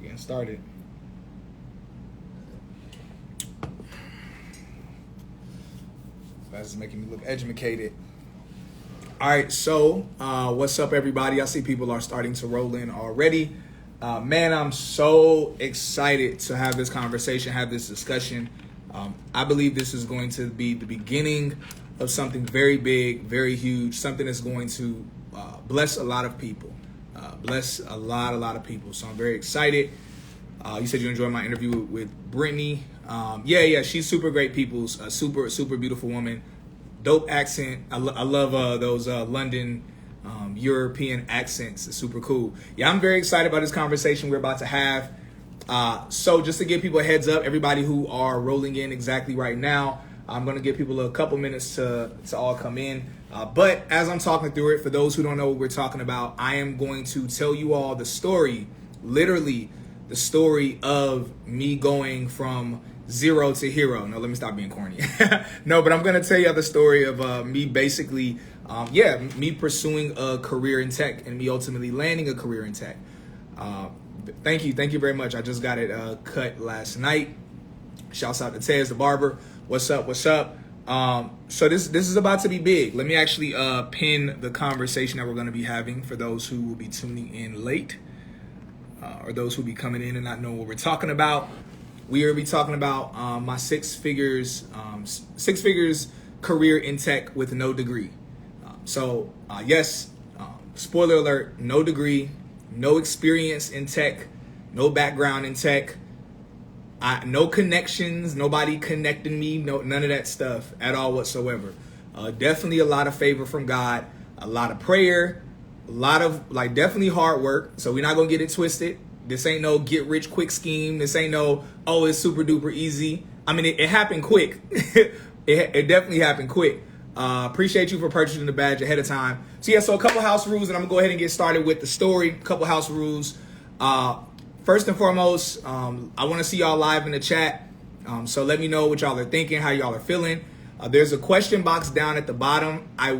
Getting started. That's making me look educated. All right, so what's up, everybody? I see people are starting to roll in already. Man, I'm so excited to have this conversation, have this discussion. I believe this is going to be the beginning of something very big, very huge, something that's going to bless a lot of people, bless a lot of people. So I'm very excited. You said you enjoyed my interview with Brittany. Yeah, she's super great people, a super beautiful woman, dope accent. I love those London European accents. It's super cool. Yeah, I'm very excited about this conversation we're about to have. So just to give people a heads up, everybody who are rolling in exactly right now, I'm going to give people a couple minutes to all come in. But as I'm talking through it, for those who don't know what we're talking about, I am going to tell you all the story, literally the story of me going from zero to hero. No, let me stop being corny. No, but I'm going to tell you the story of me basically, me pursuing a career in tech and me ultimately landing a career in tech. Thank you very much. I just got it cut last night. Shouts out to Tez the barber. What's up? So this is about to be big. Let me actually pin the conversation that we're going to be having for those who will be tuning in late, or those who will be coming in and not know what we're talking about. We will be talking about my six figures career in tech with no degree. Yes, spoiler alert, no degree, no experience in tech, no background in tech, no connections, nobody connecting me, none of that stuff at all whatsoever. Definitely a lot of favor from God, a lot of prayer, a lot of definitely hard work. So we're not gonna get it twisted. This ain't no get rich quick scheme. This ain't no, oh, it's super duper easy. I mean, it happened quick. it definitely happened quick. Appreciate you for purchasing the badge ahead of time. So a couple house rules, and I'm gonna go ahead and get started with the story. A couple house rules. First and foremost, I want to see y'all live in the chat. So let me know what y'all are thinking, how y'all are feeling. There's a question box down at the bottom. I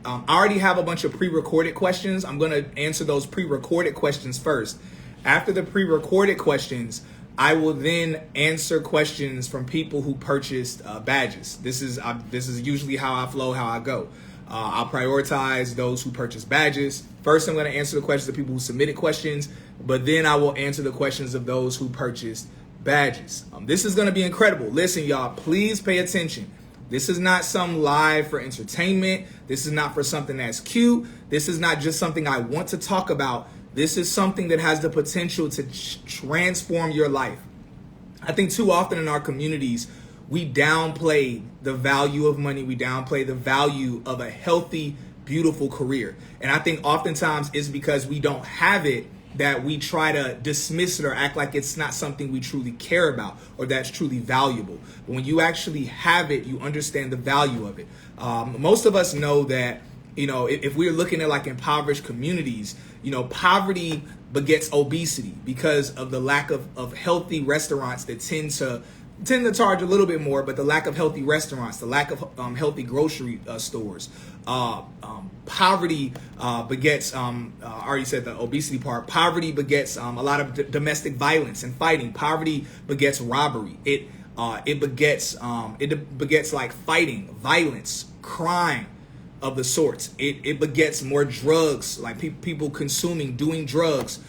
already have a bunch of pre-recorded questions. I'm going to answer those pre-recorded questions first. After the pre-recorded questions, I will then answer questions from people who purchased badges. This is usually how I flow, how I go. I'll prioritize those who purchase badges. First, I'm going to answer the questions of people who submitted questions, but then I will answer the questions of those who purchased badges. This is going to be incredible. Listen, y'all, please pay attention. This is not some live for entertainment. This is not for something that's cute. This is not just something I want to talk about. This is something that has the potential to transform your life. I think too often in our communities, we downplay the value of money. We downplay the value of a healthy, beautiful career. And I think oftentimes it's because we don't have it that we try to dismiss it or act like it's not something we truly care about or that's truly valuable. But when you actually have it, you understand the value of it. Most of us know that, if we're looking at impoverished communities, poverty begets obesity because of the lack of healthy restaurants that tend to charge a little bit more, but the lack of healthy restaurants, the lack of healthy grocery stores. Poverty begets, I already said the obesity part, poverty begets a lot of domestic violence and fighting. Poverty begets robbery. It begets fighting, violence, crime of the sorts. It begets more drugs, people consuming, doing drugs.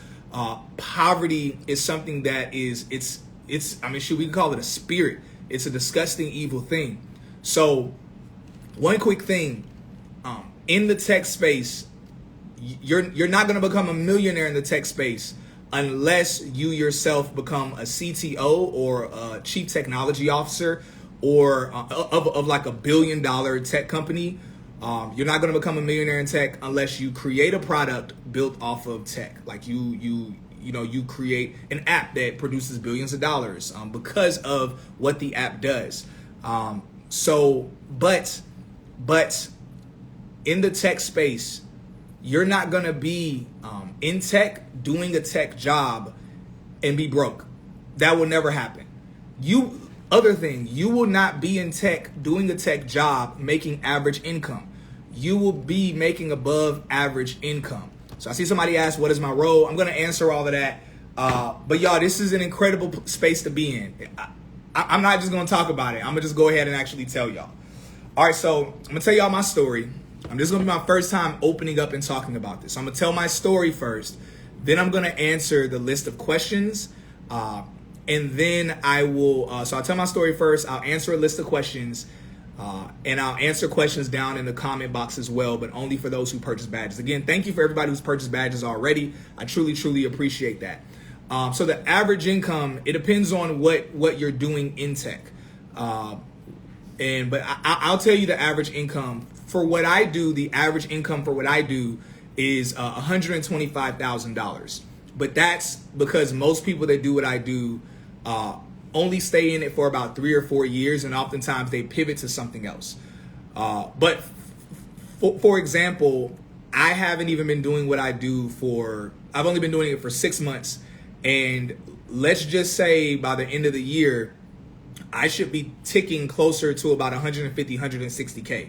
Poverty is something that we can call it a spirit. It's a disgusting, evil thing. So one quick thing, in the tech space, you're not going to become a millionaire in the tech space unless you yourself become a CTO or a chief technology officer or of a $1 billion tech company. You're not going to become a millionaire in tech unless you create a product built off of tech. You create an app that produces billions of dollars because of what the app does. But in the tech space, you're not going to be in tech doing a tech job and be broke. That will never happen. You will not be in tech doing a tech job making average income. You will be making above average income. So I see somebody ask, what is my role? I'm going to answer all of that But y'all, this is an incredible space to be in. I'm not just going to talk about it. I'm going to just go ahead and actually tell y'all. All right, so I'm going to tell y'all my story. I'm just going to be my first time opening up and talking about this. So I'm going to tell my story first. Then I'm going to answer the list of questions. And then I will, so I'll tell my story first. I'll answer a list of questions. And I'll answer questions down in the comment box as well, but only for those who purchase badges. Again, thank you for everybody who's purchased badges already. I truly, truly appreciate that. So the average income, it depends on what you're doing in tech. But I'll tell you the average income for what I do. The average income for what I do is $125,000. But that's because most people that do what I do only stay in it for about 3 or 4 years, and oftentimes they pivot to something else. But for example, I haven't even been doing what I do I've only been doing it for 6 months. And let's just say by the end of the year, I should be ticking closer to about 150, 160K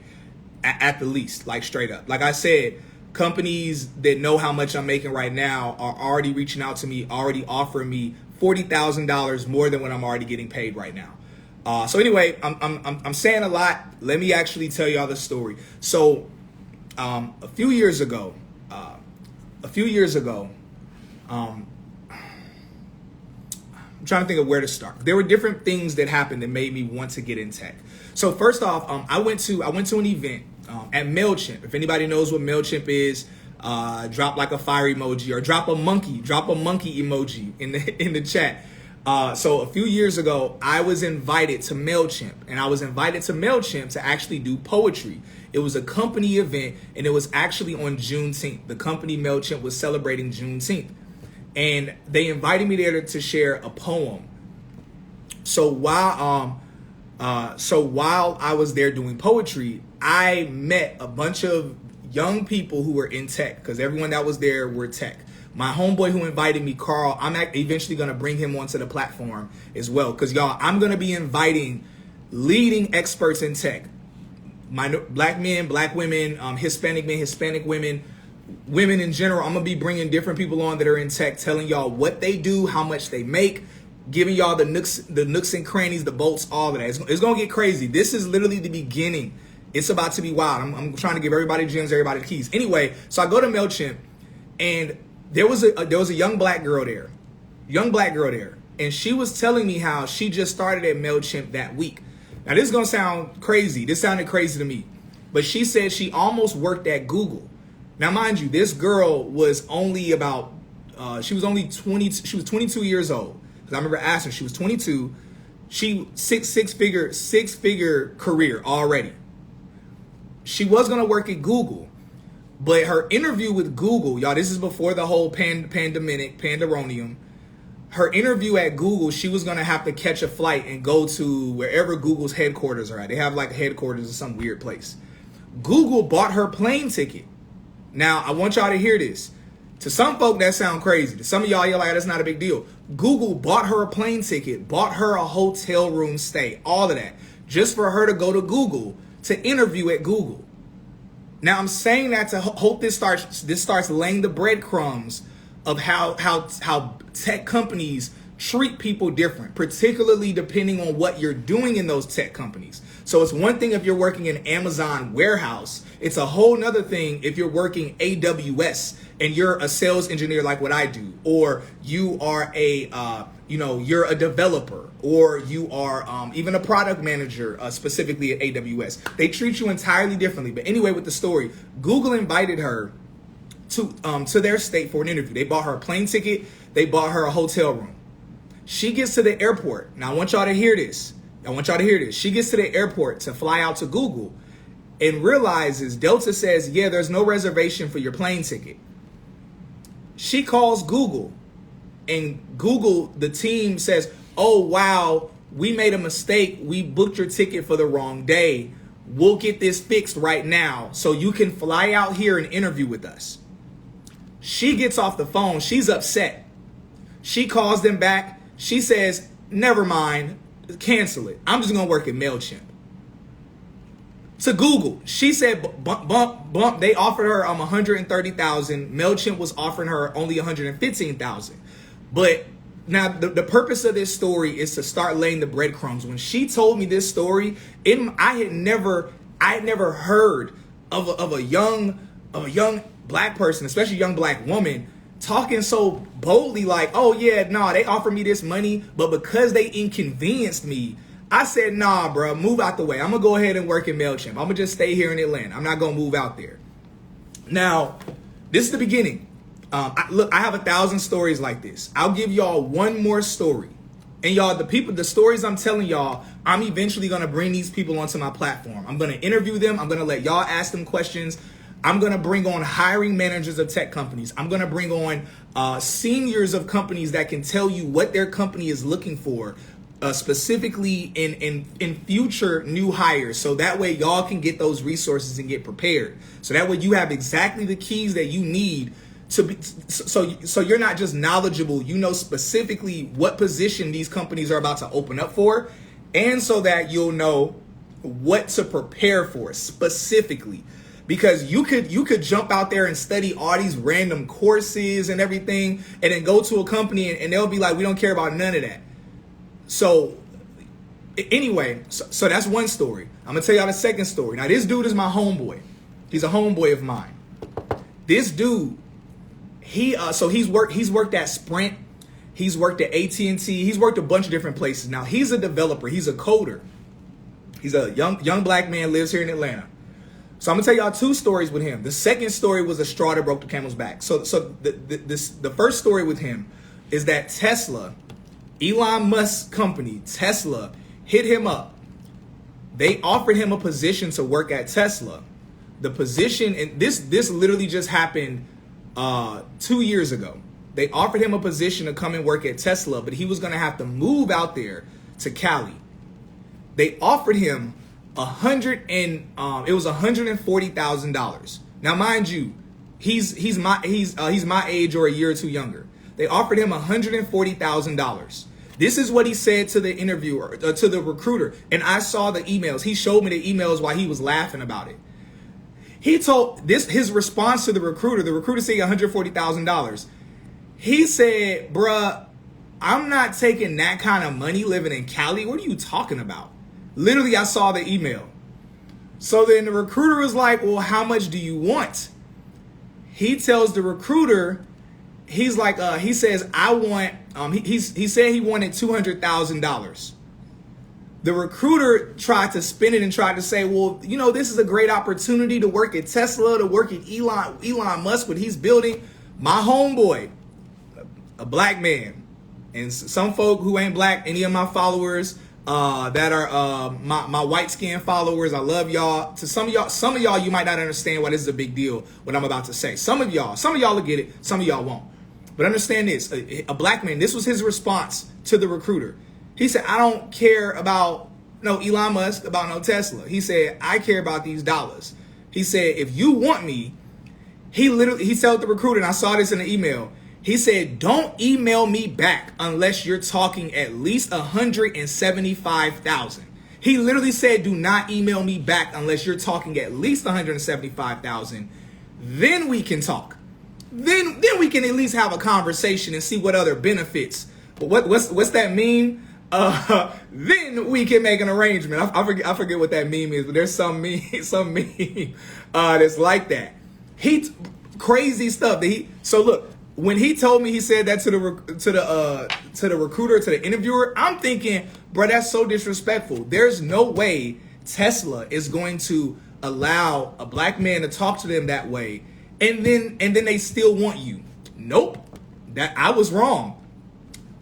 at the least, like straight up. Like I said, companies that know how much I'm making right now are already reaching out to me, already offering me $40,000 more than what I'm already getting paid right now. So anyway, I'm saying a lot. Let me actually tell y'all the story. So a few years ago, I'm trying to think of where to start. There were different things that happened that made me want to get in tech. So first off, I went to an event at MailChimp. If anybody knows what MailChimp is, drop like a fire emoji or drop a monkey emoji in the chat. So a few years ago, I was invited to MailChimp, and I was invited to MailChimp to actually do poetry. It was a company event, and it was actually on Juneteenth. The company MailChimp was celebrating Juneteenth. And they invited me there to share a poem. So while I was there doing poetry, I met a bunch of young people who were in tech, because everyone that was there were tech. My homeboy who invited me, Carl, I'm eventually going to bring him onto the platform as well, because y'all, I'm going to be inviting leading experts in tech. Black men, black women, Hispanic men, Hispanic women, women in general. I'm going to be bringing different people on that are in tech, telling y'all what they do, how much they make, giving y'all the nooks and crannies, the bolts, all of that. It's going to get crazy. This is literally the beginning. It's about to be wild. I'm trying to give everybody gems, everybody keys. Anyway, so I go to MailChimp, and there was a young black girl there, and she was telling me how she just started at MailChimp that week. Now, this is going to sound crazy. This sounded crazy to me, but she said she almost worked at Google. Now, mind you, this girl was only about, she was 22 years old. Because I remember asking her, she was 22. She six figure career already. She was going to work at Google, but her interview with Google, y'all, this is before the whole pandemonium. Her interview at Google, she was going to have to catch a flight and go to wherever Google's headquarters are at. They have like headquarters in some weird place. Google bought her plane ticket. Now, I want y'all to hear this. To some folk, that sound crazy. To some of y'all, you're like, that's not a big deal. Google bought her a plane ticket, bought her a hotel room stay, all of that, just for her to go to Google to interview at Google. Now, I'm saying that to hope this starts laying the breadcrumbs of how tech companies treat people different, particularly depending on what you're doing in those tech companies. So it's one thing if you're working in Amazon warehouse. It's a whole nother thing if you're working AWS and you're a sales engineer like what I do, or you are you're a developer, or you are even a product manager, specifically at AWS. They treat you entirely differently. But anyway, with the story, Google invited her to their state for an interview. They bought her a plane ticket. They bought her a hotel room. She gets to the airport. Now, I want y'all to hear this. She gets to the airport to fly out to Google and realizes Delta says, yeah, there's no reservation for your plane ticket. She calls Google, and Google, the team says, oh, wow, we made a mistake. We booked your ticket for the wrong day. We'll get this fixed right now so you can fly out here and interview with us. She gets off the phone. She's upset. She calls them back. She says, never mind, cancel it. I'm just going to work at MailChimp. To Google, she said, bump. They offered her $130,000. MailChimp was offering her only $115,000. But now the purpose of this story is to start laying the breadcrumbs. When she told me this story, I had never heard of a young black person, especially a young black woman, talking so boldly like, oh yeah, nah, they offered me this money, but because they inconvenienced me, I said, nah, bro, move out the way. I'm gonna go ahead and work in MailChimp. I'm gonna just stay here in Atlanta. I'm not gonna move out there. Now, this is the beginning. Look, I have 1,000 stories like this. I'll give y'all one more story. And y'all, the stories I'm telling y'all, I'm eventually gonna bring these people onto my platform. I'm gonna interview them. I'm gonna let y'all ask them questions. I'm going to bring on hiring managers of tech companies. I'm going to bring on seniors of companies that can tell you what their company is looking for, specifically in future new hires. So that way y'all can get those resources and get prepared. So that way you have exactly the keys that you need to be, so you're not just knowledgeable, you know specifically what position these companies are about to open up for, and so that you'll know what to prepare for specifically. Because you could jump out there and study all these random courses and everything, and then go to a company and they'll be like, we don't care about none of that. So anyway, so that's one story. I'm gonna tell y'all the second story. Now this dude is my homeboy. He's a homeboy of mine. This dude, he's worked at Sprint, he's worked at AT&T, he's worked a bunch of different places. Now he's a developer, he's a coder. He's a young black man, lives here in Atlanta. So I'm gonna tell y'all two stories with him. The second story was a straw that broke the camel's back. So the first story with him is that Tesla, Elon Musk's company, Tesla, hit him up. They offered him a position to work at Tesla. The position, and this literally just happened 2 years ago. They offered him a position to come and work at Tesla, but he was gonna have to move out there to Cali. They offered him it was $140,000. Now, mind you, he's my age or a year or two younger. They offered him $140,000. This is what he said to the interviewer, to the recruiter, and I saw the emails. He showed me the emails while he was laughing about it. He told his response to the recruiter. The recruiter said $140,000. He said, "Bruh, I'm not taking that kind of money living in Cali. What are you talking about?" Literally, I saw the email. So then the recruiter was like, well, how much do you want? He tells the recruiter, he's like, he says, I want, he said he wanted $200,000. The recruiter tried to spin it and tried to say, well, you know, this is a great opportunity to work at Tesla, to work at Elon Musk, what he's building. My homeboy, a black man, and some folk who ain't black, any of my followers, that are my white skin followers, I love y'all. To some of y'all, you might not understand why this is a big deal, what I'm about to say. Some of y'all will get it, some of y'all won't. But understand this, a black man, this was his response to the recruiter. He said, I don't care about no Elon Musk, about no Tesla. He said, I care about these dollars. He said, if you want me, he told the recruiter, and I saw this in the email, he said, don't email me back unless you're talking at least $175,000. He literally said, do not email me back unless you're talking at least $175,000. Then we can talk. Then we can at least have a conversation and see what other benefits. But what's that mean? Then we can make an arrangement. I forget what that meme is, but there's some meme that's like that. Crazy stuff. So look. When he told me, he said that to the recruiter, to the interviewer, I'm thinking, bro, that's so disrespectful. There's no way Tesla is going to allow a black man to talk to them that way, and then they still want you. Nope, that I was wrong.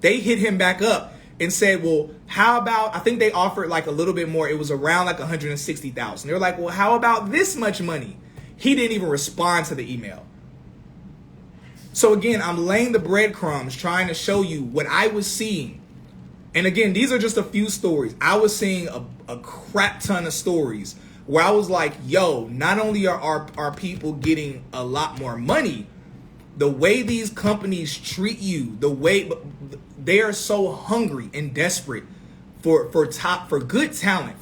They hit him back up and said, well, how about, I think they offered like a little bit more. It was around like $160,000. They were like, well, how about this much money? He didn't even respond to the email. So again, I'm laying the breadcrumbs, trying to show you what I was seeing. And again, these are just a few stories. I was seeing a crap ton of stories where I was like, yo, not only are people getting a lot more money, the way these companies treat you, the way they are so hungry and desperate for good talent.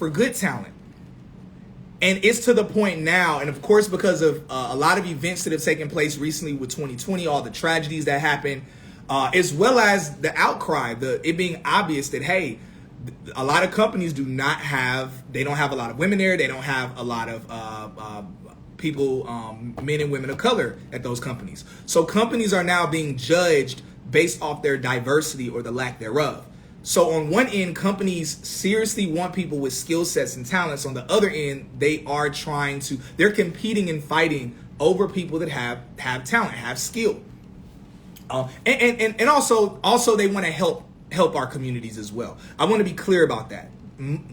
And it's to the point now, and of course, because of a lot of events that have taken place recently with 2020, all the tragedies that happened, as well as the outcry, it being obvious that, hey, a lot of companies don't have a lot of women there. They don't have a lot of people, men and women of color at those companies. So companies are now being judged based off their diversity or the lack thereof. So on one end, companies seriously want people with skill sets and talents. On the other end, they're competing and fighting over people that have talent, have skill. And also they want to help our communities as well. I want to be clear about that.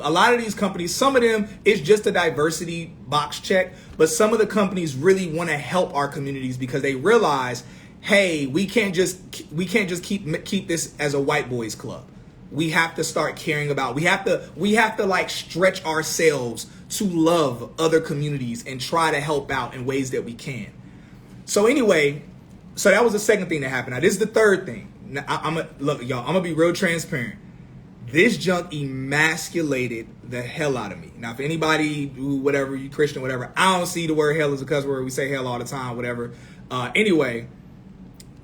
A lot of these companies, some of them, it's just a diversity box check, but some of the companies really want to help our communities because they realize, hey, we can't just keep this as a white boys club. We have to start caring about, we have to like stretch ourselves to love other communities and try to help out in ways that we can. So anyway, so that was the second thing that happened. Now this is the third thing. Now, I'm gonna be real transparent. This junk emasculated the hell out of me. Now, if anybody, whatever, you Christian, whatever, I don't see the word hell as a cuss word. We say hell all the time, whatever. Anyway,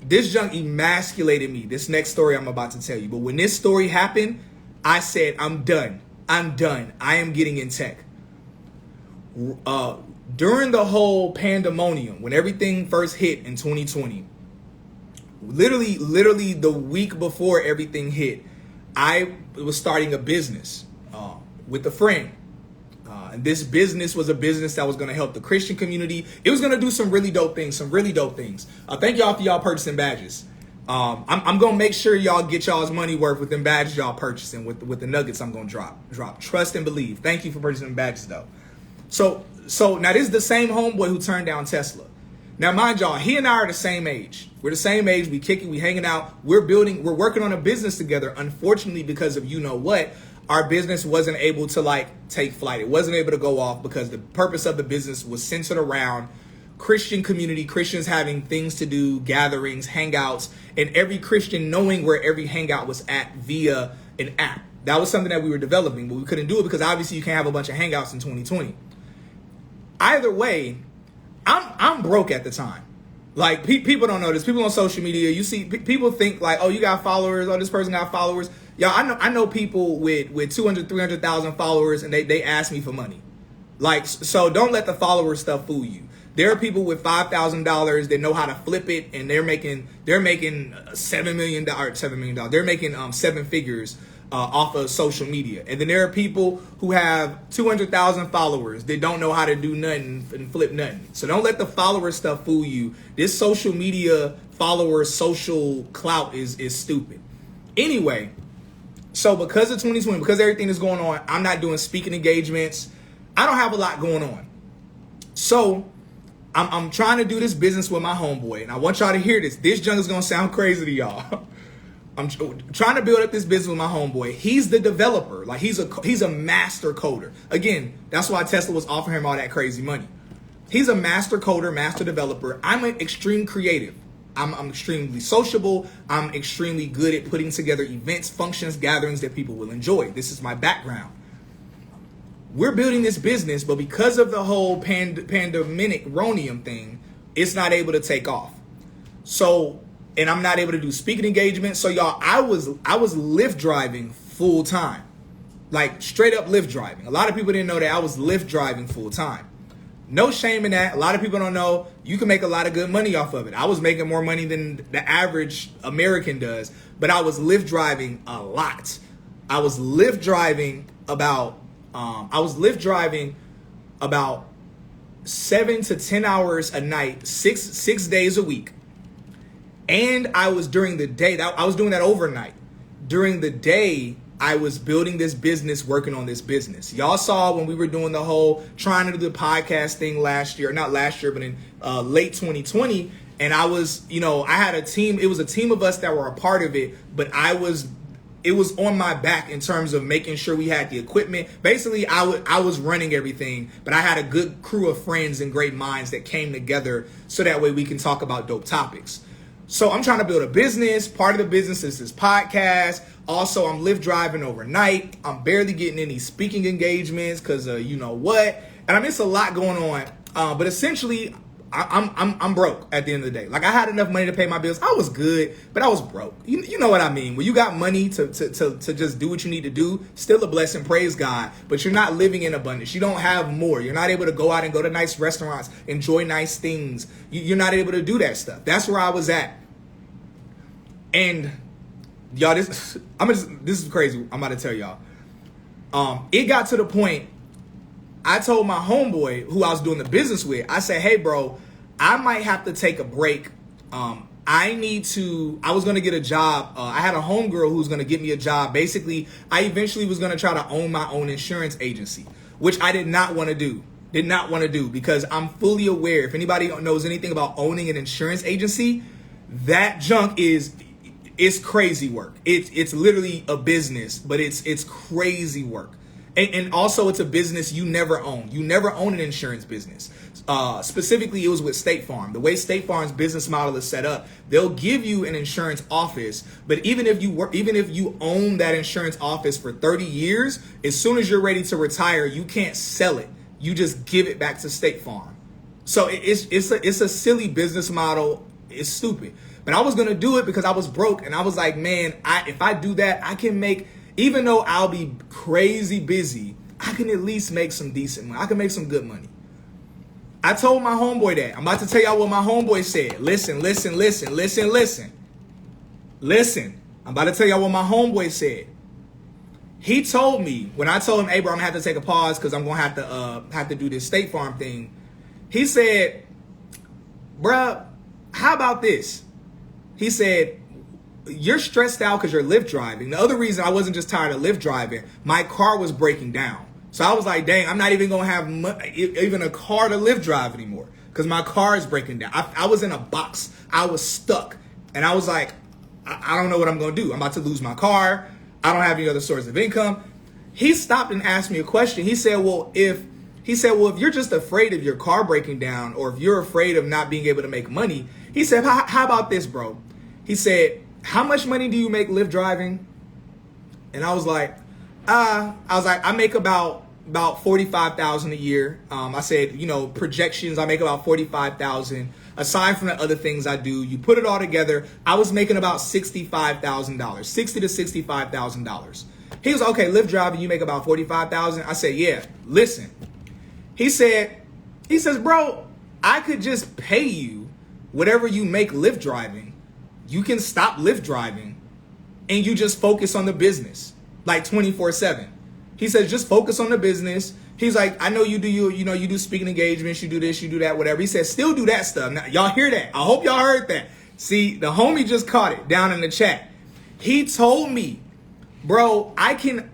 this junk emasculated me. This next story I'm about to tell you. But when this story happened, I said, I'm done. I am getting in tech. During the whole pandemonium, when everything first hit in 2020, literally the week before everything hit, I was starting a business with a friend. And this business was a business that was going to help the Christian community. It was going to do some really dope things. Thank y'all for y'all purchasing badges. I'm going to make sure y'all get y'all's money worth with them badges y'all purchasing, with the nuggets I'm going to drop. Trust and believe. Thank you for purchasing badges, though. So now this is the same homeboy who turned down Tesla. Now, mind y'all, he and I are the same age. We're the same age. We kicking, we hanging out. We're working on a business together. Unfortunately, because of you know what, our business wasn't able to take flight. It wasn't able to go off because the purpose of the business was centered around Christian community, Christians having things to do, gatherings, hangouts, and every Christian knowing where every hangout was at via an app. That was something that we were developing, but we couldn't do it because obviously you can't have a bunch of hangouts in 2020. Either way, I'm broke at the time. Like, people don't know this. People on social media, you see, people think like, oh, you got followers. Oh, this person got followers. Y'all, I know people with 200, 300,000 followers, and they ask me for money. Like, so don't let the follower stuff fool you. There are people with $5,000 that know how to flip it, and they're making $7 million. They're making seven figures off of social media. And then there are people who have 200,000 followers that don't know how to do nothing and flip nothing. So don't let the follower stuff fool you. This social media follower social clout is stupid. Anyway, so because of 2020, because everything is going on, I'm not doing speaking engagements. I don't have a lot going on. So I'm trying to do this business with my homeboy, and I want y'all to hear this. This junk is going to sound crazy to y'all. I'm trying to build up this business with my homeboy. He's the developer. Like, he's a master coder. Again, that's why Tesla was offering him all that crazy money. He's a master coder, master developer. I'm an extreme creative. I'm extremely sociable. I'm extremely good at putting together events, functions, gatherings that people will enjoy. This is my background. We're building this business, but because of the whole pandemic ronium thing, it's not able to take off. So, and I'm not able to do speaking engagements. So y'all, I was Lyft driving full time, like straight up Lyft driving. A lot of people didn't know that I was Lyft driving full time. No shame in that. A lot of people don't know you can make a lot of good money off of it. I was making more money than the average American does, but I was Lyft driving a lot. I was Lyft driving about 7 to 10 hours a night, six days a week. And I was during the day, I was doing that overnight. During the day, I was building this business, working on this business. Y'all saw when we were doing the whole trying to do the podcast thing last year, not last year, but in late 2020. And I was, I had a team. It was a team of us that were a part of it, but it was on my back in terms of making sure we had the equipment. Basically, I was running everything, but I had a good crew of friends and great minds that came together so that way we can talk about dope topics. So I'm trying to build a business. Part of the business is this podcast. Also, I'm Lyft driving overnight. I'm barely getting any speaking engagements because you know what. And I mean, it's a lot going on. But essentially, I'm broke at the end of the day. Like, I had enough money to pay my bills. I was good, but I was broke. You know what I mean? When you got money to just do what you need to do, still a blessing, praise God. But you're not living in abundance. You don't have more. You're not able to go out and go to nice restaurants, enjoy nice things. You're not able to do that stuff. That's where I was at. And y'all, this is crazy. I'm about to tell y'all. It got to the point, I told my homeboy who I was doing the business with, I said, hey, bro, I might have to take a break. I was going to get a job. I had a homegirl who was going to get me a job. Basically, I eventually was going to try to own my own insurance agency, which I did not want to do. Because I'm fully aware, if anybody knows anything about owning an insurance agency, that junk it's crazy work. It's literally a business, but it's crazy work. And also, it's a business you never own. You never own an insurance business. Specifically, it was with State Farm. The way State Farm's business model is set up, they'll give you an insurance office, but even if you own that insurance office for 30 years, as soon as you're ready to retire, you can't sell it. You just give it back to State Farm. So it's a silly business model. It's stupid. But I was gonna do it because I was broke, and I was like, man, if I do that, I can make. Even though I'll be crazy busy, I can at least make some decent money. I can make some good money. I told my homeboy that. I'm about to tell y'all what my homeboy said. Listen. I'm about to tell y'all what my homeboy said. He told me, when I told him, hey, bro, I'm going to have to take a pause because I'm going to have to do this State Farm thing. He said, bruh, how about this? He said, you're stressed out because you're Lyft driving. The other reason I wasn't just tired of Lyft driving, my car was breaking down. So I was like, dang, I'm not even going to have even a car to Lyft drive anymore because my car is breaking down. I was in a box. I was stuck. And I was like, I don't know what I'm going to do. I'm about to lose my car. I don't have any other source of income. He stopped and asked me a question. He said, well, if you're just afraid of your car breaking down, or if you're afraid of not being able to make money, he said, how about this, bro? He said, how much money do you make Lyft driving? And I was like, I make about 45,000 a year. I said, projections, I make about 45,000. Aside from the other things I do, you put it all together, I was making about $65,000, $60,000 to $65,000. He was like, okay, Lyft driving, you make about 45,000. I said, yeah. Listen, he says, bro, I could just pay you whatever you make Lyft driving. You can stop Lyft driving and you just focus on the business like 24/7. He says, just focus on the business. He's like, I know you do you do speaking engagements, you do this, you do that, whatever. He says, still do that stuff. Now, y'all hear that? I hope y'all heard that. See, the homie just caught it down in the chat. He told me, bro, I can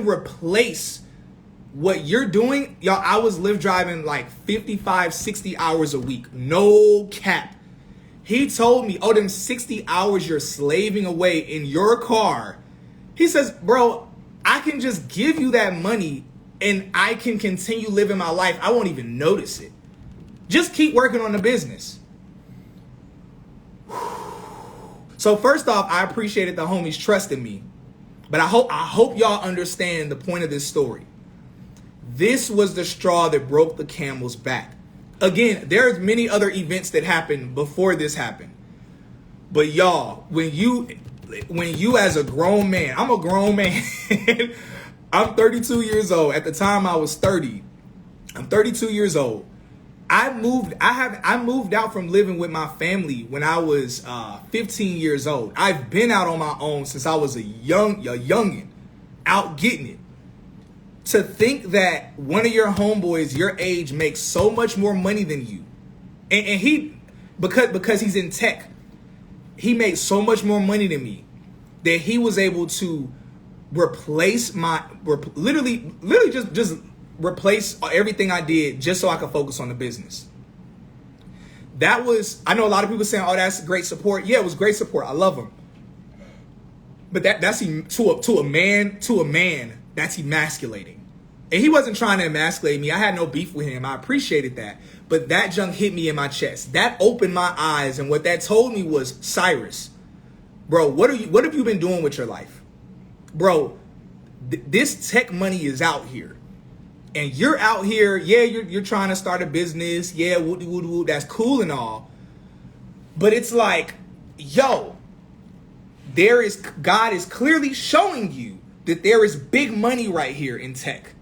replace what you're doing. Y'all, I was Lyft driving like 55, 60 hours a week. No cap. He told me, them 60 hours you're slaving away in your car. He says, bro, I can just give you that money and I can continue living my life. I won't even notice it. Just keep working on the business. So first off, I appreciated the homies trusting me. But I hope y'all understand the point of this story. This was the straw that broke the camel's back. Again, there's many other events that happened before this happened. But y'all, when you as a grown man, I'm a grown man. I'm 32 years old. At the time I was 30. I'm 32 years old. I moved out from living with my family when I was 15 years old. I've been out on my own since I was a youngin', out getting it. To think that one of your homeboys your age makes so much more money than you, and he, because he's in tech, he made so much more money than me that he was able to replace literally just replace everything I did just so I could focus on the business. That was, I know a lot of people saying, oh, that's great support. Yeah, it was great support. I love him. But that's to a man, that's emasculating. And he wasn't trying to emasculate me. I had no beef with him. I appreciated that. But that junk hit me in my chest. That opened my eyes. And what that told me was, Cyrus, bro, what have you been doing with your life? Bro, this tech money is out here. and you're out here, yeah, you're trying to start a business, yeah, woo, that's cool and all, but it's like, yo, God is clearly showing you that there is big money right here in tech.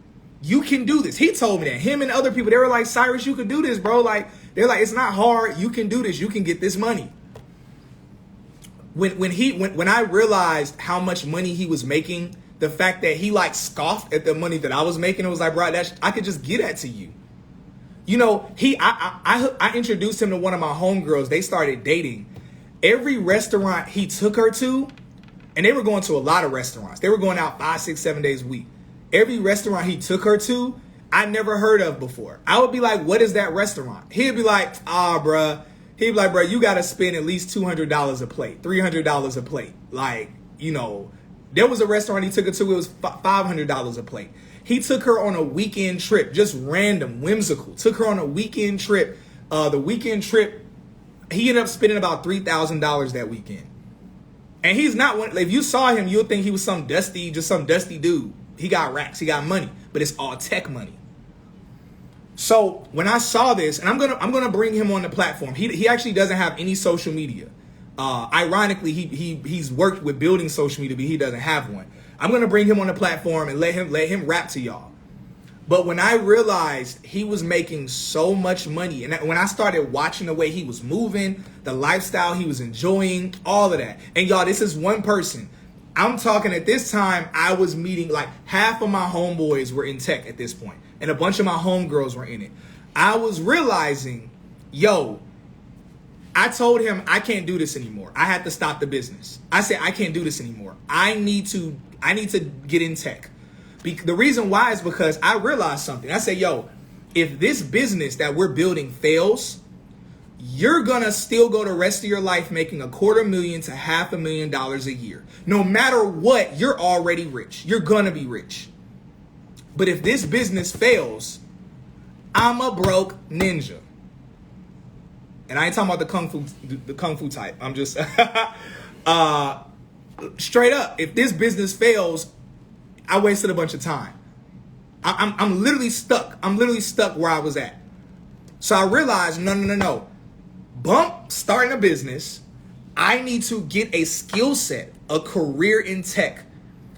You can do this. He told me that. Him and other people, they were like, Cyrus, you can do this, bro. Like, they're like, it's not hard. You can do this. You can get this money. When I realized how much money he was making, the fact that he like scoffed at the money that I was making, it was like, bro, I could just get that to you. You know, I introduced him to one of my homegirls. They started dating. Every restaurant he took her to, and they were going to a lot of restaurants. They were going out 5, 6, 7 days a week. Every restaurant he took her to, I never heard of before. I would be like, what is that restaurant? He'd be like, bruh. He'd be like, bruh, you got to spend at least $200 a plate, $300 a plate. Like, you know, there was a restaurant he took her to, it was $500 a plate. He took her on a weekend trip, just random, whimsical. Took her on a weekend trip. The weekend trip, he ended up spending about $3,000 that weekend. And he's not one, if you saw him, you'll think he was some dusty dude. He got racks, he got money, but it's all tech money. So when I saw this, and I'm gonna bring him on the platform. He actually doesn't have any social media. Ironically, he's worked with building social media, but he doesn't have one. I'm gonna bring him on the platform and let him rap to y'all. But when I realized he was making so much money, and when I started watching the way he was moving, the lifestyle he was enjoying, all of that, and y'all, this is one person. I'm talking at this time, I was meeting like half of my homeboys were in tech at this point, and a bunch of my homegirls were in it. I was realizing, yo, I told him I can't do this anymore. I had to stop the business. I said, I can't do this anymore. I need to get in tech. The reason why is because I realized something. I said, yo, if this business that we're building fails, you're going to still go the rest of your life making $250,000 to $500,000 a year. No matter what, you're already rich. You're going to be rich. But if this business fails, I'm a broke ninja. And I ain't talking about the kung fu type. I'm just straight up. If this business fails, I wasted a bunch of time. I'm literally stuck. I'm literally stuck where I was at. So I realized, no. Bump starting a business. I need to get a skill set, a career in tech,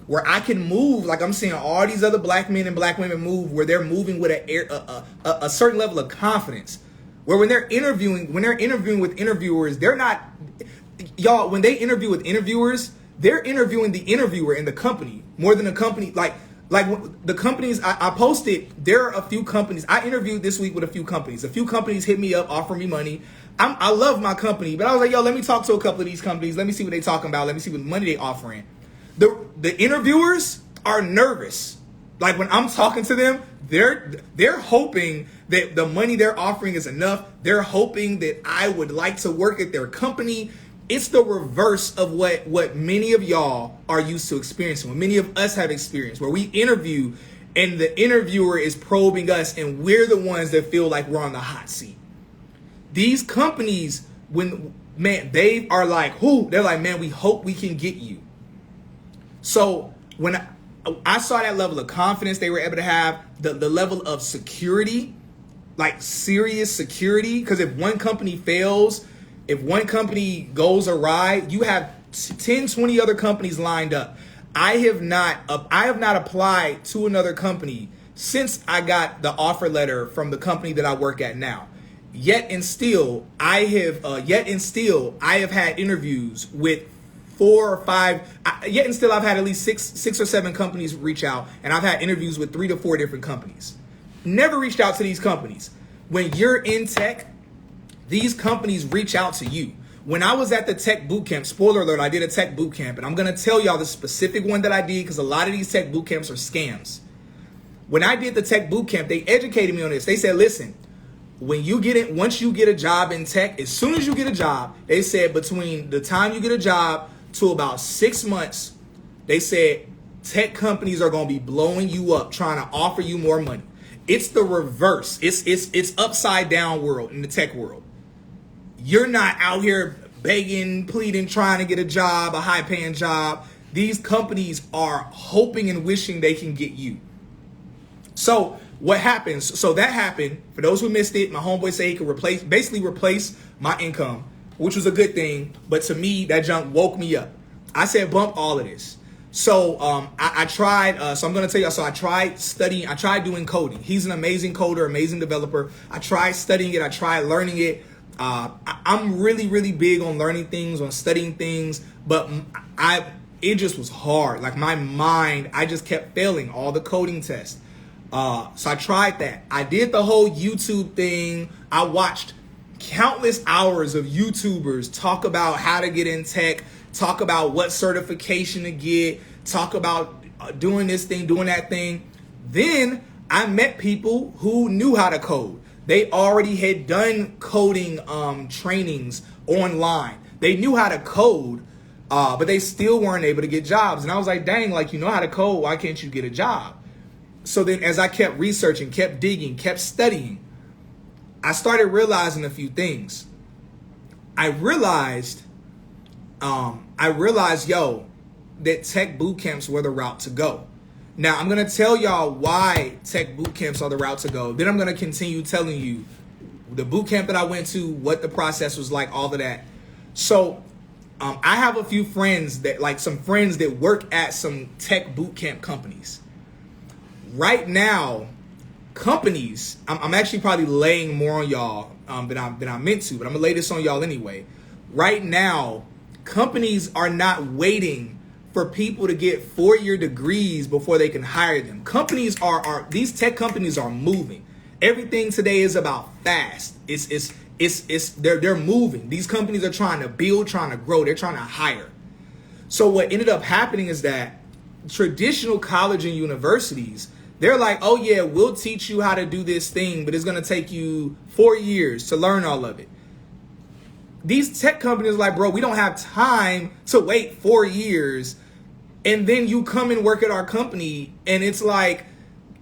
where I can move like I'm seeing all these other black men and black women move, where they're moving with a certain level of confidence. Where when they're interviewing with interviewers, they're not, y'all, when they interview with interviewers, they're interviewing the interviewer in the company more than the company. Like the companies I posted, there are a few companies. I interviewed this week with a few companies. A few companies hit me up, offer me money. I love my company, but I was like, yo, let me talk to a couple of these companies. Let me see what they talking about. Let me see what money they offering. The interviewers are nervous. Like when I'm talking to them, they're hoping that the money they're offering is enough. They're hoping that I would like to work at their company. It's the reverse of what many of y'all are used to experiencing, what many of us have experienced, where we interview and the interviewer is probing us and we're the ones that feel like we're on the hot seat. These companies, they are like, they're like, man, we hope we can get you. So when I saw that level of confidence they were able to have, the level of security, like serious security, because if one company fails, if one company goes awry, you have 10, 20 other companies lined up. I have not applied to another company since I got the offer letter from the company that I work at now. Yet and still, I have had interviews with 4 or 5. Yet and still, I've had at least six or 7 companies reach out, and I've had interviews with 3 to 4 different companies. Never reached out to these companies. When you're in tech, these companies reach out to you. When I was at the tech bootcamp, spoiler alert, I did a tech bootcamp, and I'm going to tell y'all the specific one that I did because a lot of these tech bootcamps are scams. When I did the tech bootcamp, they educated me on this. They said, listen, when you get it, once you get a job in tech, as soon as you get a job, they said between the time you get a job to about 6 months, they said tech companies are going to be blowing you up, trying to offer you more money. It's the reverse. It's upside down world in the tech world. You're not out here begging, pleading, trying to get a job, a high paying job. These companies are hoping and wishing they can get you. So what happens? So that happened. For those who missed it, my homeboy said he could basically replace my income, which was a good thing. But to me, that junk woke me up. I said, bump all of this. So I tried. So I'm going to tell you. So I tried studying. I tried doing coding. He's an amazing coder, amazing developer. I tried studying it. I tried learning it. I'm really, really big on learning things, on studying things. But it just was hard. Like my mind, I just kept failing all the coding tests. So I tried that. I did the whole YouTube thing. I watched countless hours of YouTubers talk about how to get in tech, talk about what certification to get, talk about doing this thing, doing that thing. Then I met people who knew how to code. They already had done coding trainings online. They knew how to code, but they still weren't able to get jobs. And I was like, dang, like, you know how to code, why can't you get a job? So then as I kept researching, kept digging, kept studying, I started realizing a few things. I realized, that tech boot camps were the route to go. Now, I'm going to tell y'all why tech boot camps are the route to go. Then I'm going to continue telling you the boot camp that I went to, what the process was like, all of that. So I have a few friends some friends that work at some tech boot camp companies. Right now, companies, I'm actually probably laying more on y'all than I meant to, but I'm gonna lay this on y'all anyway. Right now, companies are not waiting for people to get 4-year degrees before they can hire them. Companies these tech companies are moving. Everything today is about fast. They're moving. These companies are trying to build, trying to grow, they're trying to hire. So what ended up happening is that traditional college and universities, they're like, oh yeah, we'll teach you how to do this thing, but it's going to take you 4 years to learn all of it. These tech companies are like, bro, we don't have time to wait 4 years. And then you come and work at our company and it's like,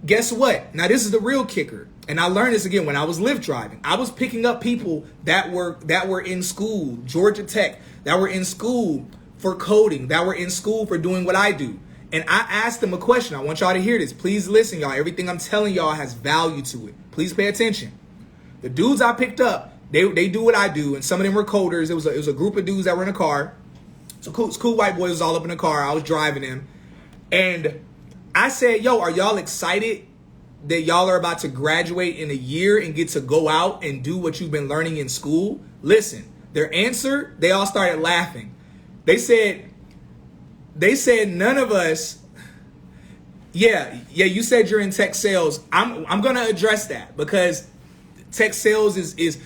guess what? Now this is the real kicker. And I learned this again when I was Lyft driving. I was picking up people that were in school, Georgia Tech, that were in school for coding, that were in school for doing what I do. And I asked them a question. I want y'all to hear this. Please listen, y'all. Everything I'm telling y'all has value to it. Please pay attention. The dudes I picked up, they do what I do, and some of them were coders. It was a group of dudes that were in a car. So cool white boys was all up in the car. I was driving them. And I said, yo, are y'all excited that y'all are about to graduate in a year and get to go out and do what you've been learning in school? Listen, their answer, they all started laughing. They said none of us. Yeah, you said you're in tech sales. I'm going to address that because tech sales is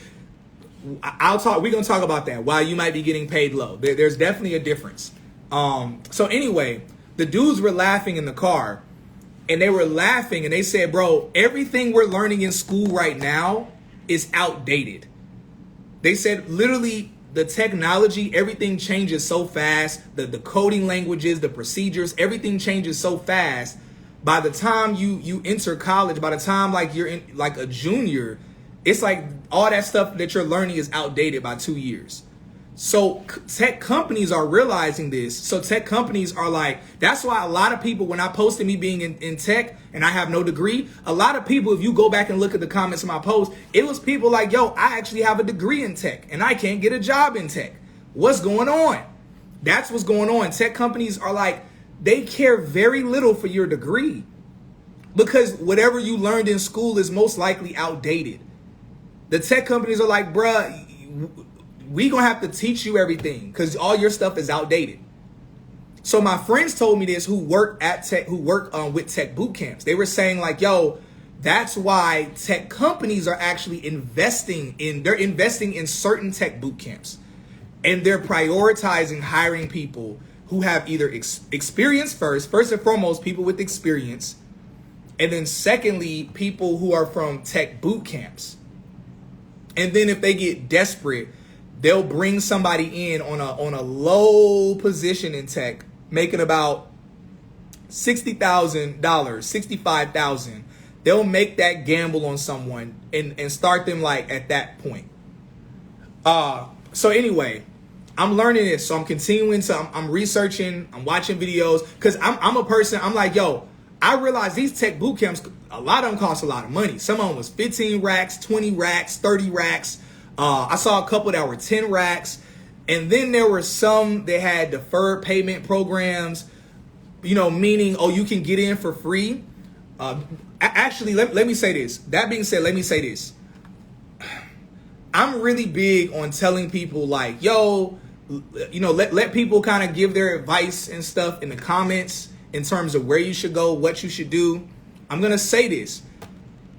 we're going to talk about that, why you might be getting paid low. There's definitely a difference. So anyway, the dudes were laughing in the car and they were laughing and they said, bro, everything we're learning in school right now is outdated. They said literally, the technology, everything changes so fast. The coding languages, the procedures, everything changes so fast. By the time you enter college, by the time like you're in like a junior, it's like all that stuff that you're learning is outdated by 2 years. So tech companies are realizing this. So tech companies are like, that's why a lot of people, when I posted me being in tech and I have no degree, a lot of people, if you go back and look at the comments of my post, it was people like, yo, I actually have a degree in tech and I can't get a job in tech. What's going on? That's what's going on. Tech companies are like, they care very little for your degree because whatever you learned in school is most likely outdated. The tech companies are like, bruh, we gonna have to teach you everything because all your stuff is outdated. So my friends told me this who work with tech boot camps. They were saying like, yo, that's why tech companies are actually investing in certain tech boot camps. And they're prioritizing hiring people who have either experience first and foremost, people with experience. And then secondly, people who are from tech boot camps. And then if they get desperate, they'll bring somebody in on a low position in tech, making about $60,000, $65,000. They'll make that gamble on someone and start them like at that point. So anyway, I'm learning this. So I'm continuing to, I'm researching, I'm watching videos because I'm a person, I'm like, yo, I realized these tech boot camps, a lot of them cost a lot of money. Some of them was 15 racks, 20 racks, 30 racks. I saw a couple that were 10 racks. And then there were some that had deferred payment programs, meaning, you can get in for free. Actually, let me say this. That being said, let me say this. I'm really big on telling people like, let people kind of give their advice and stuff in the comments in terms of where you should go, what you should do. I'm going to say this.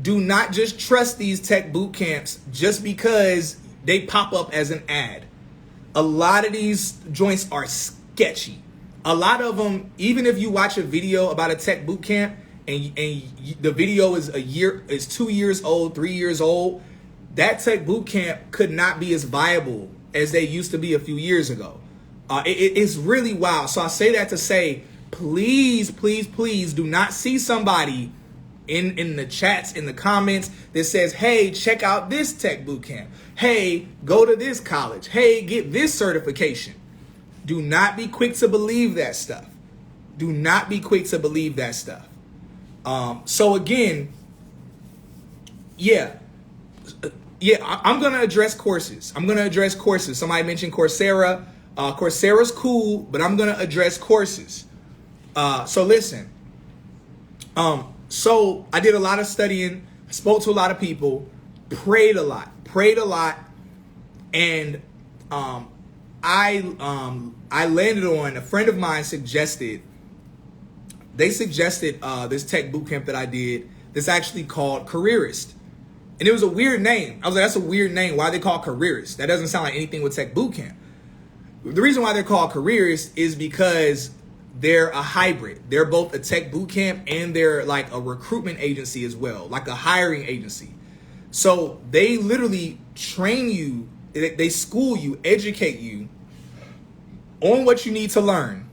Do not just trust these tech boot camps just because they pop up as an ad. A lot of these joints are sketchy. A lot of them, even if you watch a video about a tech boot camp and the video is 2 years old, 3 years old, that tech boot camp could not be as viable as they used to be a few years ago. It's really wild. So I say that to say, please, please, please do not see somebody in the chats, in the comments that says, hey, check out this tech boot camp. Hey, go to this college. Hey, get this certification. Do not be quick to believe that stuff. Do not be quick to believe that stuff. So again, I'm going to address courses. Somebody mentioned Coursera. Coursera's cool, but I'm going to address courses. So listen. So I did a lot of studying, spoke to a lot of people, prayed a lot, and I landed on a friend of mine suggested this tech bootcamp that I did. That's actually called Careerist. And it was a weird name. I was like, that's a weird name. Why are they called Careerist? That doesn't sound like anything with tech bootcamp. The reason why they're called Careerist is because they're a hybrid. They're both a tech bootcamp and they're like a recruitment agency as well, like a hiring agency. So they literally train you, they school you, educate you on what you need to learn.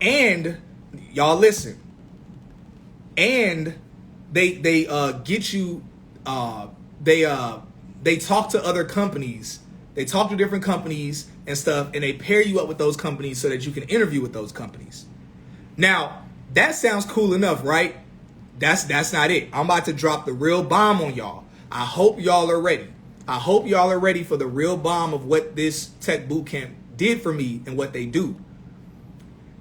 And y'all listen. And they get you, they talk to other companies. They talk to different companies and stuff, and they pair you up with those companies so that you can interview with those companies. Now, that sounds cool enough, right? That's not it. I'm about to drop the real bomb on y'all. I hope y'all are ready. I hope y'all are ready for the real bomb of what this tech bootcamp did for me and what they do.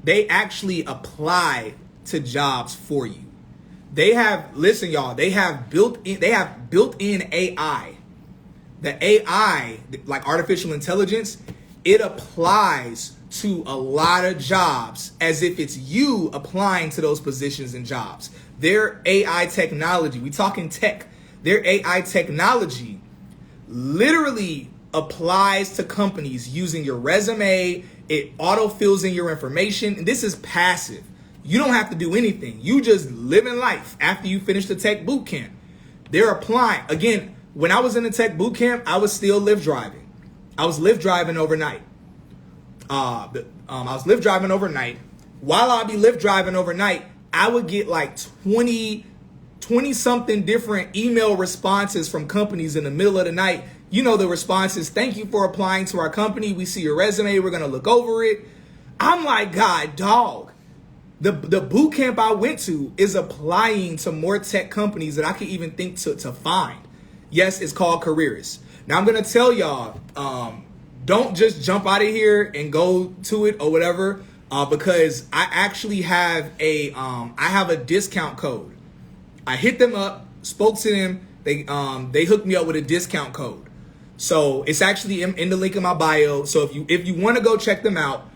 They actually apply to jobs for you. They have, listen, y'all, they have built-in AI. The AI, like artificial intelligence, it applies to a lot of jobs as if it's you applying to those positions and jobs. Their AI technology, we talking tech, their AI technology literally applies to companies using your resume. It auto-fills in your information. And this is passive. You don't have to do anything. You just live in life after you finish the tech boot camp. They're applying. Again, when I was in the tech boot camp, I was still Lyft driving. I was Lyft driving overnight. I was Lyft driving overnight. While I'd be Lyft driving overnight, I would get like 20 something different email responses from companies in the middle of the night. You know, the responses, thank you for applying to our company. We see your resume. We're going to look over it. I'm like, God, dog. The boot camp I went to is applying to more tech companies that I could even think to find. Yes, it's called Careerist. Now I'm going to tell y'all, don't just jump out of here and go to it or whatever, because I actually have a discount code. I hit them up, spoke to them. They hooked me up with a discount code. So it's actually in the link in my bio. So if you want to go check them out,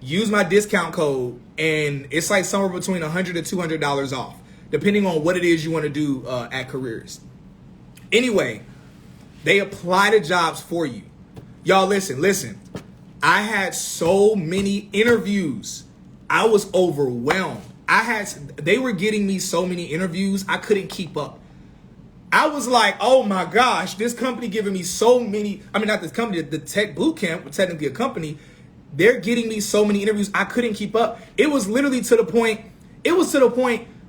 use my discount code, and it's like somewhere between $100 to $200 off, depending on what it is you want to do at Careerist. Anyway, they apply to jobs for you. Y'all listen. I had so many interviews. I was overwhelmed. They were getting me so many interviews, I couldn't keep up. I was like, oh my gosh, this company giving me so many, not this company, the tech boot camp, technically a company, they're getting me so many interviews, I couldn't keep up. It was literally to the point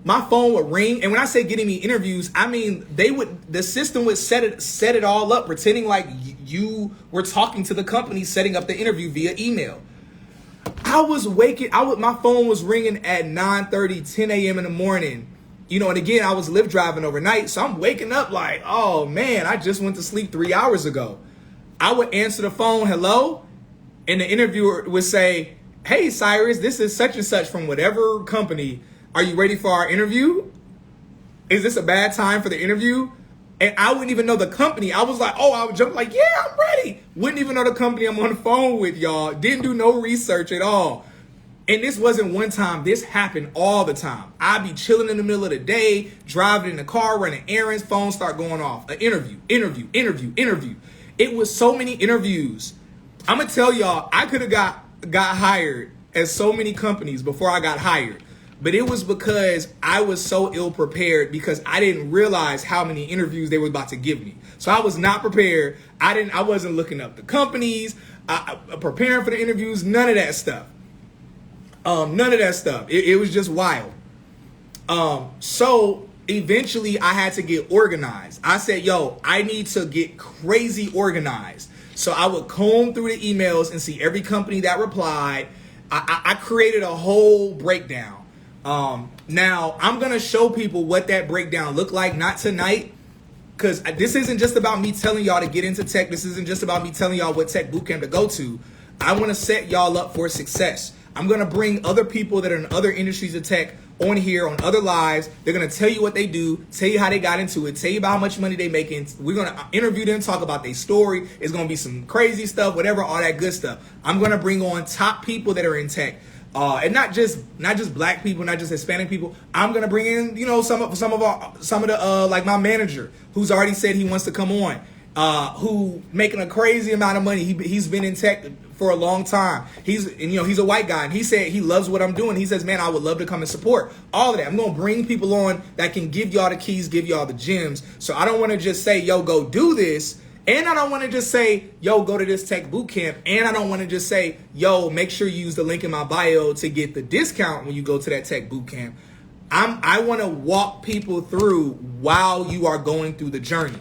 my phone would ring, and when I say getting me interviews, the system would set it all up, pretending like you were talking to the company, setting up the interview via email. my phone was ringing at 9:30, 10 a.m. in the morning. You know, and again, I was Lyft driving overnight, so I'm waking up like, oh man, I just went to sleep 3 hours ago. I would answer the phone, hello, and the interviewer would say, hey, Cyrus, this is such and such from whatever company. Are you ready for our interview? Is this a bad time for the interview? And I wouldn't even know the company. I was like, I would jump like, yeah, I'm ready. Wouldn't even know the company I'm on the phone with, y'all. Didn't do no research at all. And this wasn't one time. This happened all the time. I'd be chilling in the middle of the day, driving in the car, running errands, phone start going off. An interview. It was so many interviews. I'm going to tell y'all, I could have got hired at so many companies before I got hired. But it was because I was so ill prepared because I didn't realize how many interviews they were about to give me. So I was not prepared. I wasn't looking up the companies, preparing for the interviews, none of that stuff. It was just wild. So eventually I had to get organized. I said, I need to get crazy organized. So I would comb through the emails and see every company that replied. I created a whole breakdown. Now I'm going to show people what that breakdown looked like, not tonight, because this isn't just about me telling y'all to get into tech. This isn't just about me telling y'all what tech bootcamp to go to. I want to set y'all up for success. I'm going to bring other people that are in other industries of tech on here, on other lives. They're going to tell you what they do, tell you how they got into it, tell you about how much money they making. We're going to interview them, talk about their story. It's going to be some crazy stuff, whatever, all that good stuff. I'm going to bring on top people that are in tech. And not just black people, not just Hispanic people. I'm gonna bring in, some of the like my manager who's already said he wants to come on, who making a crazy amount of money. He's been in tech for a long time. He's a white guy, and he said he loves what I'm doing. He says, man, I would love to come and support all of that. I'm gonna bring people on that can give y'all the keys, give y'all the gems. So I don't want to just say, go do this. And I don't want to just say, go to this tech boot camp. And I don't want to just say, make sure you use the link in my bio to get the discount when you go to that tech boot camp. I want to walk people through while you are going through the journey.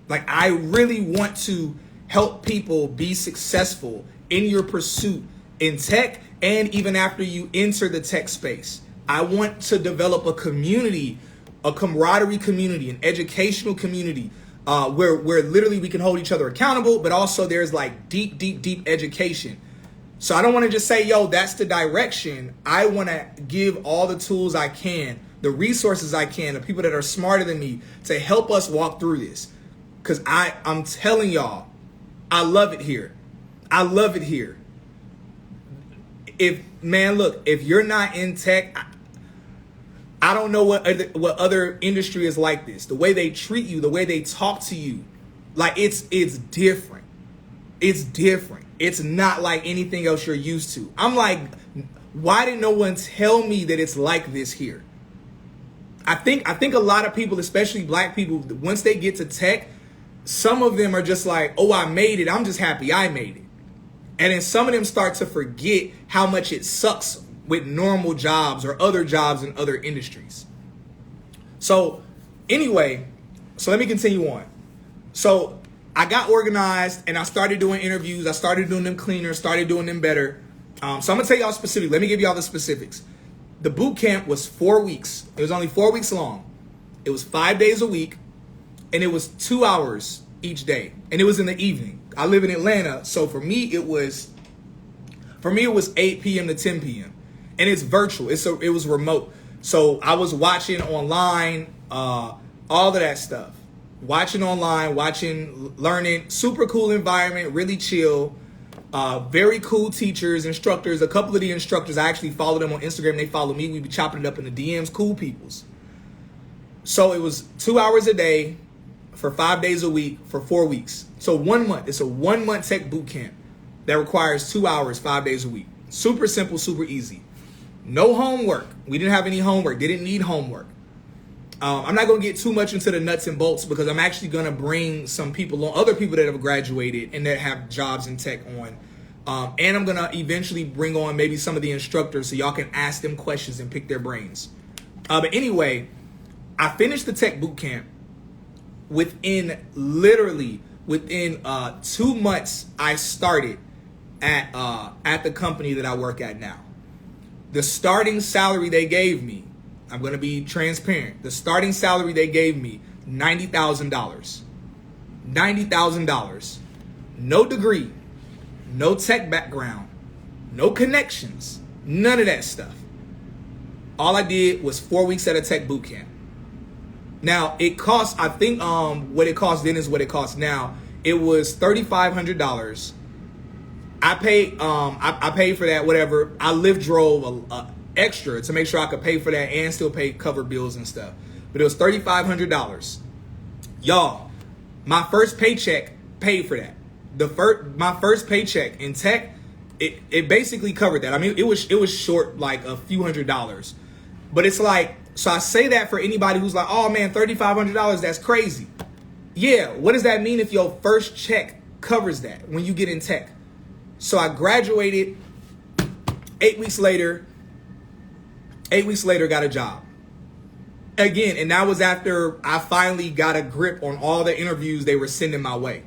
Like, I really want to help people be successful in your pursuit in tech and even after you enter the tech space. I want to develop a community, a camaraderie community, an educational community, where literally we can hold each other accountable, but also there's like deep education. So I don't want to just say, that's the direction. I want to give all the tools I can, the resources I can, the people that are smarter than me to help us walk through this. Because I'm telling y'all, I love it here. I love it here. If you're not in tech, I don't know what other industry is like this. The way they treat you, the way they talk to you, like it's different. It's different. It's not like anything else you're used to. I'm like, why did no one tell me that it's like this here? I think a lot of people, especially black people, once they get to tech, some of them are just like, I made it. I'm just happy I made it. And then some of them start to forget how much it sucks with normal jobs or other jobs in other industries. So anyway, let me continue on. So I got organized and I started doing interviews. I started doing them cleaner, started doing them better. So I'm gonna tell y'all specifically. Let me give y'all the specifics. The boot camp was 4 weeks. It was only 4 weeks long. It was 5 days a week, and it was 2 hours each day, and it was in the evening. I live in Atlanta, so for me it was 8 p.m. to 10 p.m. and it's virtual. It was remote. So I was watching online, all of that stuff. Watching online, learning, super cool environment, really chill. Very cool teachers, instructors. A couple of the instructors, I actually follow them on Instagram. They follow me. We be chopping it up in the DMs. Cool peoples. So it was 2 hours a day for 5 days a week for 4 weeks. So 1 month. It's a 1 month tech boot camp that requires 2 hours, 5 days a week. Super simple, super easy. No homework. We didn't have any homework. Didn't need homework. I'm not going to get too much into the nuts and bolts because I'm actually going to bring some people on, other people that have graduated and that have jobs in tech on. And I'm going to eventually bring on maybe some of the instructors so y'all can ask them questions and pick their brains. But anyway, I finished the tech boot camp within 2 months I started at the company that I work at now. The starting salary they gave me, I'm going to be transparent. The starting salary they gave me, $90,000. $90,000. No degree, no tech background, no connections, none of that stuff. All I did was 4 weeks at a tech boot camp. Now, it cost, I think what it cost then is what it costs now. It was $3,500. I paid for that, whatever. I drove extra to make sure I could pay for that and still cover bills and stuff. But it was $3,500. Y'all, my first paycheck paid for that. My first paycheck in tech, it basically covered that. I mean, it was short like a few $100s. But it's like, so I say that for anybody who's like, oh man, $3,500, that's crazy. Yeah, what does that mean if your first check covers that when you get in tech? So I graduated 8 weeks later. 8 weeks later, got a job. Again, and that was after I finally got a grip on all the interviews they were sending my way.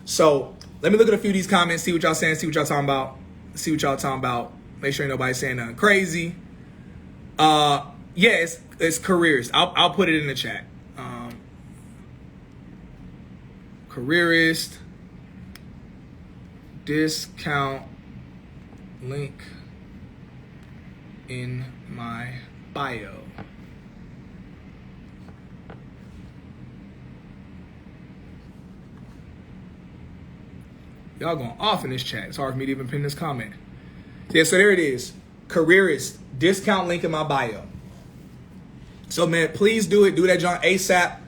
So let me look at a few of these comments, see what y'all saying, see what y'all talking about. Make sure ain't nobody saying nothing crazy. Yeah, it's Careerist. I'll put it in the chat. Careerist discount link in my bio. Y'all going off in this chat. It's hard for me to even pin this comment. Yeah, so there it is. Careerist, discount link in my bio. So man, please do it. Do that, John, ASAP.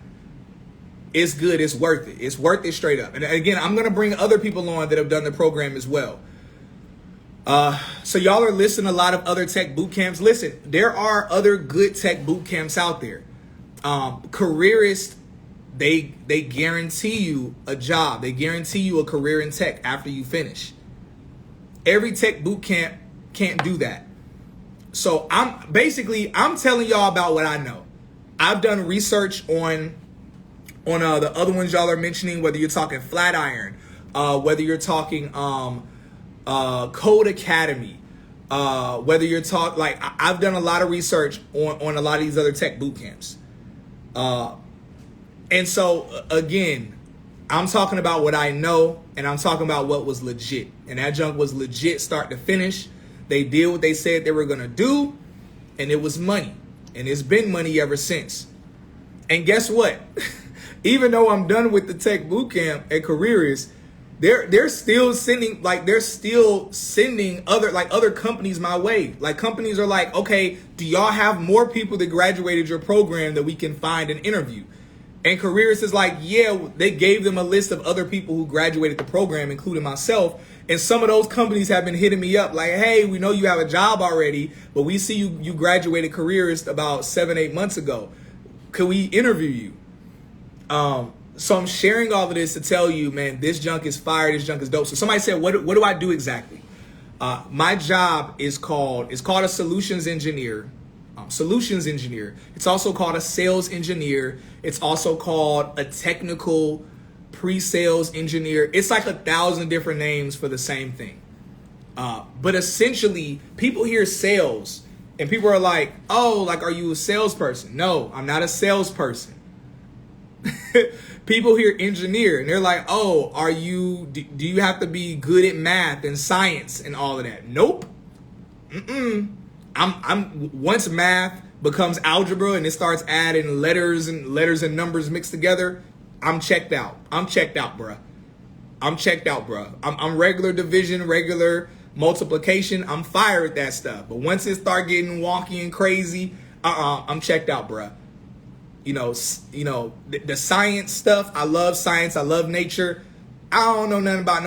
It's good. It's worth it. It's worth it straight up. And again, I'm going to bring other people on that have done the program as well. So y'all are listening to a lot of other tech boot camps. Listen, there are other good tech boot camps out there. Careerist, they guarantee you a job. They guarantee you a career in tech after you finish. Every tech boot camp can't do that. So I'm telling y'all about what I know. I've done research on the other ones y'all are mentioning, whether you're talking Flatiron, whether you're talking Code Academy, whether you're talking, like, I've done a lot of research on a lot of these other tech boot camps. And so, again, I'm talking about what I know, and I'm talking about what was legit. And that junk was legit start to finish. They did what they said they were going to do, and it was money. And it's been money ever since. And guess what? Even though I'm done with the tech bootcamp at Careerist, they're still sending other companies my way. Like, companies are like, okay, do y'all have more people that graduated your program that we can find an interview? And Careerist is like, yeah, they gave them a list of other people who graduated the program, including myself. And some of those companies have been hitting me up like, hey, we know you have a job already, but we see you graduated Careerist about 7-8 months ago. Could we interview you? So I'm sharing all of this to tell you, man, this junk is fire. This junk is dope. So somebody said, what do I do exactly? My job is called a solutions engineer. Solutions engineer. It's also called a sales engineer. It's also called a technical pre-sales engineer. It's like 1,000 different names for the same thing. But essentially, people hear sales and people are like, oh, like, are you a salesperson? No, I'm not a salesperson. People hear engineer and they're like, oh, do you have to be good at math and science and all of that? Nope. I'm once math becomes algebra and it starts adding letters and numbers mixed together, I'm checked out. I'm checked out, bruh. I'm regular division, regular multiplication. I'm fired at that stuff. But once it start getting wonky and crazy, I'm checked out, bruh. You know, the science stuff. I love science. I love nature. I don't know nothing about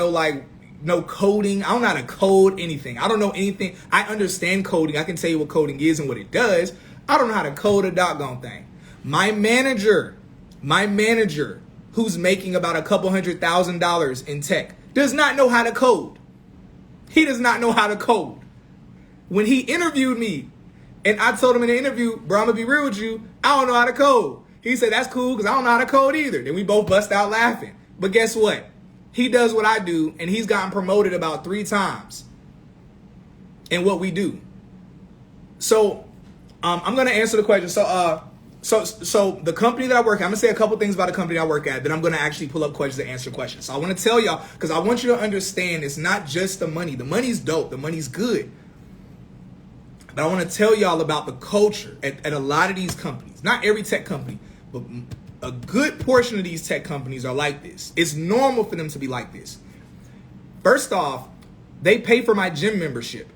no coding. I don't know how to code anything. I don't know anything. I understand coding. I can tell you what coding is and what it does. I don't know how to code a doggone thing. My manager, who's making about a couple $100,000 in tech, does not know how to code. He does not know how to code. When he interviewed me, and I told him in the interview, bro, I'm gonna be real with you, I don't know how to code. He said, that's cool, because I don't know how to code either. Then we both bust out laughing. But guess what? he does what I do, and he's gotten promoted about 3 times in what we do. So I'm going to answer the question. So the company that I work at, I'm going to say a couple things about the company I work at, then I'm going to actually pull up questions to answer questions. So I want to tell y'all, because I want you to understand it's not just the money. The money's dope. The money's good. But I want to tell y'all about the culture at a lot of these companies. Not every tech company, but a good portion of these tech companies are like this. It's normal for them to be like this. First off, they pay for my gym membership.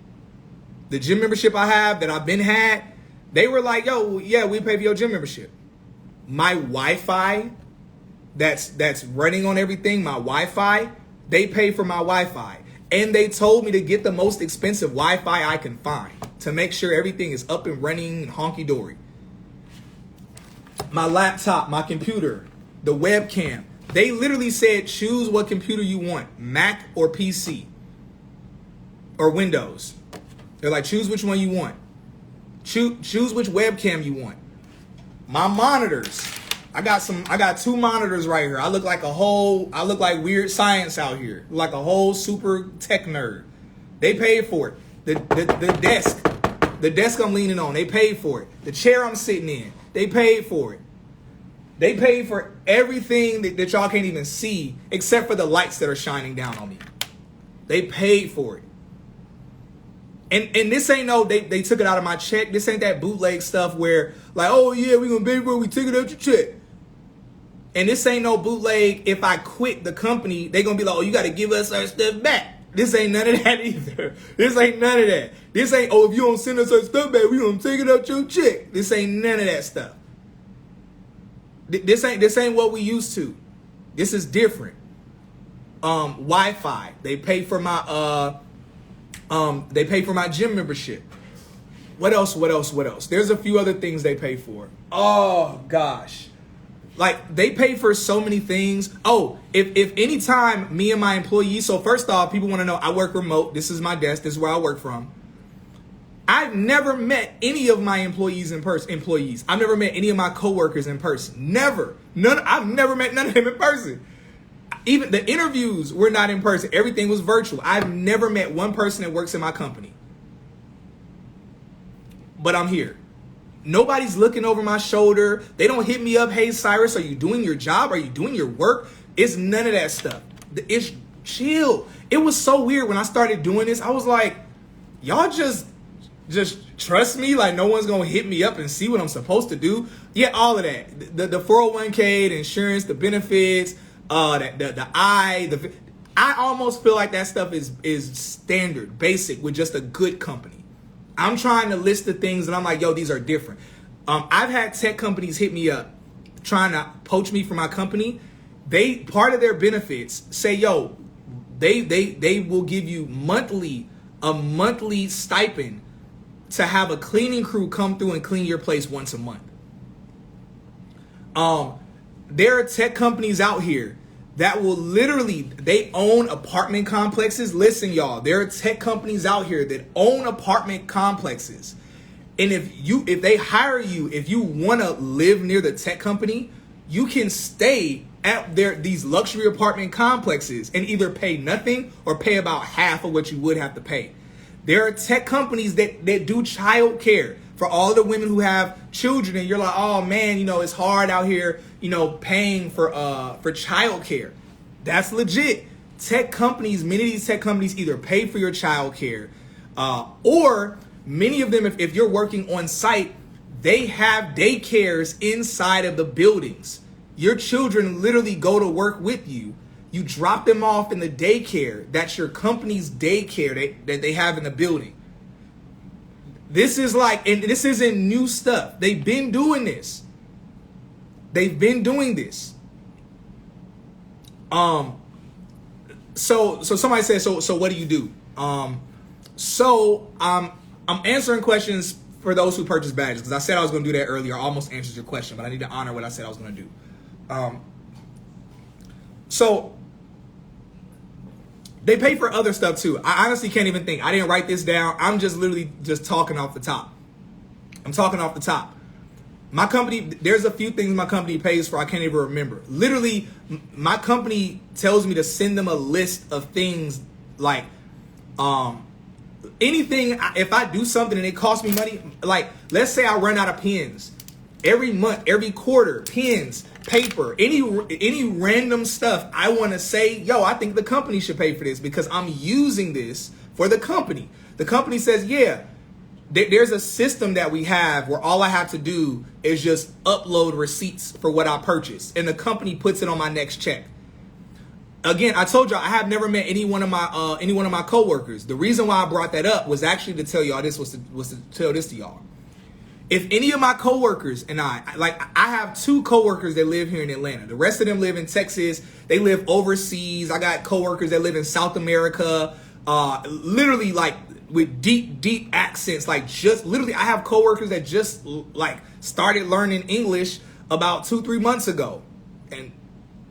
The gym membership I have that I've been had, they were like, yo, yeah, we pay for your gym membership. My Wi-Fi that's running on everything, my Wi-Fi, they pay for my Wi-Fi. And they told me to get the most expensive Wi-Fi I can find to make sure everything is up and running and honky-dory. My laptop, my computer, the webcam, they literally said, choose what computer you want, Mac or PC or Windows. They're like, choose which one you want. Choose which webcam you want. My monitors. I got 2 monitors right here. I look like weird science out here. Like a whole super tech nerd. They paid for it. The desk I'm leaning on, they paid for it. The chair I'm sitting in, they paid for it. They paid for everything that y'all can't even see except for the lights that are shining down on me. They paid for it. And this ain't they took it out of my check. This ain't that bootleg stuff where like, oh yeah, we gonna pay for it, we took it out your check. And this ain't no bootleg. If I quit the company, they gonna be like, oh, you gotta give us our stuff back. This ain't none of that either. This ain't none of that. This ain't, oh, if you don't send us our stuff back, we gonna take it out your check. This ain't none of that stuff. This ain't what we used to. This is different. Wi-Fi. They pay for my gym membership. What else? There's a few other things they pay for. Oh gosh. Like they pay for so many things. Oh, if any time me and my employees, so first off, people want to know I work remote. This is my desk. This is where I work from. I've never met any of my employees in person. I've never met any of my coworkers in person. Never. I've never met none of them in person. Even the interviews were not in person. Everything was virtual. I've never met one person that works in my company. But I'm here. Nobody's looking over my shoulder. They don't hit me up. Hey, Cyrus, are you doing your job? Are you doing your work? It's none of that stuff. It's chill. It was so weird when I started doing this. I was like, y'all just trust me? Like no one's going to hit me up and see what I'm supposed to do? Yeah, all of that. The 401k, the insurance, the benefits, I almost feel like that stuff is standard, basic with just a good company. I'm trying to list the things and I'm like, yo, these are different. I've had tech companies hit me up trying to poach me from my company. Part of their benefits say, yo, they will give you a monthly stipend to have a cleaning crew come through and clean your place once a month. There are tech companies out here that will literally, they own apartment complexes. Listen, y'all, there are tech companies out here that own apartment complexes. And if they hire you, if you want to live near the tech company, you can stay at these luxury apartment complexes and either pay nothing or pay about half of what you would have to pay. There are tech companies that do child care for all the women who have children, and you're like, oh man, it's hard out here, paying for child care. That's legit. Tech companies, many of these tech companies either pay for your child care, or many of them, if you're working on site, they have daycares inside of the buildings. Your children literally go to work with you. You drop them off in the daycare. That's your company's daycare that they have in the building. This is and this isn't new stuff. They've been doing this. So somebody said, so what do you do? I'm answering questions for those who purchase badges, because I said I was going to do that earlier. I almost answered your question, but I need to honor what I said I was going to do. So they pay for other stuff too. I honestly can't even think. I didn't write this down. I'm just literally just talking off the top. I'm talking off the top. My company, there's a few things my company pays for I can't even remember. Literally, my company tells me to send them a list of things like anything. If I do something and it costs me money, like let's say I run out of pens. Every month, every quarter, pens, paper, any random stuff I want to say, yo, I think the company should pay for this because I'm using this for the company. The company says, yeah, there's a system that we have where all I have to do is just upload receipts for what I purchased, and the company puts it on my next check. Again, I told y'all I have never met any one of my coworkers. The reason why I brought that up was actually to tell y'all this was to tell this to y'all. If any of my coworkers and I have 2 coworkers that live here in Atlanta. The rest of them live in Texas. They live overseas. I got coworkers that live in South America. Literally like with deep accents. Like just literally, I have coworkers that just like started learning English about 2-3 months ago,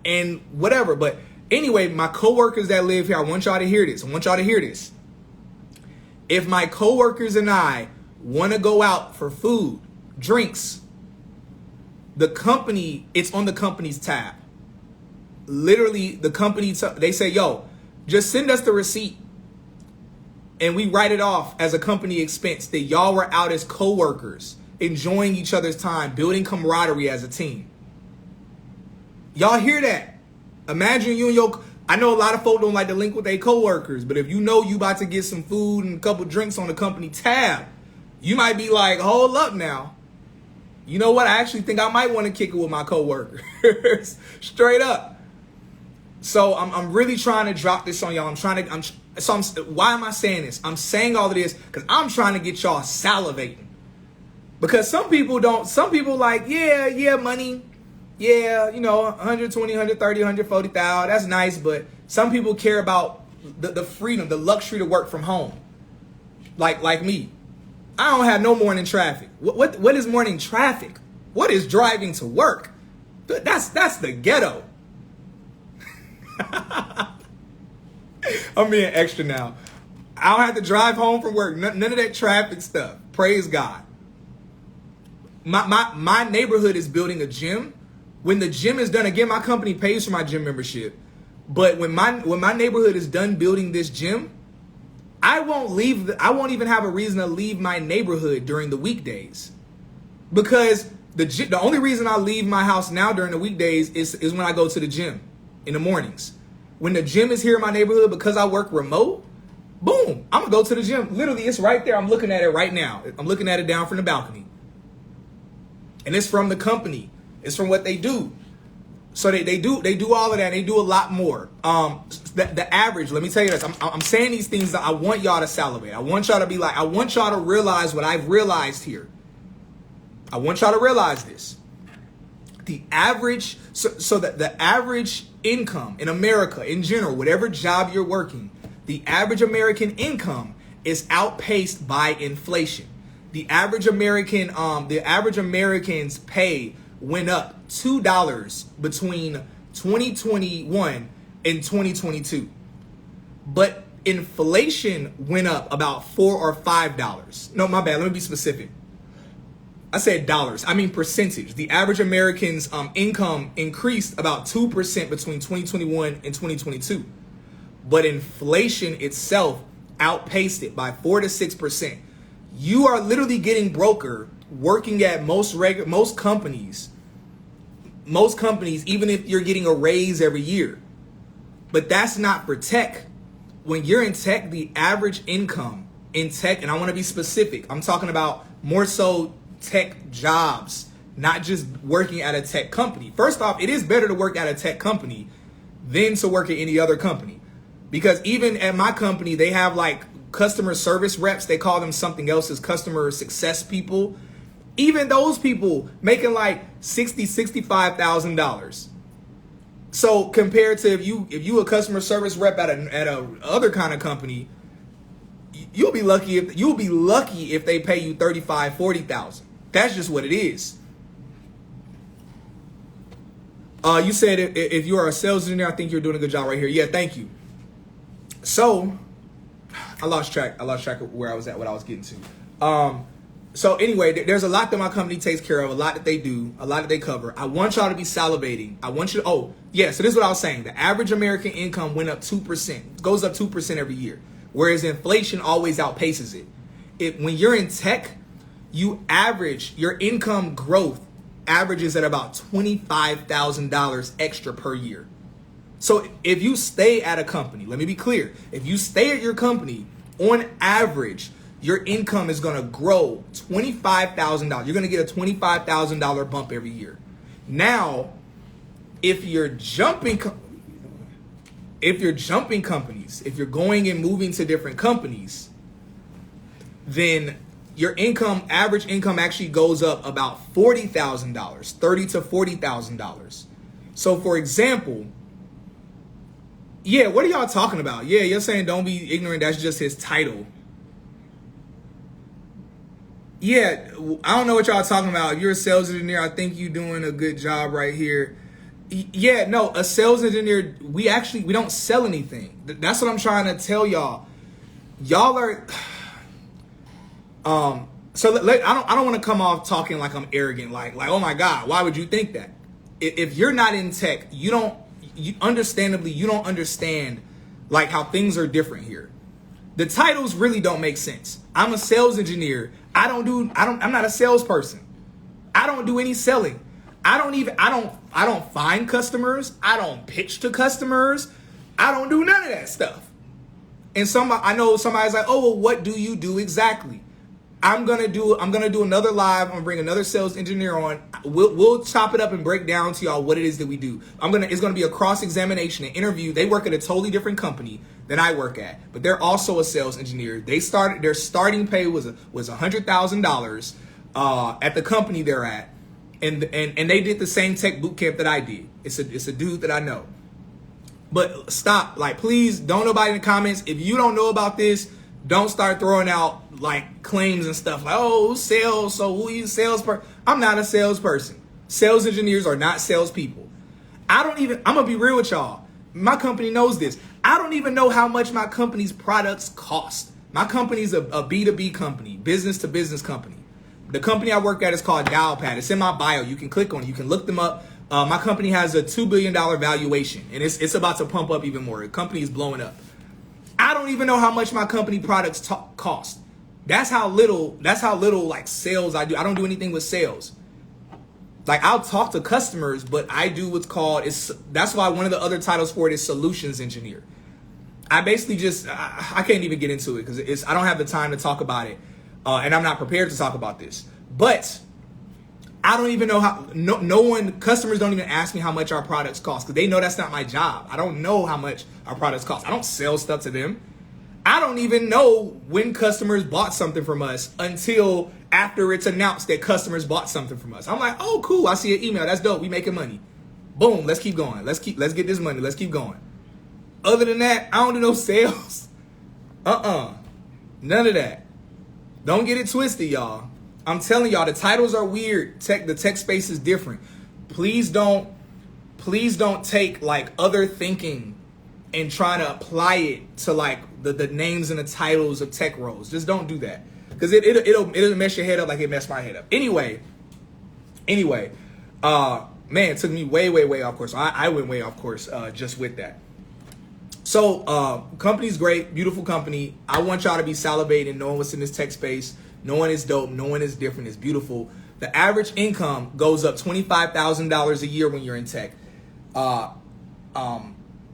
and whatever. But anyway, my coworkers that live here, I want y'all to hear this. If my coworkers and I want to go out for food, drinks, the company, it's on the company's tab. Literally, the company, they say, yo, just send us the receipt and we write it off as a company expense that y'all were out as coworkers, enjoying each other's time, building camaraderie as a team. Y'all hear that? Imagine you and your, I know a lot of folk don't like to link with their coworkers, but if you know you about to get some food and a couple drinks on the company tab, you might be like, hold up now. You know what? I actually think I might want to kick it with my coworkers. Straight up. So I'm really trying to drop this on y'all. Why am I saying this? I'm saying all of this because I'm trying to get y'all salivating. Because some people like, yeah, money. Yeah, 120, 130, 140,000. That's nice. But some people care about the freedom, the luxury to work from home. Like me. I don't have no morning traffic. What is morning traffic? What is driving to work? That's the ghetto. I'm being extra now. I don't have to drive home from work. None of that traffic stuff. Praise God. My neighborhood is building a gym. When the gym is done, again, my company pays for my gym membership. But when my neighborhood is done building this gym, I won't even have a reason to leave my neighborhood during the weekdays, because the only reason I leave my house now during the weekdays is when I go to the gym in the mornings. When the gym is here in my neighborhood, because I work remote, boom, I'm gonna go to the gym. Literally, it's right there. I'm looking at it right now. I'm looking at it down from the balcony, and it's from the company. It's from what they do. So they do all of that. They do a lot more. The average, let me tell you this. I'm saying these things that I want y'all to salivate. I want y'all to be like, I want y'all to realize what I've realized here. I want y'all to realize this. The average, so that the average income in America in general, whatever job you're working, the average American income is outpaced by inflation. The average American's pay went up $2 between 2021 and 2022. But inflation went up about $4 or $5. No, my bad. Let me be specific. I said dollars. I mean percentage. The average American's income increased about 2% between 2021 and 2022. But inflation itself outpaced it by 4 to 6%. You are literally getting broker working at most companies, even if you're getting a raise every year. But that's not for tech. When you're in tech, the average income in tech, and I want to be specific, I'm talking about more so tech jobs, not just working at a tech company. First off, it is better to work at a tech company than to work at any other company. Because even at my company, they have like customer service reps. They call them something else as customer success people. Even those people making like $65,000. So compared to if you a customer service rep at a other kind of company, you'll be lucky if they pay you $35,000, $40,000. That's just what it is. You said if you are a sales engineer, I think you're doing a good job right here. Yeah, thank you. So I lost track of where I was at, what I was getting to. So anyway, there's a lot that my company takes care of, a lot that they do, a lot that they cover. I want y'all to be salivating. I want you to, so this is what I was saying. The average American income went up 2%, goes up 2% every year, whereas inflation always outpaces it. When you're in tech, your income growth averages at about $25,000 extra per year. So if you stay at a company, let me be clear, if you stay at your company, on average, your income is going to grow $25,000. You're going to get a $25,000 bump every year. Now, if you're jumping companies, if you're going and moving to different companies, then your average income actually goes up about $40,000, $30,000 to $40,000. So for example, what are y'all talking about? You're saying don't be ignorant. That's just his title. I don't know what y'all talking about. If you're a sales engineer, I think you're doing a good job right here. A sales engineer, we don't sell anything. That's what I'm trying to tell y'all. Y'all are, I don't want to come off talking like I'm arrogant, like, oh my God, why would you think that? If you're not in tech, you don't understand like how things are different here. The titles really don't make sense. I'm a sales engineer. I'm not a salesperson. I don't do any selling. I don't find customers. I don't pitch to customers. I don't do none of that stuff. And I know somebody's like, oh, well, what do you do exactly? I'm gonna do another live. I'm gonna bring another sales engineer on. We'll chop it up and break down to y'all what it is that we do. It's gonna be a cross-examination, an interview. They work at a totally different company than I work at, but they're also a sales engineer. Their starting pay was $100,000 at the company they're at, and they did the same tech boot camp that I did. It's a dude that I know. But stop, please don't nobody in the comments. If you don't know about this, don't start throwing out claims and stuff like, oh, sales, so who you salesperson? I'm not a salesperson. Sales engineers are not salespeople. I'm gonna be real with y'all. My company knows this. I don't even know how much my company's products cost. My company's a B2B company, business to business company. The company I work at is called Dialpad. It's in my bio. You can click on it. You can look them up. My company has a $2 billion valuation, and it's about to pump up even more. The company is blowing up. I don't even know how much my company products cost. That's how little sales I do. I don't do anything with sales. I'll talk to customers, but I do what's called, that's why one of the other titles for it is solutions engineer. I basically I can't even get into it because I don't have the time to talk about it. And I'm not prepared to talk about this. But I don't even know how, customers don't even ask me how much our products cost because they know that's not my job. I don't know how much our products cost. I don't sell stuff to them. I don't even know when customers bought something from us until after it's announced that customers bought something from us. I'm like, oh, cool. I see an email. That's dope. We making money. Boom. Let's keep going. Let's get this money. Let's keep going. Other than that, I don't do no sales. None of that. Don't get it twisted, y'all. I'm telling y'all, the titles are weird. The tech space is different. Please don't take other thinking and try to apply it to the names and the titles of tech roles. Just don't do that. Because it'll mess your head up like it messed my head up. Anyway, man, it took me way off course. I went way off course just with that. So company's great, beautiful company. I want y'all to be salivating, knowing what's in this tech space, knowing it's dope, knowing it's different, it's beautiful. The average income goes up $25,000 a year when you're in tech.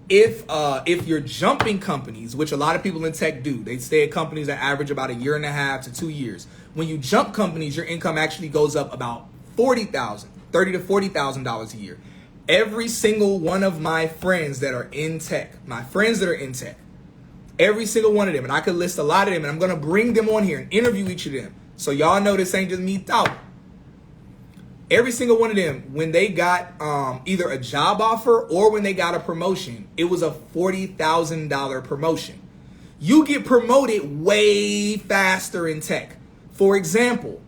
If you're jumping companies, which a lot of people in tech do, they stay at companies that average about 1.5 to 2 years. When you jump companies, your income actually goes up about $30,000 to $40,000 a year. Every single one of my friends that are in tech, every single one of them, and I could list a lot of them, and I'm gonna bring them on here and interview each of them, so y'all know this ain't just me talking. Every single one of them, when they got either a job offer or when they got a promotion, it was a $40,000 promotion. You get promoted way faster in tech. For example,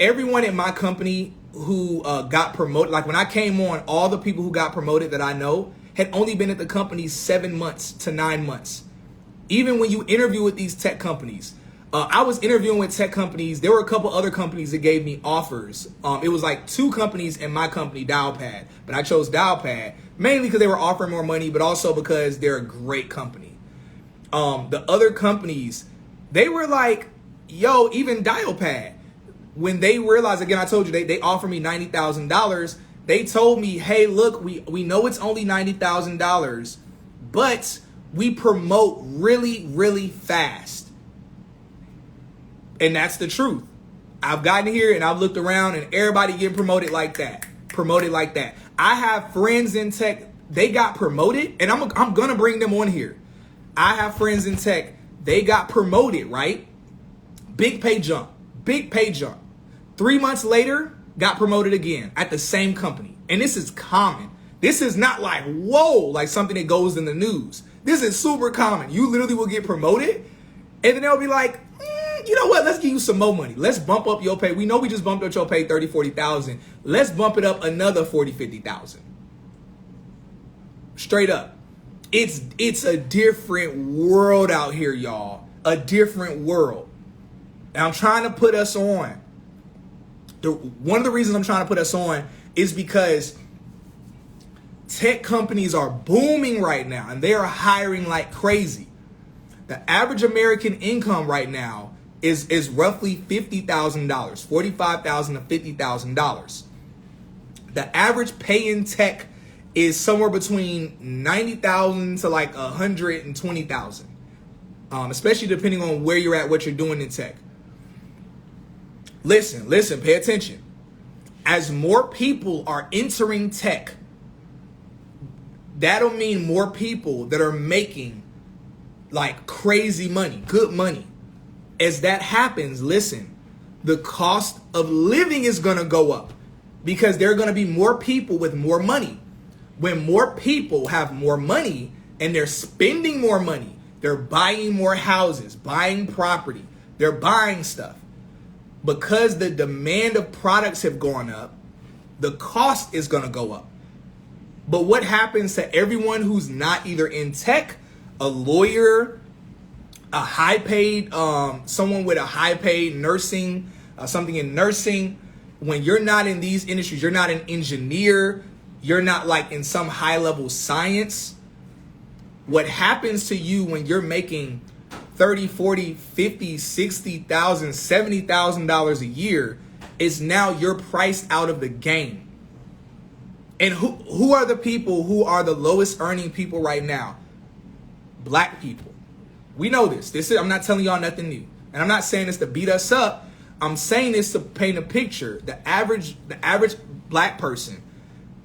everyone in my company who got promoted, when I came on, all the people who got promoted that I know had only been at the company 7 months to 9 months. Even when you interview with these tech companies, I was interviewing with tech companies. There were a couple other companies that gave me offers. It was like 2 companies and my company, Dialpad. But I chose Dialpad mainly because they were offering more money, but also because they're a great company. The other companies, they were like, yo, even Dialpad, when they realized, again, I told you, they offered me $90,000. They told me, hey, look, we know it's only $90,000, but we promote really, really fast. And that's the truth. I've gotten here and I've looked around and everybody getting promoted like that. I have friends in tech, they got promoted, and I'm going to bring them on here. I have friends in tech, they got promoted, right? Big pay jump. 3 months later, got promoted again at the same company. And this is common. This is not like, whoa, like something that goes in the news. This is super common. You literally will get promoted, and then they'll be like, you know what? Let's give you some more money. Let's bump up your pay. We know we just bumped up your pay 30, 40,000. Let's bump it up another 40, 50,000. Straight up. It's a different world out here, y'all. A different world. And I'm trying to put us on. One of the reasons I'm trying to put us on is because tech companies are booming right now and they are hiring like crazy. The average American income right now is roughly $50,000, $45,000 to $50,000. The average pay in tech is somewhere between $90,000 to like $120,000, especially depending on where you're at, what you're doing in tech. Listen, pay attention. As more people are entering tech, that'll mean more people that are making like crazy money, good money. As that happens, listen, the cost of living is going to go up because there are going to be more people with more money. When more people have more money and they're spending more money, they're buying more houses, buying property, they're buying stuff. Because the demand of products have gone up, the cost is going to go up. But what happens to everyone who's not either in tech, a lawyer, a high-paid, someone with a high-paid nursing, something in nursing? When you're not in these industries, you're not an engineer, you're not like in some high-level science. What happens to you when you're making $30, $40, $50, $60,000, $70,000 a year is now you're priced out of the game. And who are the people who are the lowest earning people right now? Black people. We know this. I'm not telling y'all nothing new. And I'm not saying this to beat us up. I'm saying this to paint a picture. The average black person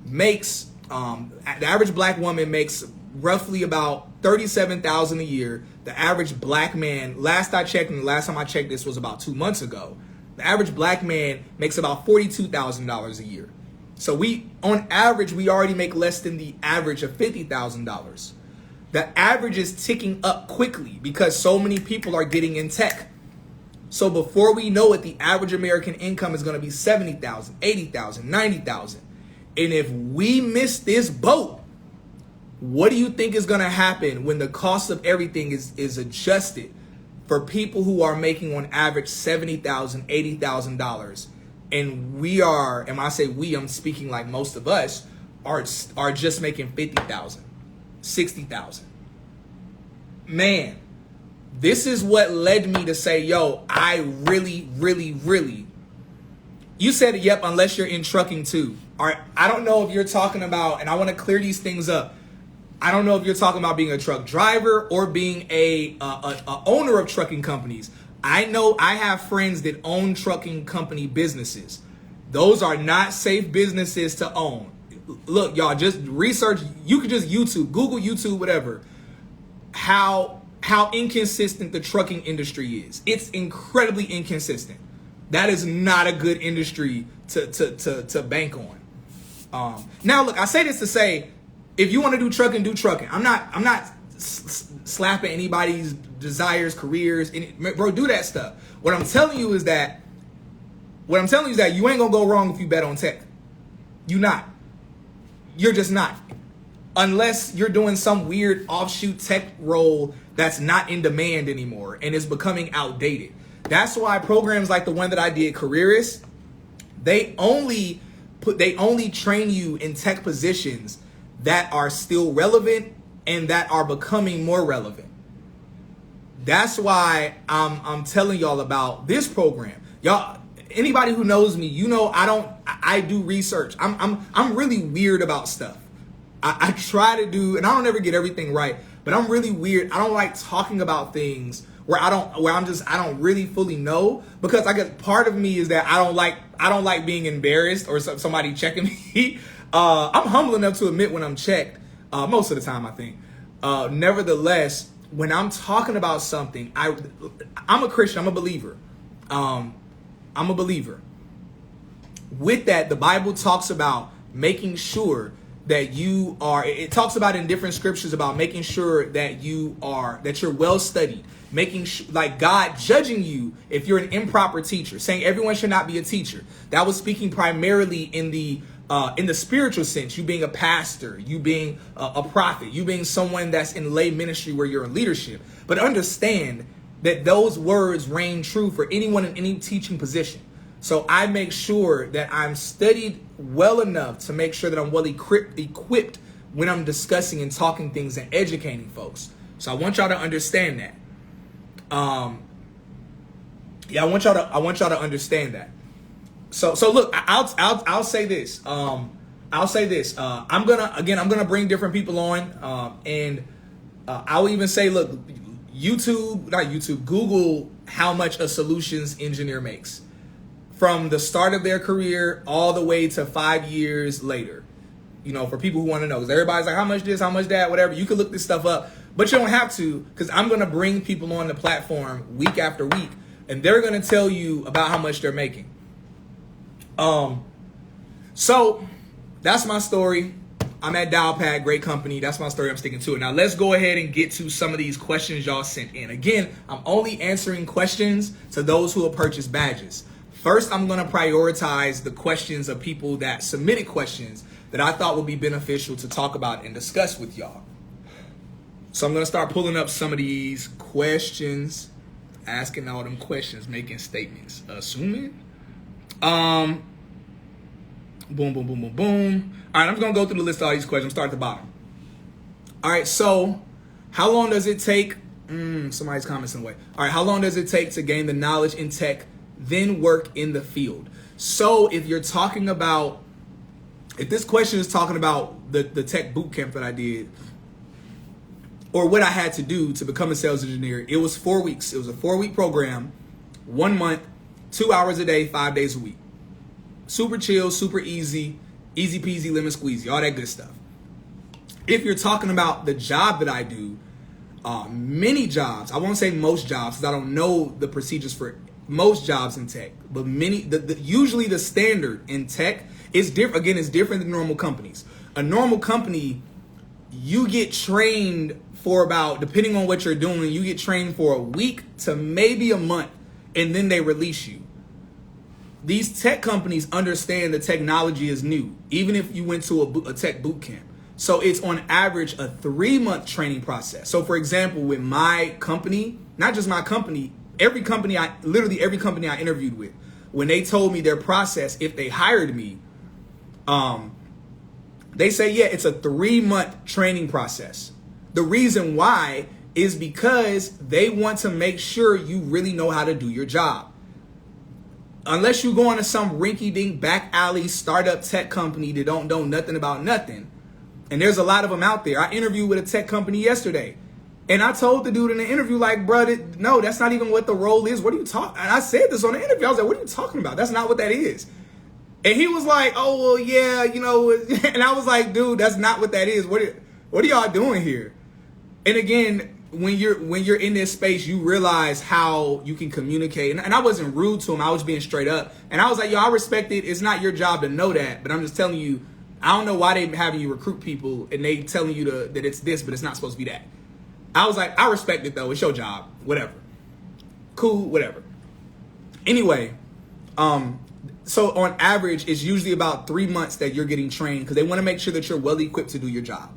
makes, the average black woman makes roughly about $37,000 a year. The average black man, last I checked, and the last time I checked this was about 2 months ago, the average black man makes about $42,000 a year. So on average, we already make less than the average of $50,000. The average is ticking up quickly because so many people are getting in tech. So before we know it, the average American income is going to be $70,000, $80,000, $90,000. And if we miss this boat, what do you think is going to happen when the cost of everything is adjusted for people who are making on average $70,000, $80,000? And we are, and when I say we, I'm speaking like most of us, are just making $50,000, $60,000. Man, this is what led me to say, yo, I really, really, really, you said, yep, unless you're in trucking too. All right, I don't know if you're talking about, and I want to clear these things up. I don't know if you're talking about being a truck driver or being a owner of trucking companies. I know I have friends that own trucking company businesses. Those are not safe businesses to own. Look, y'all, just research. You could just Google YouTube, whatever. How inconsistent the trucking industry is. It's incredibly inconsistent. That is not a good industry to bank on. Now, look, I say this to say, if you want to do trucking, do trucking. I'm not slapping anybody's desires, careers. Bro, do that stuff. What I'm telling you is that you ain't gonna go wrong if you bet on tech. You're just not. Unless you're doing some weird offshoot tech role that's not in demand anymore and is becoming outdated. That's why programs like the one that I did, Careerist, they only train you in tech positions that are still relevant and that are becoming more relevant. That's why I'm telling y'all about this program. Y'all, anybody who knows me, you know I do research. I'm really weird about stuff. I try to do, and I don't ever get everything right, but I'm really weird. I don't like talking about things where I don't really fully know, because I guess part of me is that I don't like being embarrassed or somebody checking me. I'm humble enough to admit when I'm checked, most of the time, I think. Nevertheless, when I'm talking about something, I'm a Christian, I'm a believer. I'm a believer. With that, the Bible talks about making sure that you are, it talks about in different scriptures about making sure that you're well studied, making sure, like God judging you if you're an improper teacher, saying everyone should not be a teacher. That was speaking primarily in the spiritual sense, you being a pastor, you being a prophet, you being someone that's in lay ministry where you're in leadership. But understand that those words reign true for anyone in any teaching position. So I make sure that I'm studied well enough to make sure that I'm well equipped when I'm discussing and talking things and educating folks. So I want y'all to understand that. I want y'all to understand that. So look, I'll say this. I'm gonna bring different people on, and I'll even say, look, Google how much a solutions engineer makes from the start of their career all the way to 5 years later. You know, for people who want to know, because everybody's like, how much this, how much that, whatever. You can look this stuff up, but you don't have to, because I'm gonna bring people on the platform week after week, and they're gonna tell you about how much they're making. So that's my story. I'm at Dialpad, great company. That's my story. I'm sticking to it. Now let's go ahead and get to some of these questions y'all sent in. Again, I'm only answering questions to those who have purchased badges. First, I'm going to prioritize the questions of people that submitted questions that I thought would be beneficial to talk about and discuss with y'all. So I'm going to start pulling up some of these questions, asking all them questions, making statements, assuming. Boom, boom, boom, boom, boom. All right, I'm just going to go through the list of all these questions. Start at the bottom. All right, so how long does it take? Somebody's comments in the way. All right, how long does it take to gain the knowledge in tech, then work in the field? So if you're talking about, if this question is talking about the tech bootcamp that I did, or what I had to do to become a sales engineer, it was 4 weeks. It was a 4-week program, 1 month, 2 hours a day, 5 days a week. Super chill, super easy, easy peasy, lemon squeezy, all that good stuff. If you're talking about the job that I do, many jobs, I won't say most jobs because I don't know the procedures for most jobs in tech, but usually the standard in tech is different. Again, it's different than normal companies. A normal company, you get trained for about, depending on what you're doing, you get trained for a week to maybe a month, and then they release you. These tech companies understand the technology is new, even if you went to a tech boot camp. So it's on average a 3-month training process. So for example, with my company, not just my company, every company I interviewed with, when they told me their process, if they hired me, they say, yeah, it's a 3-month training process. The reason why is because they want to make sure you really know how to do your job. Unless you go into some rinky-dink back alley startup tech company that don't know nothing about nothing. And there's a lot of them out there. I interviewed with a tech company yesterday. And I told the dude in the interview, like, bro, no, that's not even what the role is. What are you talking? And I said this on the interview. I was like, what are you talking about? That's not what that is. And he was like, oh, well, yeah, you know. And I was like, dude, that's not what that is. What are y'all doing here? And again, when you're in this space, you realize how you can communicate. And I wasn't rude to him. I was being straight up. And I was like, yo, I respect it. It's not your job to know that. But I'm just telling you, I don't know why they having you recruit people and they telling you that it's this, but it's not supposed to be that. I was like, I respect it though. It's your job. Whatever. Cool, whatever. Anyway, so on average, it's usually about 3 months that you're getting trained because they want to make sure that you're well equipped to do your job.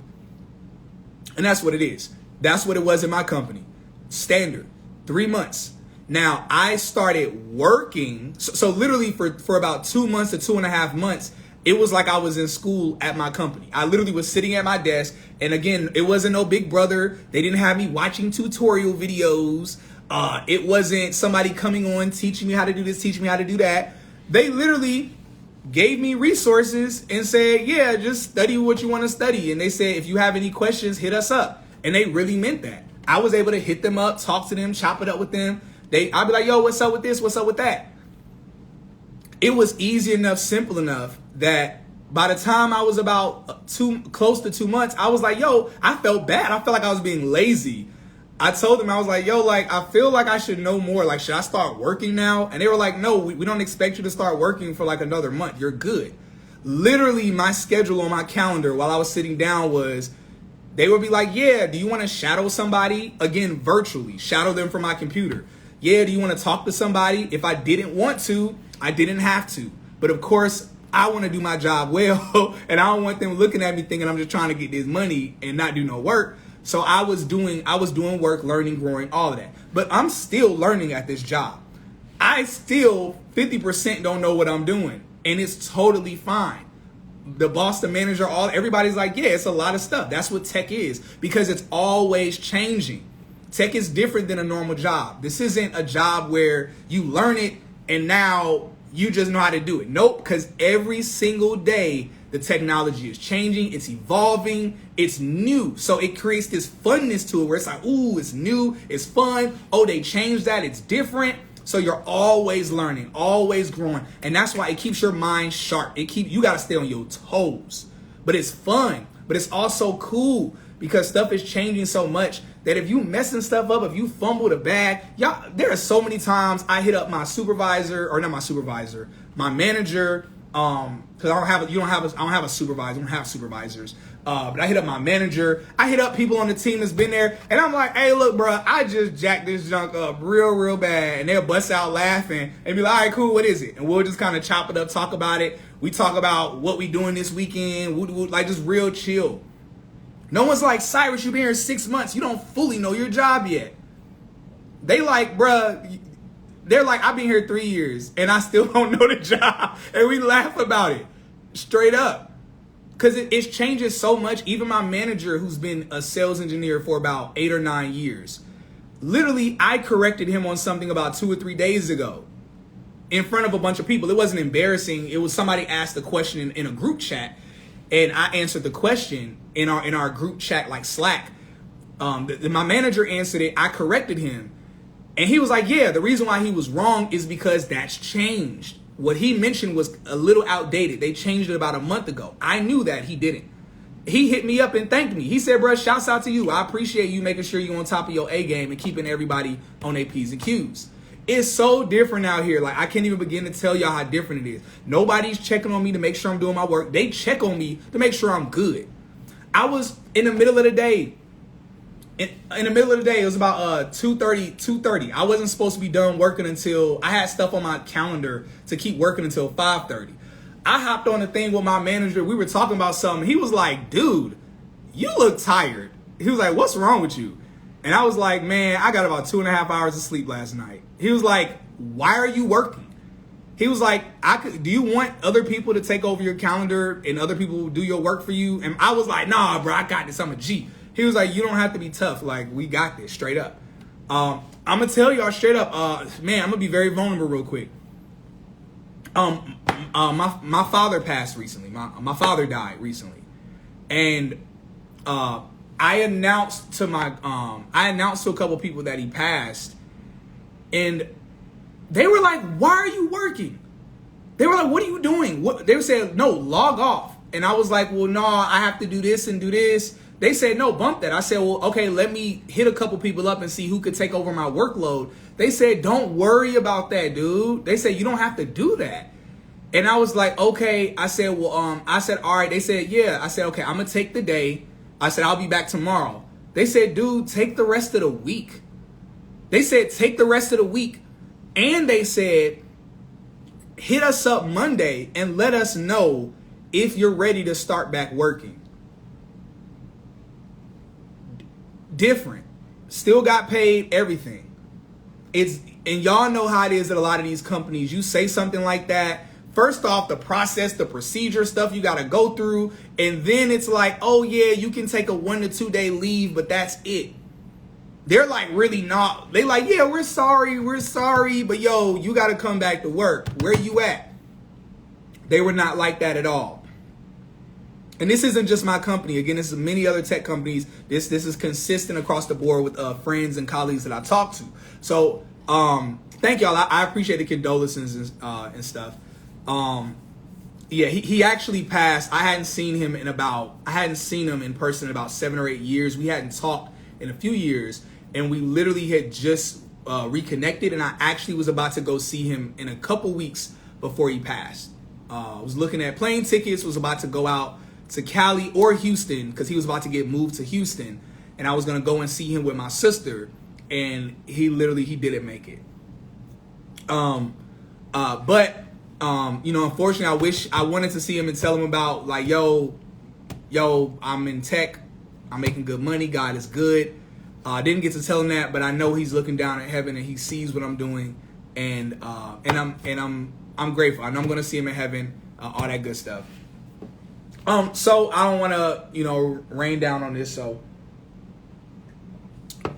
And that's what it is. That's what it was in my company. Standard, 3 months. Now, I started working. So literally for about 2 months to 2.5 months, it was like I was in school at my company. I literally was sitting at my desk. And again, it wasn't no big brother. They didn't have me watching tutorial videos. It wasn't somebody coming on teaching me how to do this, teaching me how to do that. They literally gave me resources and said, yeah, just study what you want to study. And they said, if you have any questions, hit us up. And they really meant that. I was able to hit them up, talk to them, chop it up with them. I'd be like, yo, what's up with this? What's up with that? It was easy enough, simple enough that by the time I was about close to 2 months, I was like, yo, I felt bad. I felt like I was being lazy. I told them, I was like, yo, like, I feel like I should know more. Like, should I start working now? And they were like, no, we don't expect you to start working for like another month. You're good. Literally, my schedule on my calendar while I was sitting down was, they would be like, yeah, do you want to shadow somebody? Again, virtually, shadow them from my computer. Yeah, do you want to talk to somebody? If I didn't want to, I didn't have to. But of course, I want to do my job well, and I don't want them looking at me thinking I'm just trying to get this money and not do no work. So I was doing work, learning, growing, all of that. But I'm still learning at this job. I still 50% don't know what I'm doing, and it's totally fine. The boss, the manager, everybody's like, yeah, it's a lot of stuff. That's what tech is, because it's always changing. Tech is different than a normal job. This isn't a job where you learn it and now you just know how to do it. Nope, because every single day the technology is changing, it's evolving, it's new. So it creates this funness to it where it's like, ooh, it's new, it's fun. Oh, they changed that, it's different. So you're always learning, always growing. And that's why it keeps your mind sharp. You gotta stay on your toes. But it's fun, but it's also cool because stuff is changing so much that if you messing stuff up, if you fumble the bag, y'all, there are so many times I hit up my supervisor, or not my supervisor, my manager, because I don't have a supervisor, I don't have supervisors. But I hit up my manager, I hit up people on the team that's been there, and I'm like, hey, look, bro, I just jacked this junk up real bad. And they'll bust out laughing and be like, all right, cool, what is it? And we'll just kind of chop it up, talk about it. We talk about what we doing this weekend, like just real chill. No one's like, Cyrus, you've been here 6 months. You don't fully know your job yet. They like, bruh, they're like, I've been here 3 years and I still don't know the job. And we laugh about it straight up. Because it's changing so much. Even my manager, who's been a sales engineer for about 8 or 9 years, literally, I corrected him on something about 2 or 3 days ago in front of a bunch of people. It wasn't embarrassing. It was somebody asked a question in a group chat, and I answered the question in our group chat, like Slack. My manager answered it. I corrected him. And he was like, yeah, the reason why he was wrong is because that's changed. What he mentioned was a little outdated. They changed it about a month ago. I knew that he didn't. He hit me up and thanked me. He said, bro, shouts out to you. I appreciate you making sure you're on top of your A game and keeping everybody on their P's and Q's. It's so different out here. Like, I can't even begin to tell y'all how different it is. Nobody's checking on me to make sure I'm doing my work. They check on me to make sure I'm good. I was in the middle of the day. In the middle of the day, it was about 2:30. I wasn't supposed to be done working until I had stuff on my calendar to keep working until 5:30. I hopped on the thing with my manager. We were talking about something. He was like, dude, you look tired. He was like, what's wrong with you? And I was like, man, I got about 2.5 hours of sleep last night. He was like, why are you working? He was like, do you want other people to take over your calendar and other people do your work for you? And I was like, nah, bro, I got this. I'm a G. He was like, you don't have to be tough. Like, we got this, straight up. I'm going to tell y'all straight up, man, I'm going to be very vulnerable real quick. My father passed recently. My father died recently. And I announced to a couple people that he passed. And they were like, why are you working? They were like, what are you doing? They said, no, log off. And I was like, well, no, I have to do this and do this. They said, no, bump that. I said, well, okay, let me hit a couple people up and see who could take over my workload. They said, don't worry about that, dude. They said, you don't have to do that. And I was like, okay. I said, well, all right. They said, yeah. I said, okay, I'm going to take the day. I said, I'll be back tomorrow. They said, dude, take the rest of the week. They said, take the rest of the week. And they said, hit us up Monday and let us know if you're ready to start back working. Different. still got paid everything. And y'all know how it is at a lot of these companies. You say something like that, first off, the process, the procedure stuff you got to go through, and then it's like, oh yeah, you can take a 1 to 2 day leave, but that's it. They're like really not. They like, yeah, we're sorry, but yo, you got to come back to work. Where you at? They were not like that at all. And this isn't just my company. Again, this is many other tech companies. This is consistent across the board with friends and colleagues that I talk to. So thank y'all. I appreciate the condolences and stuff. Yeah, he actually passed. I hadn't seen him in person in about 7 or 8 years. We hadn't talked in a few years, and we literally had just reconnected. And I actually was about to go see him in a couple weeks before he passed. I was looking at plane tickets. Was about to go out to Cali or Houston because he was about to get moved to Houston, and I was gonna go and see him with my sister, and he didn't make it. But unfortunately, I wanted to see him and tell him about like, yo, I'm in tech, I'm making good money, God is good. I didn't get to tell him that, but I know he's looking down at heaven and he sees what I'm doing, and I'm grateful. I know I'm gonna see him in heaven, all that good stuff. So I don't want to, rain down on this. So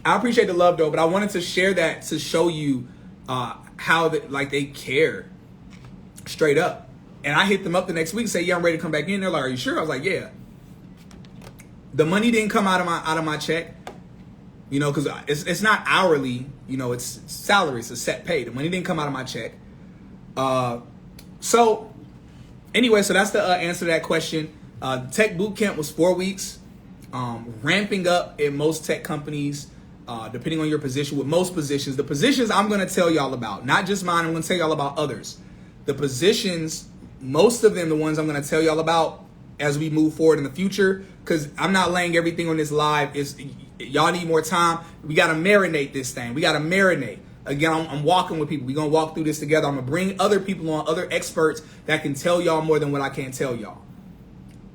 I appreciate the love though, but I wanted to share that to show you how they care straight up. And I hit them up the next week and say, yeah, I'm ready to come back in. They're like, are you sure? I was like, yeah. The money didn't come out of my check, because it's not hourly, it's salary, it's a set pay. The money didn't come out of my check. So anyway, so that's the answer to that question. The tech bootcamp was 4 weeks, ramping up in most tech companies, depending on your position. With most positions, the positions I'm going to tell y'all about, not just mine, I'm going to tell y'all about others. The positions, most of them, the ones I'm going to tell y'all about as we move forward in the future, because I'm not laying everything on this live. Y'all need more time. We got to marinate this thing. We got to marinate. Again, I'm walking with people. We're going to walk through this together. I'm going to bring other people on, other experts that can tell y'all more than what I can tell y'all.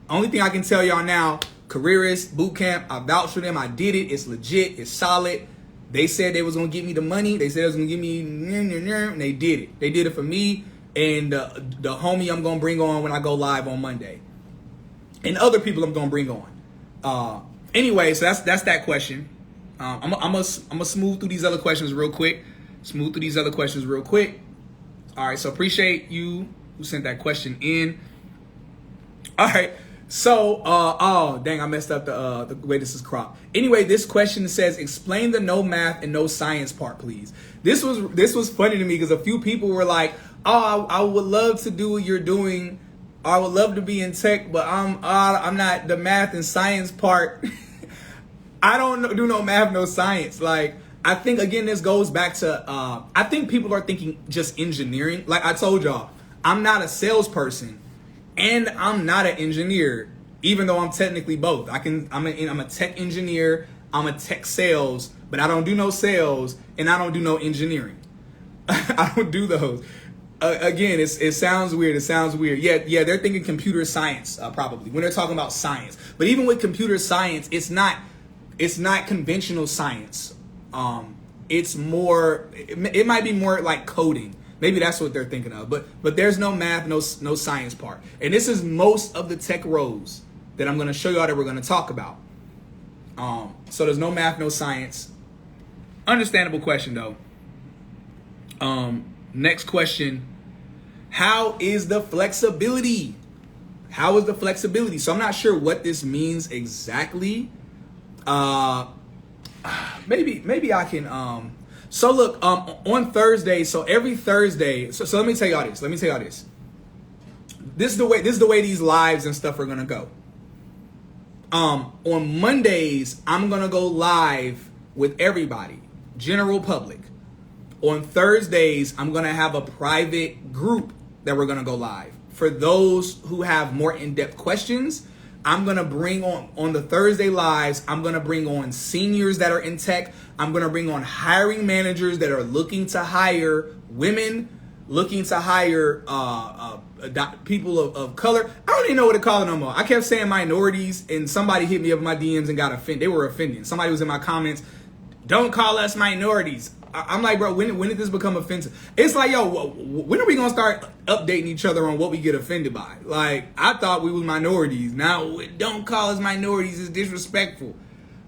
Only thing I can tell y'all now, Careerist, Bootcamp, I vouched for them. I did it. It's legit. It's solid. They said they was going to give me the money. They said they was going to give me, and they did it. They did it for me and the homie I'm going to bring on when I go live on Monday. And other people I'm going to bring on. Anyway, so that's that question. I'm gonna smooth through these other questions real quick. All right, so appreciate you who sent that question in. All right, so oh dang, I messed up the way this is cropped. Anyway, this question says, explain the no math and no science part, please. This was funny to me because a few people were like, oh, I would love to do what you're doing. I would love to be in tech, but I'm not the math and science part. I don't do no math, no science. Like, I think, again, this goes back to, I think people are thinking just engineering. Like I told y'all, I'm not a salesperson and I'm not an engineer, even though I'm technically both. I'm a tech engineer, I'm a tech sales, but I don't do no sales and I don't do no engineering. I don't do those. Again, it sounds weird. Yeah, they're thinking computer science, probably, when they're talking about science. But even with computer science, it's not conventional science. It's more, it might be more like coding. Maybe that's what they're thinking of. But there's no math, no science part. And this is most of the tech roles that I'm going to show y'all that we're going to talk about. So there's no math, no science. Understandable question though. Next question. How is the flexibility? So I'm not sure what this means exactly. Maybe I can, so look, on Thursday, so every Thursday, so let me tell y'all this. This is the way these lives and stuff are going to go. On Mondays, I'm going to go live with everybody, general public. On Thursdays, I'm going to have a private group that we're going to go live. For those who have more in-depth questions, I'm going to bring on the Thursday lives, I'm going to bring on seniors that are in tech. I'm going to bring on hiring managers that are looking to hire women, looking to hire people of color. I don't even know what to call it no more. I kept saying minorities, and somebody hit me up in my DMs and got offended. They were offended. Somebody was in my comments. Don't call us minorities. I'm like, bro, when did this become offensive? It's like, yo, when are we going to start updating each other on what we get offended by? Like, I thought we was minorities. Now, don't call us minorities is disrespectful.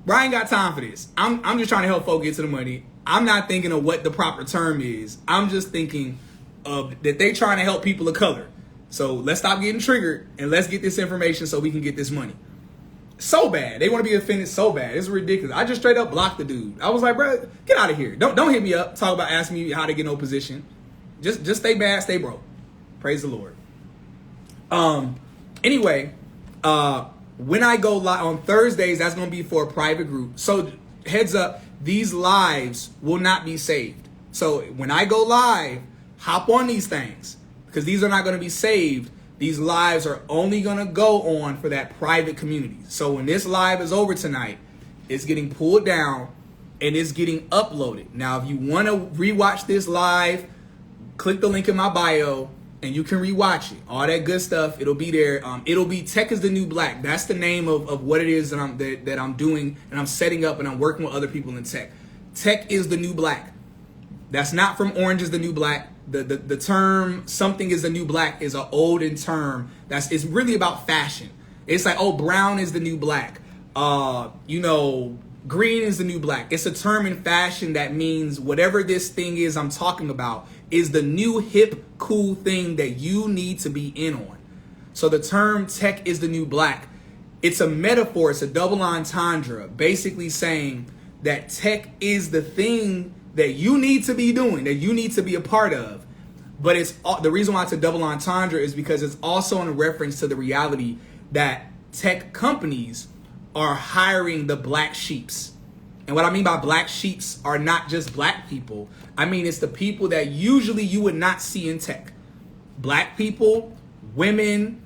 Bro, I ain't got time for this. I'm just trying to help folk get to the money. I'm not thinking of what the proper term is. I'm just thinking of that they trying to help people of color. So let's stop getting triggered and let's get this information so we can get this money. So bad. They want to be offended so bad. It's ridiculous. I just straight up blocked the dude. I was like, bro, get out of here. Don't hit me up. Talk about asking me how to get no position. Just stay bad, stay broke. Praise the Lord. Anyway, when I go live on Thursdays, that's going to be for a private group. So heads up, these lives will not be saved. So when I go live, hop on these things because these are not going to be saved. These lives are only going to go on for that private community. So when this live is over tonight, it's getting pulled down and it's getting uploaded. Now, if you want to rewatch this live, click the link in my bio and you can rewatch it. All that good stuff, it'll be there. It'll be Tech is the New Black. That's the name of what it is that I'm doing and I'm setting up and I'm working with other people in tech. Tech is the New Black. That's not from Orange is the New Black. The term something is the new black is an olden term. It's really about fashion. It's like, oh, brown is the new black. Green is the new black. It's a term in fashion that means whatever this thing is I'm talking about is the new hip cool thing that you need to be in on. So the term tech is the new black. It's a metaphor. It's a double entendre, basically saying that tech is the thing that you need to be doing, that you need to be a part of. But it's the reason why it's a double entendre is because it's also in reference to the reality that tech companies are hiring the black sheeps. And what I mean by black sheeps are not just black people. I mean, it's the people that usually you would not see in tech. Black people, women,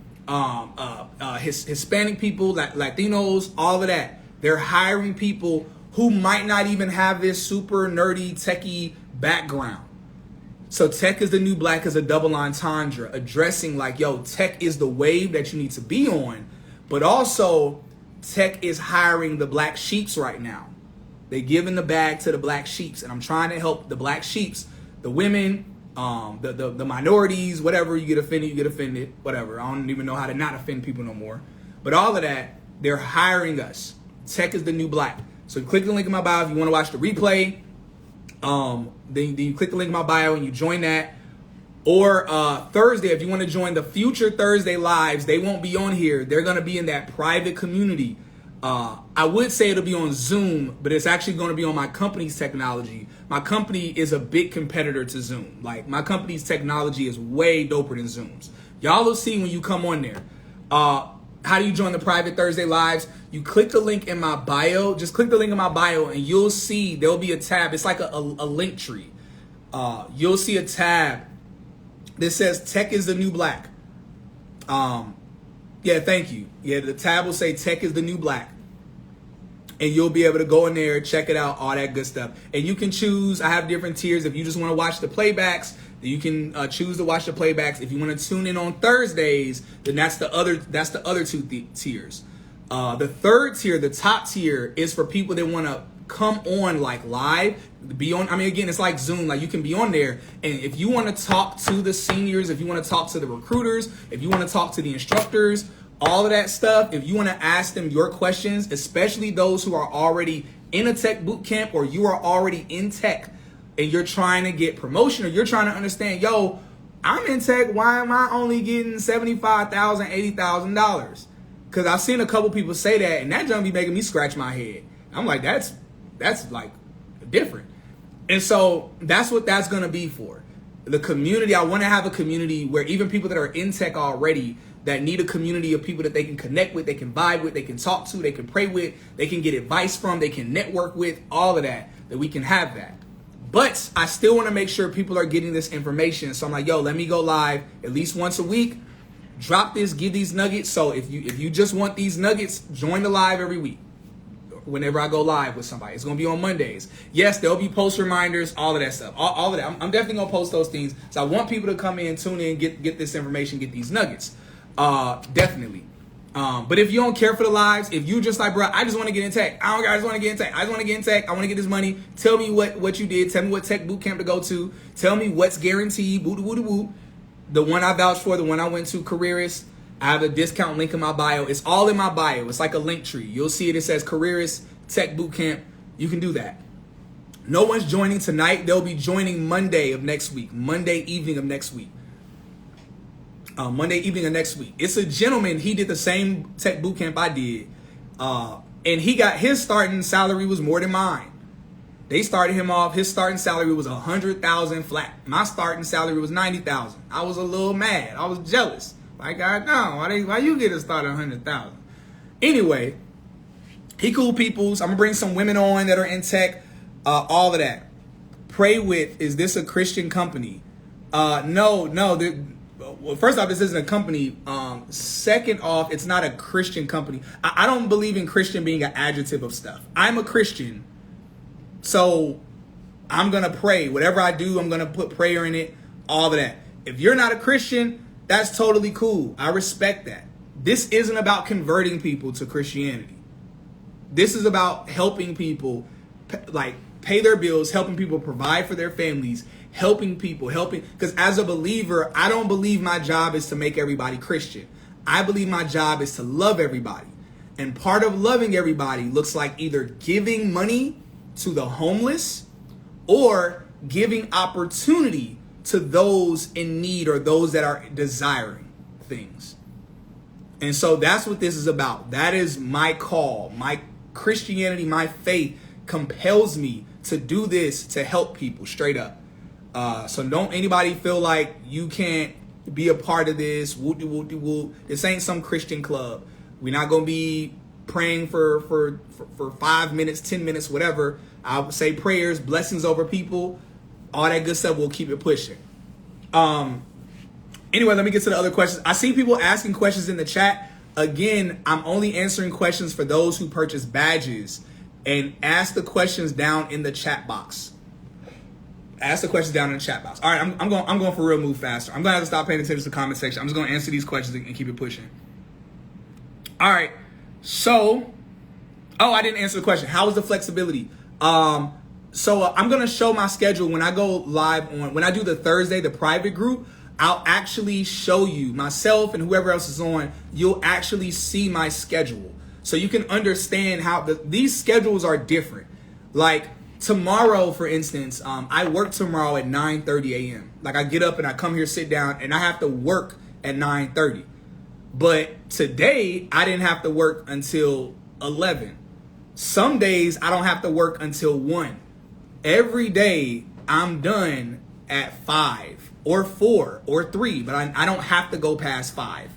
Hispanic people, Latinos, all of that. They're hiring people who might not even have this super nerdy, techie background. So tech is the new black is a double entendre, addressing like, yo, tech is the wave that you need to be on, but also tech is hiring the black sheeps right now. They're giving the bag to the black sheeps, and I'm trying to help the black sheeps, the women, the minorities, whatever. You get offended, whatever. I don't even know how to not offend people no more. But all of that, they're hiring us. Tech is the new black. So click the link in my bio if you want to watch the replay. Then you click the link in my bio and you join that. Or Thursday, if you want to join the future Thursday lives, they won't be on here. They're going to be in that private community. I would say it'll be on Zoom, but it's actually going to be on my company's technology. My company is a big competitor to Zoom. Like, my company's technology is way doper than Zoom's. Y'all will see when you come on there. How do you join the private Thursday lives? You click the link in my bio. Just click the link in my bio and you'll see there'll be a tab. It's like a link tree. You'll see a tab that says Tech is the New Black. Yeah, thank you. Yeah, the tab will say Tech is the New Black. And you'll be able to go in there, check it out, all that good stuff. And you can choose, I have different tiers. If you just want to watch the playbacks, you can choose to watch the playbacks. If you want to tune in on Thursdays, then that's the other two tiers. The third tier, the top tier, is for people that want to come on like live, be on. I mean, again, it's like Zoom. Like, you can be on there, and if you want to talk to the seniors, if you want to talk to the recruiters, if you want to talk to the instructors, all of that stuff, if you want to ask them your questions, especially those who are already in a tech boot camp or you are already in tech and you're trying to get promotion or you're trying to understand, yo, I'm in tech, why am I only getting $75,000, $80,000? Because I've seen a couple people say that, and that junk be making me scratch my head. I'm like, that's like different. And so that's what that's going to be for. The community, I want to have a community where even people that are in tech already that need a community of people that they can connect with, they can vibe with, they can talk to, they can pray with, they can get advice from, they can network with, all of that we can have that. But I still want to make sure people are getting this information. So I'm like, yo, let me go live at least once a week. Drop this, give these nuggets. So if you just want these nuggets, join the live every week. Whenever I go live with somebody, it's going to be on Mondays. Yes, there'll be post reminders, all of that stuff, all of that. I'm definitely going to post those things. So I want people to come in, tune in, get this information, get these nuggets. Definitely. But if you don't care for the lives, if you just like, bro, I just want to get in tech. I just want to get in tech. I just want to get in tech. I want to get this money. Tell me what you did. Tell me what tech boot camp to go to. Tell me what's guaranteed. Woo. The one I vouched for, the one I went to, Careerist. I have a discount link in my bio. It's all in my bio. It's like a link tree. You'll see it. It says Careerist Tech Bootcamp. You can do that. No one's joining tonight. They'll be joining Monday of next week. Monday evening of next week. It's a gentleman. He did the same tech bootcamp I did. And he got his starting salary was more than mine. They started him off. His starting salary was $100,000 flat. My starting salary was $90,000. I was a little mad. I was jealous. Like, God, no, why you get to start at $100,000? Anyway, he cool peoples. I'm gonna bring some women on that are in tech. All of that. Pray with. Is this a Christian company? No. Well, first off, this isn't a company. Second off, it's not a Christian company. I don't believe in Christian being an adjective of stuff. I'm a Christian, so I'm gonna pray. Whatever I do, I'm gonna put prayer in it. All of that. If you're not a Christian, that's totally cool. I respect that. This isn't about converting people to Christianity. This is about helping people, like, pay their bills, helping people provide for their families, helping. Because as a believer, I don't believe my job is to make everybody Christian. I believe my job is to love everybody. And part of loving everybody looks like either giving money to the homeless or giving opportunity to those in need or those that are desiring things. And so that's what this is about. That is my call. My Christianity, my faith compels me to do this to help people straight up. So don't anybody feel like you can't be a part of this. Woo. This ain't some Christian club. We're not going to be praying for 5 minutes, 10 minutes, whatever. I would say prayers, blessings over people, all that good stuff. We'll keep it pushing. Anyway, let me get to the other questions. I see people asking questions in the chat. Again, I'm only answering questions for those who purchase badges, and ask the questions down in the chat box. Ask the questions down in the chat box. All right, I'm going for real, move faster. I'm going to have to stop paying attention to the comment section. I'm just going to answer these questions and keep it pushing. All right. So, I didn't answer the question. How is the flexibility? I'm going to show my schedule when I go live when I do the Thursday, the private group. I'll actually show you, myself and whoever else is on, you'll actually see my schedule. So you can understand how these schedules are different. Like tomorrow, for instance, I work tomorrow at 9:30 a.m. Like I get up and I come here, sit down, and I have to work at 9:30. But today, I didn't have to work until 11. Some days, I don't have to work until 1. Every day, I'm done at 5 or 4 or 3, but I don't have to go past 5.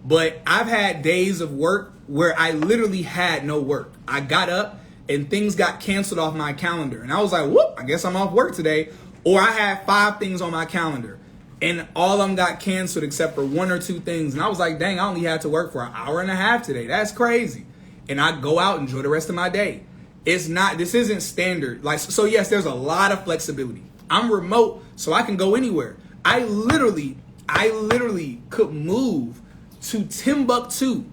But I've had days of work where I literally had no work. I got up and things got canceled off my calendar. And I was like, whoop, I guess I'm off work today. Or I had 5 things on my calendar and all of them got canceled except for 1 or 2 things. And I was like, dang, I only had to work for an hour and a half today. That's crazy. And I go out and enjoy the rest of my day. This isn't standard. Like, so yes, there's a lot of flexibility. I'm remote, so I can go anywhere. I literally could move to Timbuktu.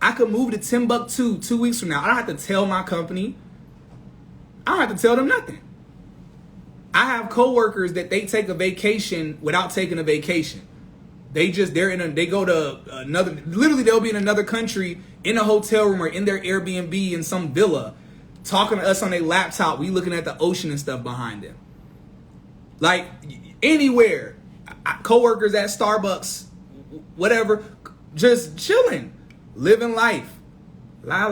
I could move to Timbuktu 2 weeks from now. I don't have to tell my company. I don't have to tell them nothing. I have coworkers that they take a vacation without taking a vacation. They go to another, literally they'll be in another country in a hotel room or in their Airbnb in some villa talking to us on their laptop. We looking at the ocean and stuff behind them. Like anywhere, coworkers at Starbucks, whatever, just chilling, living life. La,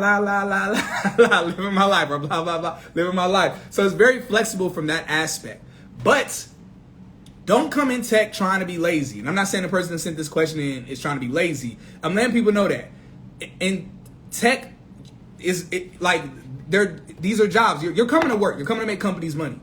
living my life, or blah, blah, blah, living my life. So it's very flexible from that aspect. But don't come in tech trying to be lazy. And I'm not saying the person that sent this question in is trying to be lazy. I'm letting people know that. And tech these are jobs. You're coming to work. You're coming to make companies money.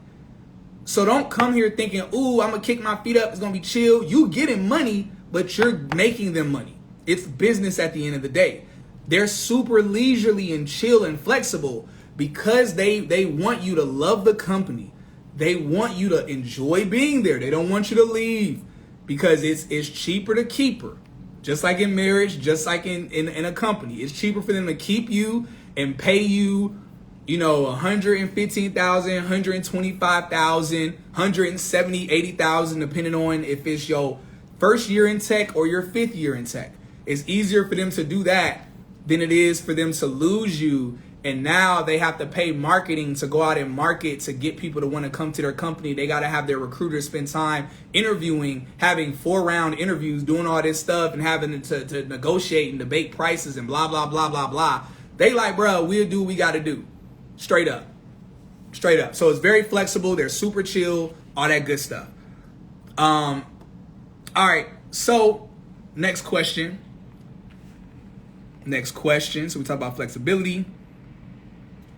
So don't come here thinking, ooh, I'm going to kick my feet up. It's going to be chill. You getting money, but you're making them money. It's business at the end of the day. They're super leisurely and chill and flexible because they want you to love the company. They want you to enjoy being there. They don't want you to leave because it's cheaper to keep her. Just like in marriage, just like in a company. It's cheaper for them to keep you and pay you, you know, $115,000, $125,000, $170,000, $80,000, depending on if it's your first year in tech or your 5th year in tech. It's easier for them to do that than it is for them to lose you. And now they have to pay marketing to go out and market to get people to want to come to their company. They got to have their recruiters spend time interviewing, having 4-round interviews, doing all this stuff and having to negotiate and debate prices and blah, blah, blah, blah, blah. They like, bro, we'll do what we got to do. Straight up. Straight up. So it's very flexible. They're super chill, all that good stuff. All right. So next question. So we talk about flexibility.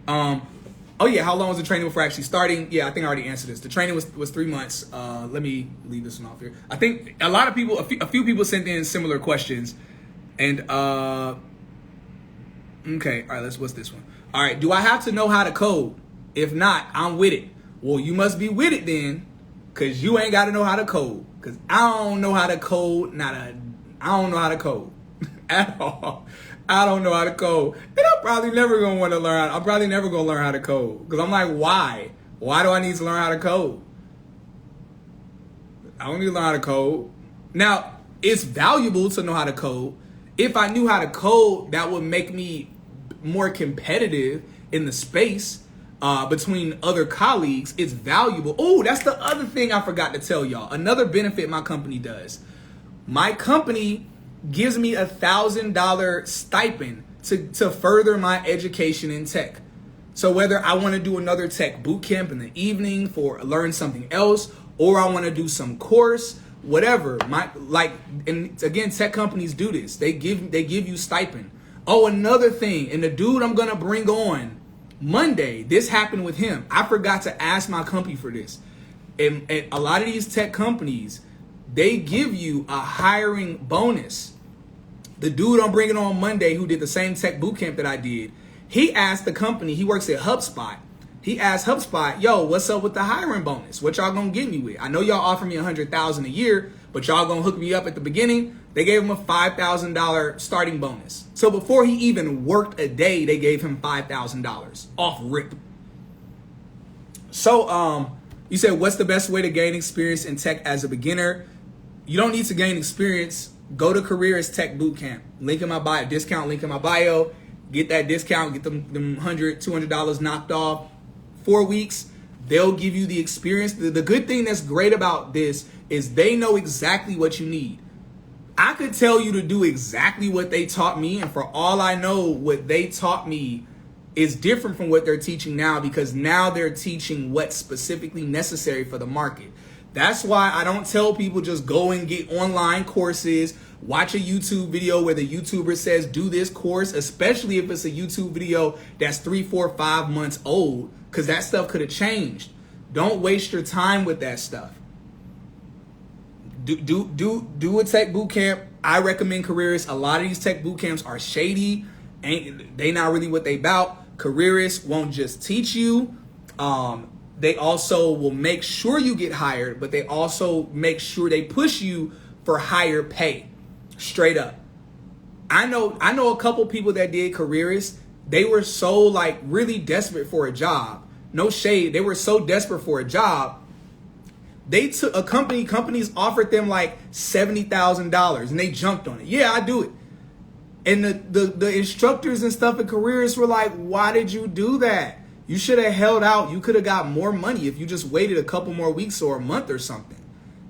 Oh yeah, how long was the training before actually starting? Yeah, I think I already answered this. The training was 3 months. Let me leave this one off here. I think a lot of people, a few people sent in similar questions. And okay, all right, what's this one? All right, do I have to know how to code? If not, I'm with it. Well, you must be with it then, because you ain't got to know how to code. Because I don't know how to code, I don't know how to code at all. I don't know how to code. And I'm probably never going to want to learn. I'm probably never going to learn how to code. Because I'm like, why? Why do I need to learn how to code? I don't need to learn how to code. Now, it's valuable to know how to code. If I knew how to code, that would make me more competitive in the space between other colleagues. It's valuable. Oh, that's the other thing I forgot to tell y'all. Another benefit my company does. My company gives me $1,000 stipend to further my education in tech. So whether I want to do another tech boot camp in the evening for learn something else, or I want to do some course, whatever. And again, tech companies do this. They give you stipend. Oh, another thing, and the dude I'm gonna bring on Monday, this happened with him. I forgot to ask my company for this. And a lot of these tech companies, they give you a hiring bonus. The dude I'm bringing on Monday who did the same tech bootcamp that I did, he asked the company, he works at HubSpot. He asked HubSpot, yo, what's up with the hiring bonus? What y'all gonna get me with? I know y'all offer me $100,000 a year, but y'all gonna hook me up at the beginning. They gave him a $5,000 starting bonus. So before he even worked a day, they gave him $5,000 off rip. So you said, what's the best way to gain experience in tech as a beginner? You don't need to gain experience. Go to Careerist Tech Bootcamp. Link in my bio, discount link in my bio. Get that discount, get them $100, $200 knocked off. 4 weeks, they'll give you the experience. The good thing that's great about this is they know exactly what you need. I could tell you to do exactly what they taught me, and for all I know, what they taught me is different from what they're teaching now, because now they're teaching what's specifically necessary for the market. That's why I don't tell people just go and get online courses, watch a YouTube video where the YouTuber says do this course, especially if it's a YouTube video that's 3, 4, 5 months old, because that stuff could have changed. Don't waste your time with that stuff. Do a tech boot camp. I recommend Careerist. A lot of these tech boot camps are shady. They not really what they about. Careerist won't just teach you. They also will make sure you get hired, but they also make sure they push you for higher pay. Straight up. I know a couple people that did Careerist. They were so like really desperate for a job. No shade. They were so desperate for a job. They took a companies offered them like $70,000 and they jumped on it. Yeah, I do it. And the instructors and stuff at Careerist were like, why did you do that? You should have held out. You could have got more money if you just waited a couple more weeks or a month or something.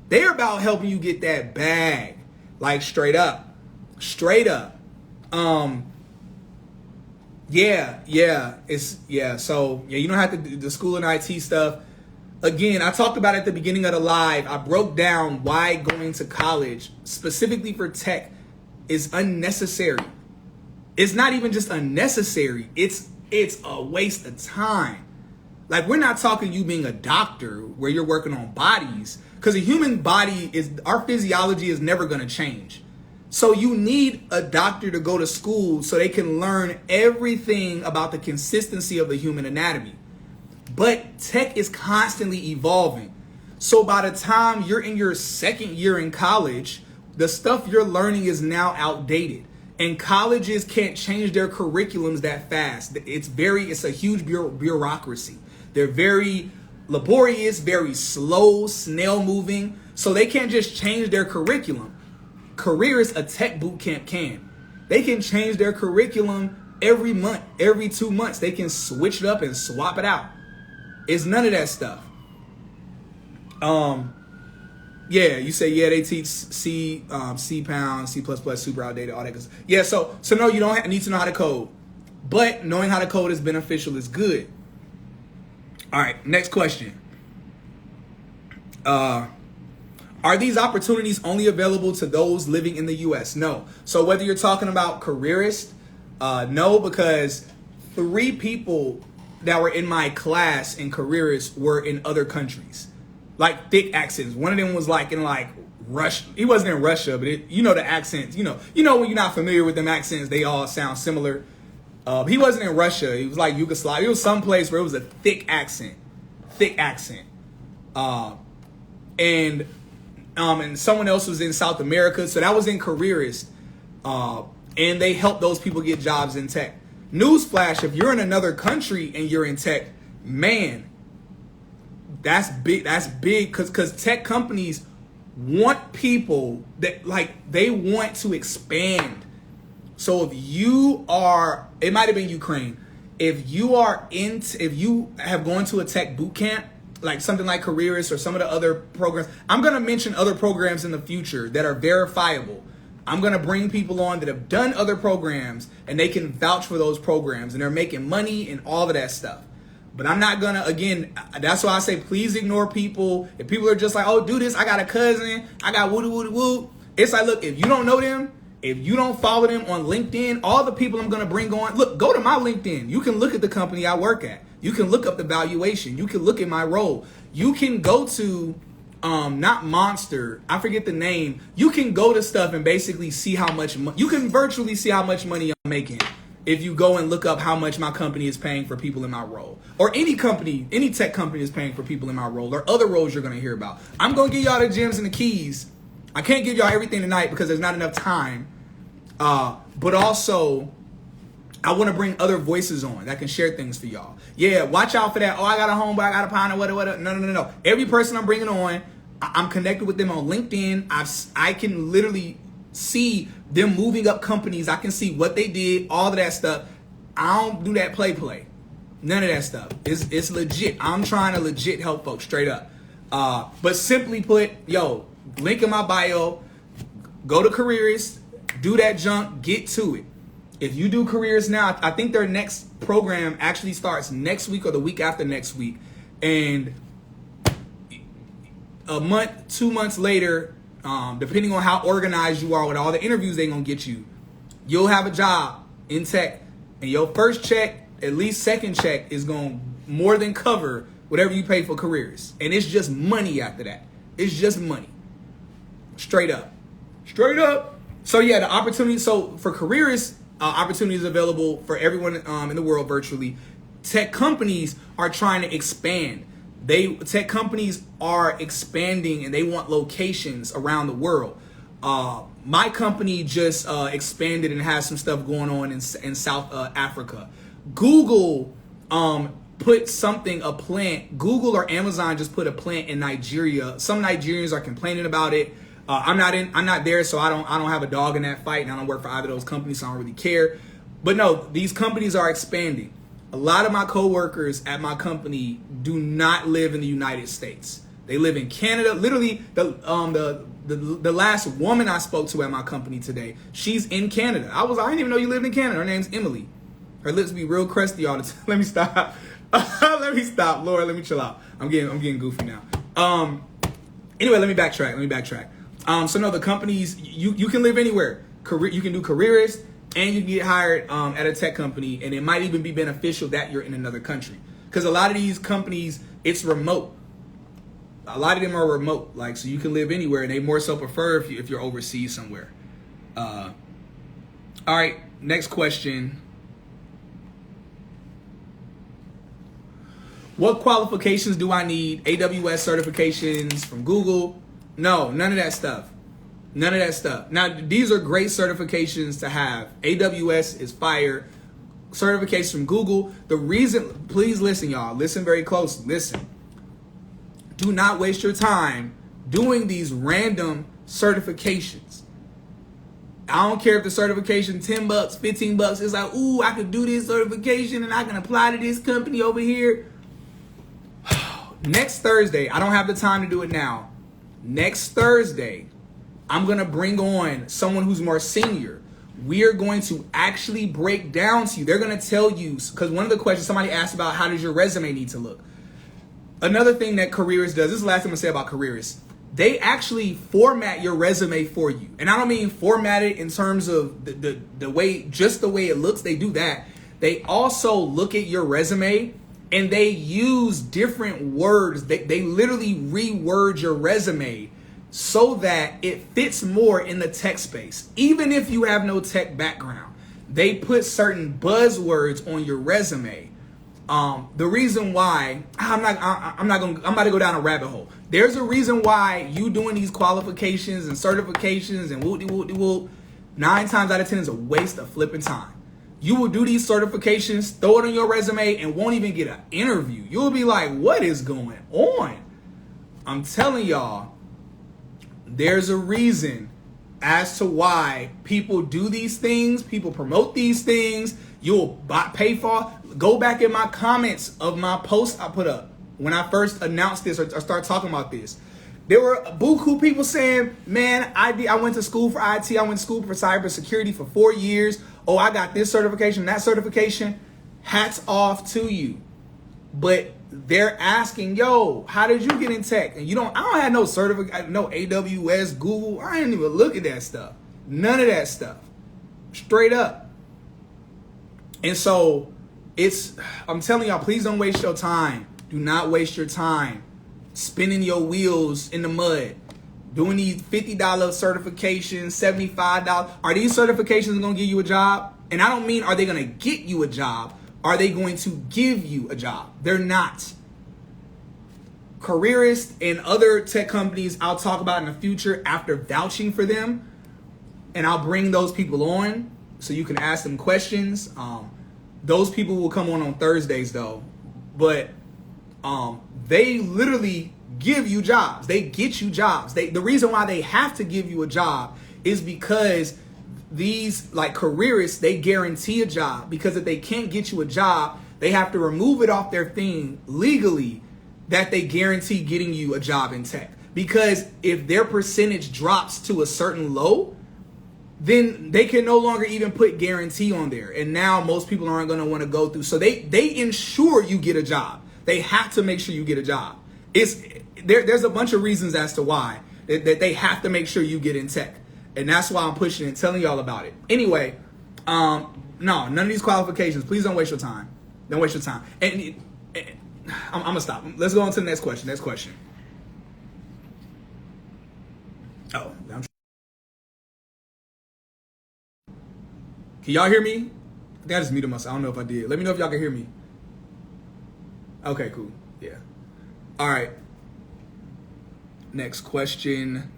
They're about helping you get that bag. Like straight up. Straight up. Yeah. So yeah, you don't have to do the school and IT stuff. Again, I talked about at the beginning of the live, I broke down why going to college, specifically for tech, is unnecessary. It's not even just unnecessary. It's a waste of time. Like, we're not talking you being a doctor where you're working on bodies, because the human body our physiology is never going to change. So you need a doctor to go to school so they can learn everything about the consistency of the human anatomy. But tech is constantly evolving. So by the time you're in your second year in college, The stuff you're learning is now outdated. And colleges can't change their curriculums that fast. It's a huge bureaucracy. They're very laborious, very slow, snail moving. So they can't just change their curriculum. Careerist, a tech bootcamp can. They can change their curriculum every month, every 2 months. They can switch it up and swap it out. It's none of that stuff. Yeah, you say, yeah, they teach C, C-Pound, C++, super outdated, all that. Yeah, so no, you don't need to know how to code. But knowing how to code is beneficial, is good. All right, next question. Are these opportunities only available to those living in the U.S.? No. So whether you're talking about Careerist, no, because 3 people that were in my class in Careerist were in other countries. Like thick accents. One of them was like in like Russia. He wasn't in Russia, but you know the accents. You know when you're not familiar with them accents, they all sound similar. He wasn't in Russia. He was like Yugoslavia. It was someplace where it was a thick accent. And someone else was in South America. So that was in Careerist. And they helped those people get jobs in tech. Newsflash, if you're in another country and you're in tech, man, that's big because tech companies want people that they want to expand. So if you are, it might have been Ukraine. If you have gone to a tech boot camp, like something like Careerist or some of the other programs, I'm going to mention other programs in the future that are verifiable. I'm going to bring people on that have done other programs and they can vouch for those programs and they're making money and all of that stuff. But I'm not going to, again, that's why I say please ignore people. If people are just like, oh, do this, I got a cousin, I got woo-doo-woo-doo-woo. It's like, look, if you don't know them, if you don't follow them on LinkedIn, all the people I'm going to bring on, look, go to my LinkedIn. You can look at the company I work at. You can look up the valuation. You can look at my role. You can go to, not Monster, I forget the name. You can go to stuff and basically see how much, you can virtually see how much money I'm making if you go and look up how much my company is paying for people in my role. Or any company, any tech company is paying for people in my role or other roles you're going to hear about. I'm going to give y'all the gems and the keys. I can't give y'all everything tonight because there's not enough time. But also, I want to bring other voices on that can share things for y'all. Yeah, watch out for that. Oh, I got a home, but I got a pound or whatever. No. Every person I'm bringing on, I'm connected with them on LinkedIn. I can literally see them moving up companies. I can see what they did, all of that stuff. I don't do that play. None of that stuff. It's legit. I'm trying to legit help folks straight up. But simply put, link in my bio, go to Careerist, do that junk, get to it. If you do Careerist now, I think their next program actually starts next week or the week after next week. And a month, 2 months later, depending on how organized you are with all the interviews they're going to get you, you'll have a job in tech. And your first check, at least second check, is going to more than cover whatever you pay for Careerist. And it's just money after that. It's just money. Straight up. So yeah, the opportunity. So for Careerist, opportunities available for everyone in the world virtually. Tech companies are trying to expand. Tech companies are expanding and they want locations around the world. My company just expanded and has some stuff going on in South Africa. Google put a plant. Google or Amazon just put a plant in Nigeria. Some Nigerians are complaining about it. I'm not there, so I don't have a dog in that fight, and I don't work for either of those companies, so I don't really care. But no, these companies are expanding. A lot of my coworkers at my company do not live in the United States. They live in Canada. Literally, the last woman I spoke to at my company today, she's in Canada. I didn't even know you lived in Canada. Her name's Emily. Her lips be real crusty all the time. Let me stop. Let me stop. Lord, let me chill out. I'm getting goofy now. Anyway, let me backtrack. So no, the companies, you can live anywhere. You can do Careerist and you can get hired at a tech company, and it might even be beneficial that you're in another country. Because a lot of these companies, it's remote. A lot of them are remote, so you can live anywhere, and they more so prefer if you're overseas somewhere. All right, next question. What qualifications do I need? AWS certifications from Google? No, none of that stuff. None of that stuff. Now, these are great certifications to have. AWS is fire. Certifications from Google. The reason, please listen, y'all. Listen very closely. Listen. Do not waste your time doing these random certifications. I don't care if the certification $10, $15. It's like, ooh, I could do this certification and I can apply to this company over here. Next Thursday, I don't have the time to do it now. Next Thursday, I'm going to bring on someone who's more senior. We are going to actually break down to you. They're going to tell you, because one of the questions somebody asked about, how does your resume need to look? Another thing that Careerist does, this is the last thing I'm going to say about Careerist. They actually format your resume for you. And I don't mean format it in terms of the way, just the way it looks. They do that. They also look at your resume and they use different words. They literally reword your resume so that it fits more in the tech space. Even if you have no tech background, they put certain buzzwords on your resume. The reason why I'm about to go down a rabbit hole. There's a reason why you doing these qualifications and certifications and whoop-de-whoop-de-whoop, 9 times out of 10 is a waste of flipping time. You will do these certifications, throw it on your resume, and won't even get an interview. You'll be like, what is going on? I'm telling y'all, there's a reason as to why people do these things, people promote these things. You'll pay for. Go back in my comments of my post I put up when I first announced this or started talking about this. There were buku people saying, man, I went to school for IT. I went to school for cybersecurity for 4 years. Oh, I got this certification, that certification. Hats off to you. But they're asking, yo, how did you get in tech? And I don't have no certificate, no AWS, Google. I didn't even look at that stuff. None of that stuff. Straight up. And so I'm telling y'all, please don't waste your time. Do not waste your time spinning your wheels in the mud, doing these $50 certifications, $75. Are these certifications going to give you a job? And I don't mean, are they going to get you a job? Are they going to give you a job? They're not. Careerist and other tech companies I'll talk about in the future after vouching for them. And I'll bring those people on so you can ask them questions. Those people will come on Thursdays though. But they literally give you jobs. They get you jobs. The reason why they have to give you a job is because these like careerists, they guarantee a job, because if they can't get you a job, they have to remove it off their thing legally that they guarantee getting you a job in tech. Because if their percentage drops to a certain low, then they can no longer even put guarantee on there. And now most people aren't going to want to go through. So they ensure you get a job. They have to make sure you get a job. There's a bunch of reasons as to why that they have to make sure you get in tech. And that's why I'm pushing and telling y'all about it. Anyway, no, none of these qualifications. Please don't waste your time. Don't waste your time. And I'm going to stop. Let's go on to the next question. Next question. Oh, can y'all hear me? I think I just muted myself. I don't know if I did. Let me know if y'all can hear me. Okay, cool. Yeah. All right. Next question.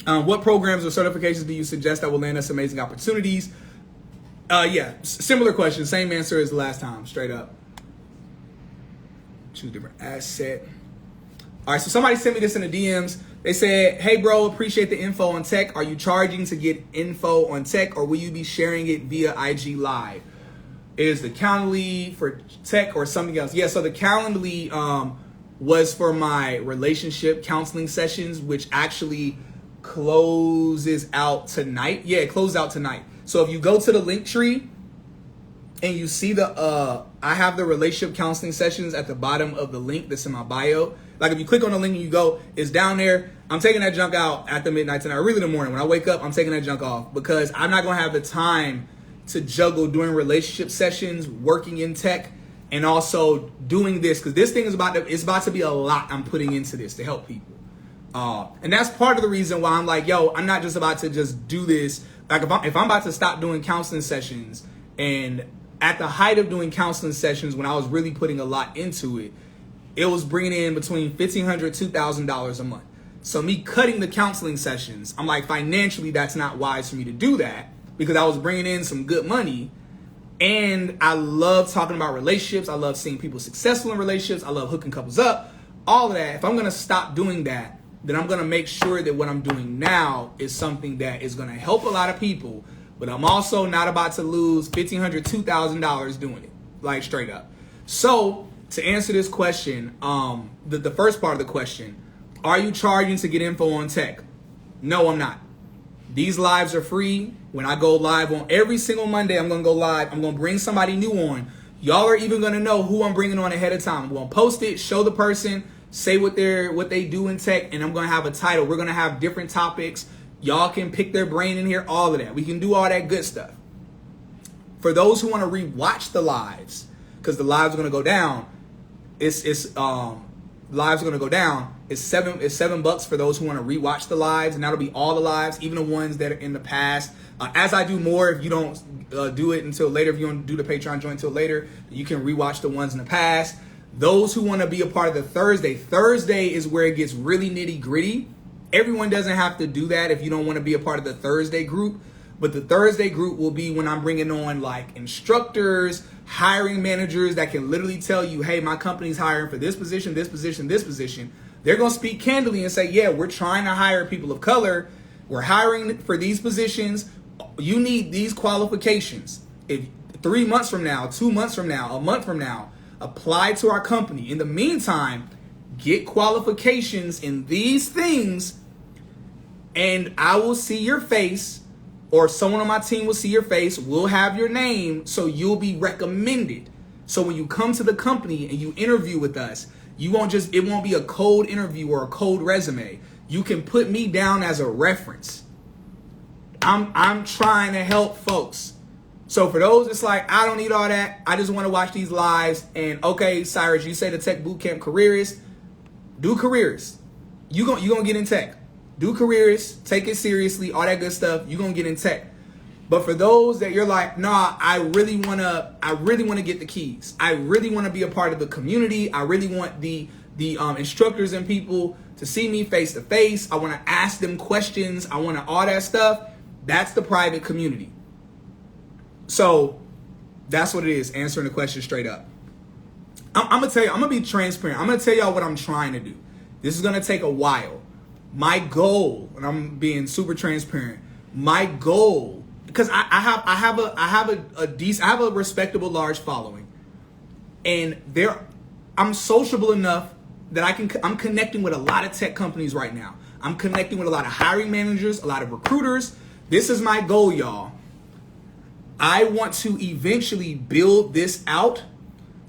What programs or certifications do you suggest that will land us amazing opportunities? Yeah, similar question. Same answer as the last time, straight up. Choose different asset. All right, so somebody sent me this in the DMs. They said, hey, bro, appreciate the info on tech. Are you charging to get info on tech, or will you be sharing it via IG Live? Is the Calendly for tech or something else? Yeah, so the Calendly was for my relationship counseling sessions, which actually closes out tonight. Yeah, it closes out tonight. So if you go to the link tree and you see I have the relationship counseling sessions at the bottom of the link that's in my bio. Like if you click on the link and you go, it's down there. I'm taking that junk out at the midnight tonight, or really in the morning. When I wake up, I'm taking that junk off because I'm not going to have the time to juggle doing relationship sessions, working in tech, and also doing this, because this thing is about to be a lot I'm putting into this to help people. And that's part of the reason why I'm like, yo, I'm not just about to just do this. Like if I'm about to stop doing counseling sessions, and at the height of doing counseling sessions, when I was really putting a lot into it, it was bringing in between $1,500 to $2,000 a month. So me cutting the counseling sessions, I'm like, financially, that's not wise for me to do that because I was bringing in some good money. And I love talking about relationships. I love seeing people successful in relationships. I love hooking couples up, all of that. If I'm going to stop doing that, then I'm going to make sure that what I'm doing now is something that is going to help a lot of people. But I'm also not about to lose $1,500, $2,000 doing it, like straight up. So to answer this question, the first part of the question, are you charging to get info on tech? No, I'm not. These lives are free. When I go live on every single Monday, I'm going to go live. I'm going to bring somebody new on. Y'all are even going to know who I'm bringing on ahead of time. I'm going to post it, show the person, say what they do in tech, and I'm going to have a title. We're going to have different topics. Y'all can pick their brain in here, all of that. We can do all that good stuff. For those who want to rewatch the lives, because the lives are going to go down, lives are going to go down. It's $7 for those who want to rewatch the lives, and that'll be all the lives, even the ones that are in the past. As I do more, if you don't do it until later, if you don't do the Patreon join until later, you can rewatch the ones in the past. Those who want to be a part of the Thursday is where it gets really nitty gritty. Everyone doesn't have to do that if you don't want to be a part of the Thursday group. But the Thursday group will be when I'm bringing on like instructors, hiring managers that can literally tell you, hey, my company's hiring for this position, this position, this position. They're going to speak candidly and say, yeah, we're trying to hire people of color. We're hiring for these positions. You need these qualifications. If 3 months from now, 2 months from now, a month from now, apply to our company. In the meantime, get qualifications in these things, and I will see your face, or someone on my team will see your face. We'll have your name, so you'll be recommended. So when you come to the company and you interview with us, it won't be a cold interview or a cold resume. You can put me down as a reference. I'm trying to help folks. So for those, it's like, I don't need all that. I just want to watch these lives. And okay, Cyrus, you say the tech bootcamp careerist. Do Careerist. You gonna get in tech. Do Careerist. Take it seriously. All that good stuff. You gonna get in tech. But for those that you're like, nah, I really wanna get the keys. I really wanna be a part of the community. I really want the instructors and people to see me face to face. I wanna ask them questions. I wanna all that stuff. That's the private community. So that's what it is. Answering the question straight up. I'm gonna tell you. I'm gonna be transparent. I'm gonna tell y'all what I'm trying to do. This is gonna take a while. My goal, and I'm being super transparent. My goal, because I have a respectable large following, and I'm sociable enough that I'm connecting with a lot of tech companies right now. I'm connecting with a lot of hiring managers, a lot of recruiters. This is my goal, y'all. I want to eventually build this out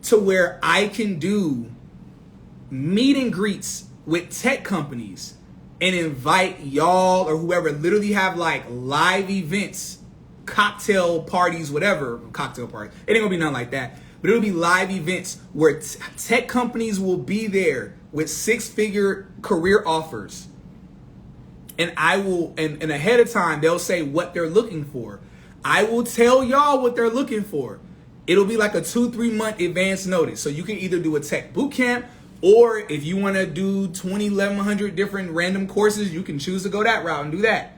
to where I can do meet and greets with tech companies and invite y'all or whoever, literally have like live events, cocktail parties, whatever, cocktail parties. It ain't gonna be nothing like that, but it'll be live events where tech companies will be there with 6-figure career offers. And I will, and ahead of time, they'll say what they're looking for. I will tell y'all what they're looking for. It'll be like a 2-3 month advance notice. So you can either do a tech boot camp, or if you want to do 1,100 different random courses, you can choose to go that route and do that.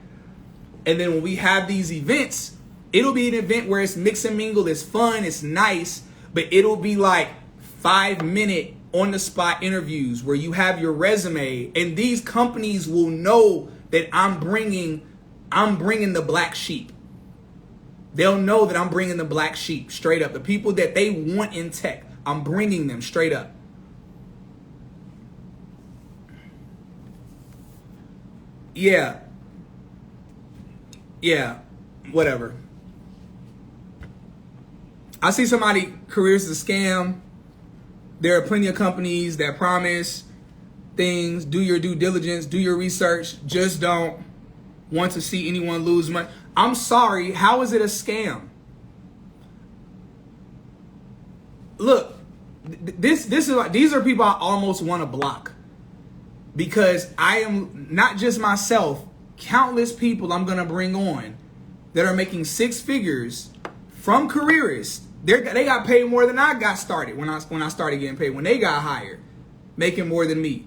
And then when we have these events, it'll be an event where it's mix and mingle, it's fun, it's nice, but it'll be like 5-minute on the spot interviews where you have your resume, and these companies will know that I'm bringing the black sheep. They'll know that I'm bringing the black sheep straight up. The people that they want in tech, I'm bringing them straight up. Yeah, whatever. I see somebody, Careerist is a scam. There are plenty of companies that promise things. Do your due diligence, do your research. Just don't want to see anyone lose money. I'm sorry, how is it a scam? Look, these are people I almost want to block, because I am not just myself, countless people I'm going to bring on that are making 6 figures from Careerist. They got paid more than I got started when I started getting paid, when they got hired, making more than me.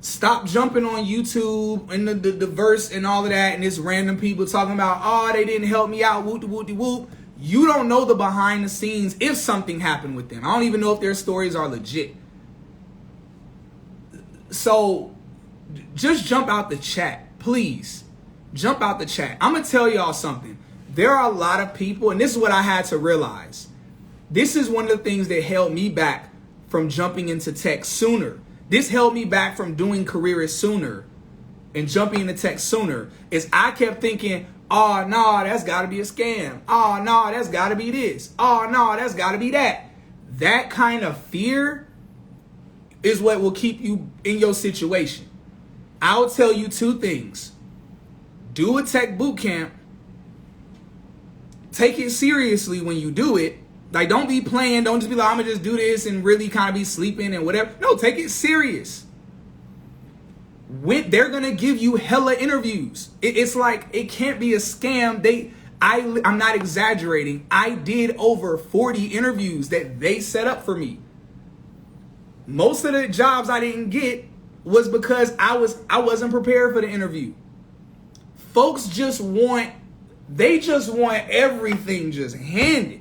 Stop jumping on YouTube and the verse and all of that, and it's random people talking about, oh, they didn't help me out, whoop de whoop de whoop. You don't know the behind the scenes if something happened with them. I don't even know if their stories are legit. So just jump out the chat, please. Jump out the chat. I'm going to tell y'all something. There are a lot of people, and this is what I had to realize. This is one of the things that held me back from jumping into tech sooner. This held me back from doing Careerist sooner and jumping into tech sooner. Is I kept thinking, oh, no, that's got to be a scam. Oh, no, that's got to be this. Oh, no, that's got to be that. That kind of fear is what will keep you in your situation. I'll tell you two things. Do a tech boot camp. Take it seriously when you do it. Like, don't be playing. Don't just be like, I'm going to just do this and really kind of be sleeping and whatever. No, take it serious. When they're going to give you hella interviews. It's like, it can't be a scam. I'm not exaggerating. I did over 40 interviews that they set up for me. Most of the jobs I didn't get was because I wasn't prepared for the interview. Folks just want everything just handed.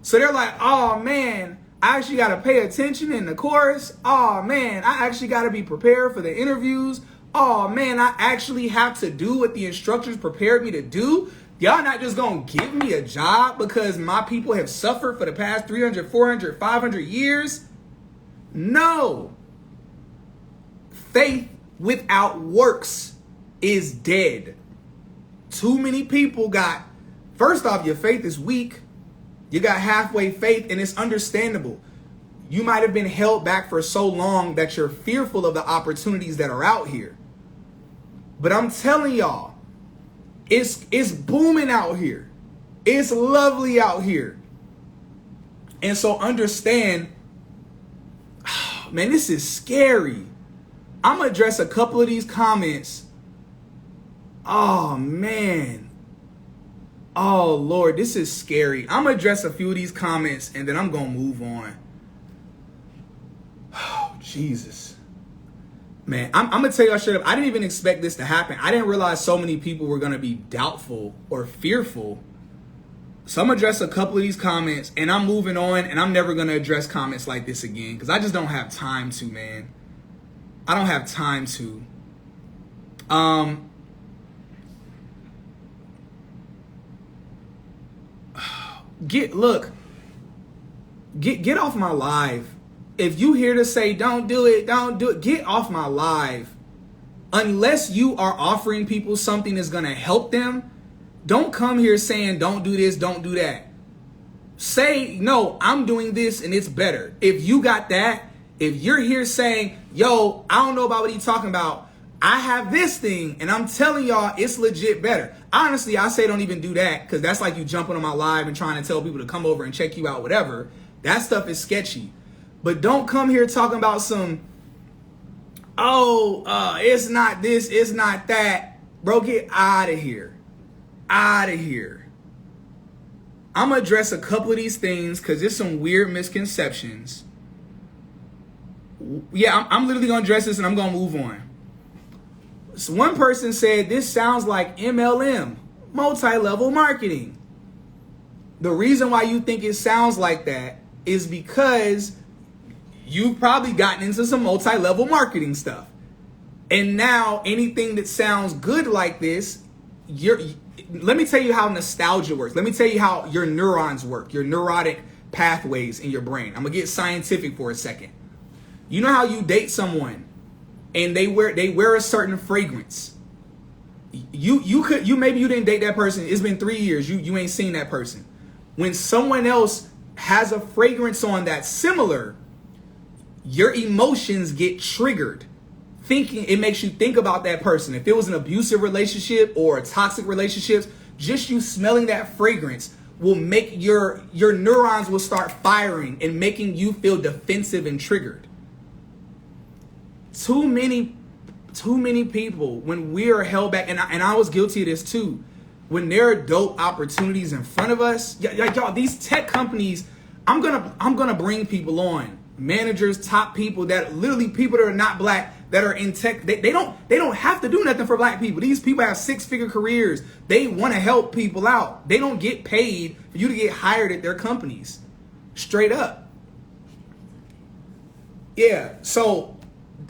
So they're like, oh man, I actually got to pay attention in the course. Oh man, I actually got to be prepared for the interviews. Oh man, I actually have to do what the instructors prepared me to do. Y'all not just going to give me a job because my people have suffered for the past 300, 400, 500 years? No. Faith without works is dead. Too many people first off, your faith is weak. You got halfway faith, and it's understandable. You might have been held back for so long that you're fearful of the opportunities that are out here. But I'm telling y'all, it's booming out here. It's lovely out here. And so understand, man, this is scary. I'm going to address a couple of these comments. Oh, man. Oh, Lord, this is scary. I'm going to address a few of these comments, and then I'm going to move on. Oh, Jesus. Man, I'm going to tell y'all straight up, I didn't even expect this to happen. I didn't realize so many people were going to be doubtful or fearful. So I'm going to address a couple of these comments, and I'm moving on, and I'm never going to address comments like this again because I just don't have time to, man. I don't have time to. Get off my live. If you here to say don't do it, get off my live. Unless you are offering people something that's gonna help them, don't come here saying don't do this, don't do that. Say, no, I'm doing this and it's better. If you got that, if you're here saying, yo, I don't know about what he's talking about, I have this thing and I'm telling y'all it's legit better. Honestly, I say don't even do that because that's like you jumping on my live and trying to tell people to come over and check you out, whatever. That stuff is sketchy. But don't come here talking about some, it's not this, it's not that. Bro, get out of here. Out of here. I'm going to address a couple of these things because there's some weird misconceptions. Yeah, I'm literally going to address this and I'm going to move on. So one person said, this sounds like MLM, multi-level marketing. The reason why you think it sounds like that is because you've probably gotten into some multi-level marketing stuff. And now anything that sounds good like this, let me tell you how nostalgia works. Let me tell you how your neurons work, your neurotic pathways in your brain. I'm going to get scientific for a second. You know how you date someone and they wear a certain fragrance. Maybe you didn't date that person. It's been 3 years. You ain't seen that person. When someone else has a fragrance on that's similar, your emotions get triggered. It makes you think about that person. If it was an abusive relationship or a toxic relationship, just you smelling that fragrance will make your neurons will start firing and making you feel defensive and triggered. Too many people, when we are held back, and I was guilty of this too, when there are dope opportunities in front of us, y'all, these tech companies, I'm gonna bring people on, managers, top people, that literally people that are not black, that are in tech, they don't have to do nothing for black people. These people have 6-figure careers. They want to help people out. They don't get paid for you to get hired at their companies. Straight up. Yeah, so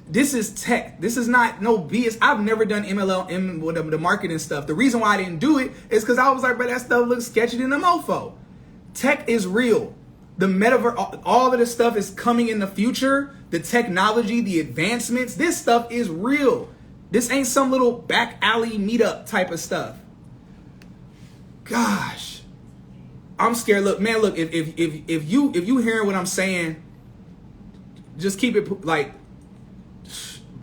this is tech. This is not no BS. I've never done MLM, the marketing stuff. The reason why I didn't do it is because I was like, but that stuff looks sketchy than a mofo. Tech is real. The metaverse, all of this stuff is coming in the future. The technology, the advancements, this stuff is real. This ain't some little back alley meetup type of stuff. Gosh, I'm scared. Look, man, look, if you hearing what I'm saying, just keep it like,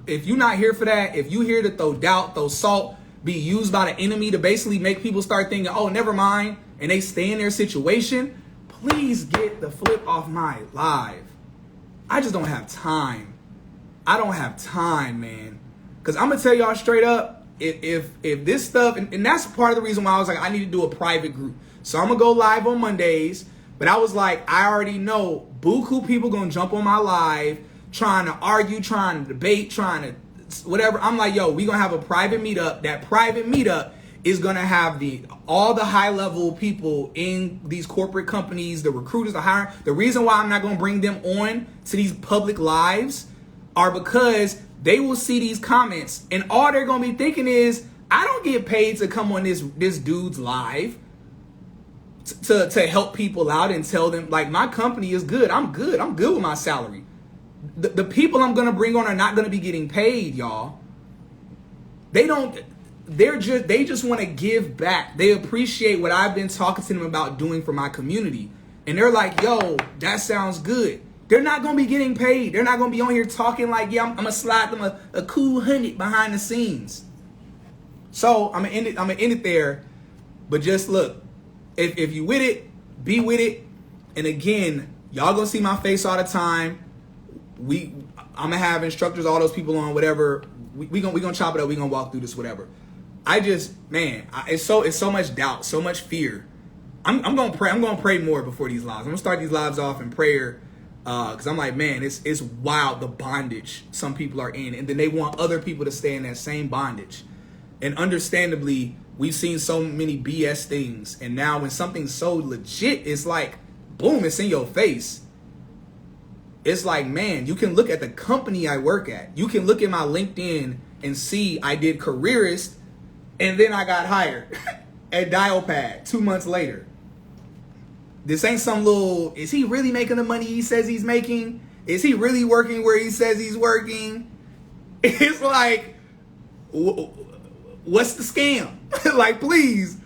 if you're not here for that, if you here to throw doubt, throw salt, be used by the enemy to basically make people start thinking, oh, never mind, and they stay in their situation, please get the flip off my live. I just don't have time. I don't have time, man. Because I'm going to tell y'all straight up, if this stuff, and that's part of the reason why I was like, I need to do a private group. So I'm going to go live on Mondays. But I was like, I already know buku people going to jump on my live, trying to argue, trying to debate, trying to whatever. I'm like, yo, we going to have a private meetup. That private meetup is going to have all the high level people in these corporate companies, the recruiters, the hiring. The reason why I'm not going to bring them on to these public lives are because they will see these comments and all they're going to be thinking is, I don't get paid to come on this dude's live to help people out and tell them like my company is good. I'm good with my salary. The people I'm going to bring on are not going to be getting paid, y'all. They just want to give back. They appreciate what I've been talking to them about doing for my community. And they're like, yo, that sounds good. They're not going to be getting paid. They're not going to be on here talking like, yeah, I'm going to slide them a cool 100 behind the scenes. So I'm going to end it there. But just look, if you with it, be with it. And again, y'all going to see my face all the time. I'm going to have instructors, all those people on whatever. We gonna chop it up. We gonna walk through this, whatever. It's so much doubt, so much fear. I'm gonna pray. I'm gonna pray more before these lives. I'm gonna start these lives off in prayer, because I'm like, man, it's wild the bondage some people are in, and then they want other people to stay in that same bondage. And understandably, we've seen so many BS things, and now when something's so legit, it's like, boom, it's in your face. It's like, man, you can look at the company I work at. You can look at my LinkedIn and see I did Careerist, and then I got hired at Dialpad 2 months later. This ain't some little, is he really making the money he says he's making? Is he really working where he says he's working? It's like, what's the scam? Like, please.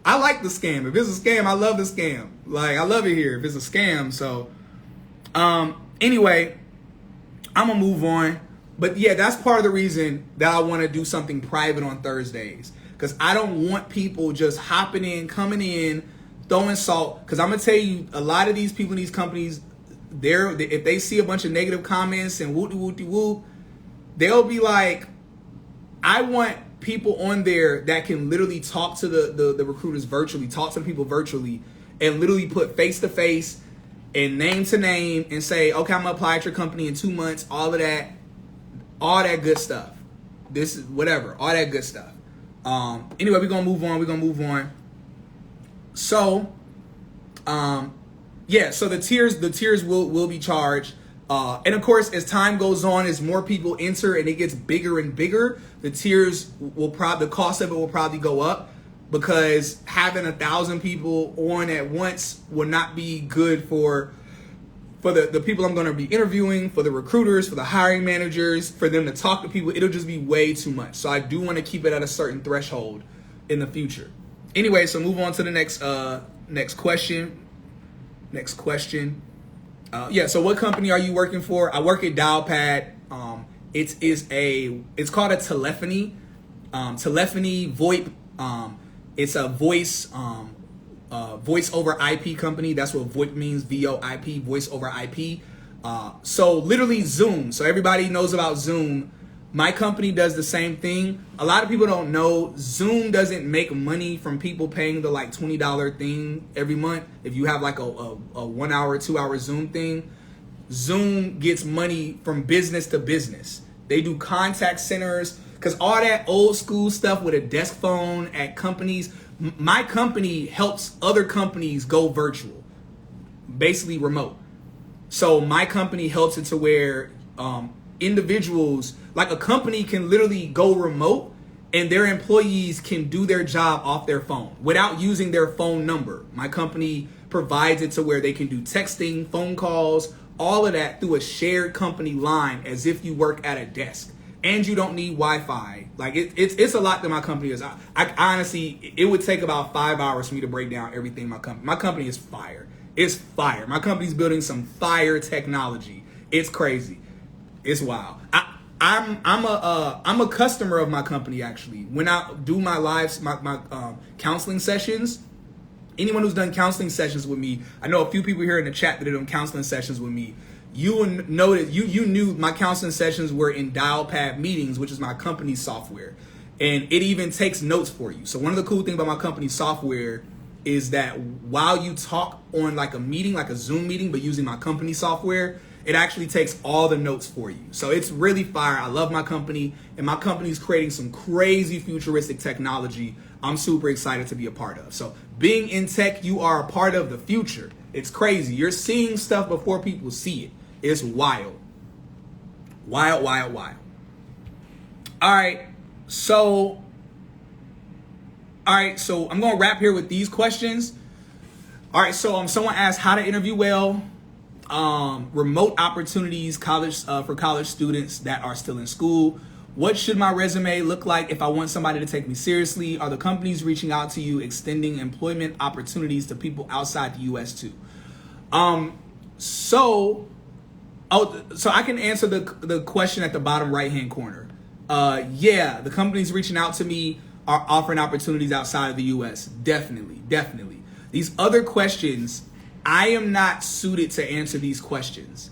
I like the scam. If it's a scam, I love the scam. Like, I love it here if it's a scam. So, anyway, I'm gonna move on. But yeah, that's part of the reason that I want to do something private on Thursdays. Because I don't want people just hopping in, coming in, throwing salt. Because I'm gonna tell you, a lot of these people in these companies, if they see a bunch of negative comments and whoop, they'll be like, I want people on there that can literally talk to the recruiters virtually, talk to the people virtually, and literally put face to face and name to name and say, okay, I'm gonna apply at your company in 2 months, all of that, all that good stuff. This is whatever, all that good stuff. Anyway, we're gonna move on. So, yeah, so the tiers will be charged. And of course, as time goes on, as more people enter and it gets bigger and bigger, the tiers the cost of it will probably go up, because having 1,000 people on at once will not be good for the people I'm going to be interviewing, for the recruiters, for the hiring managers, for them to talk to people. It'll just be way too much. So I do want to keep it at a certain threshold in the future. Anyway, so move on to the next question. Next question. Yeah, so what company are you working for? I work at Dialpad. It's called a telephony VoIP. It's a voice over IP company. That's what VoIP means, VOIP, voice over IP. So literally Zoom. So everybody knows about Zoom. My company does the same thing. A lot of people don't know Zoom doesn't make money from people paying the like $20 thing every month. If you have like a 1 hour, 2 hour Zoom thing, Zoom gets money from business to business. They do contact centers, because all that old school stuff with a desk phone at companies, my company helps other companies go virtual, basically remote. So my company helps it to where individuals, like a company can literally go remote and their employees can do their job off their phone without using their phone number. My company provides it to where they can do texting, phone calls, all of that through a shared company line as if you work at a desk. And you don't need Wi-Fi. Like it's a lot that my company is. I honestly, it would take about 5 hours for me to break down everything my company is fire. It's fire. My company's building some fire technology. It's crazy. It's wild. I'm a customer of my company actually. When I do my lives, my counseling sessions, anyone who's done counseling sessions with me, I know a few people here in the chat that have done counseling sessions with me. You would know that you knew my counseling sessions were in Dialpad Meetings, which is my company's software, and it even takes notes for you. So one of the cool things about my company's software is that while you talk on like a meeting, like a Zoom meeting, but using my company software, it actually takes all the notes for you. So it's really fire. I love my company, and my company's creating some crazy futuristic technology I'm super excited to be a part of. So being in tech, you are a part of the future. It's crazy. You're seeing stuff before people see it. It's wild. Wild, wild, wild. All right, so I'm going to wrap here with these questions. All right, so someone asked how to interview well, remote opportunities, college for college students that are still in school. What should my resume look like if I want somebody to take me seriously? Are the companies reaching out to you, extending employment opportunities to people outside the U.S. too? So I can answer the question at the bottom right-hand corner. Yeah, the companies reaching out to me are offering opportunities outside of the U.S. Definitely. These other questions, I am not suited to answer these questions.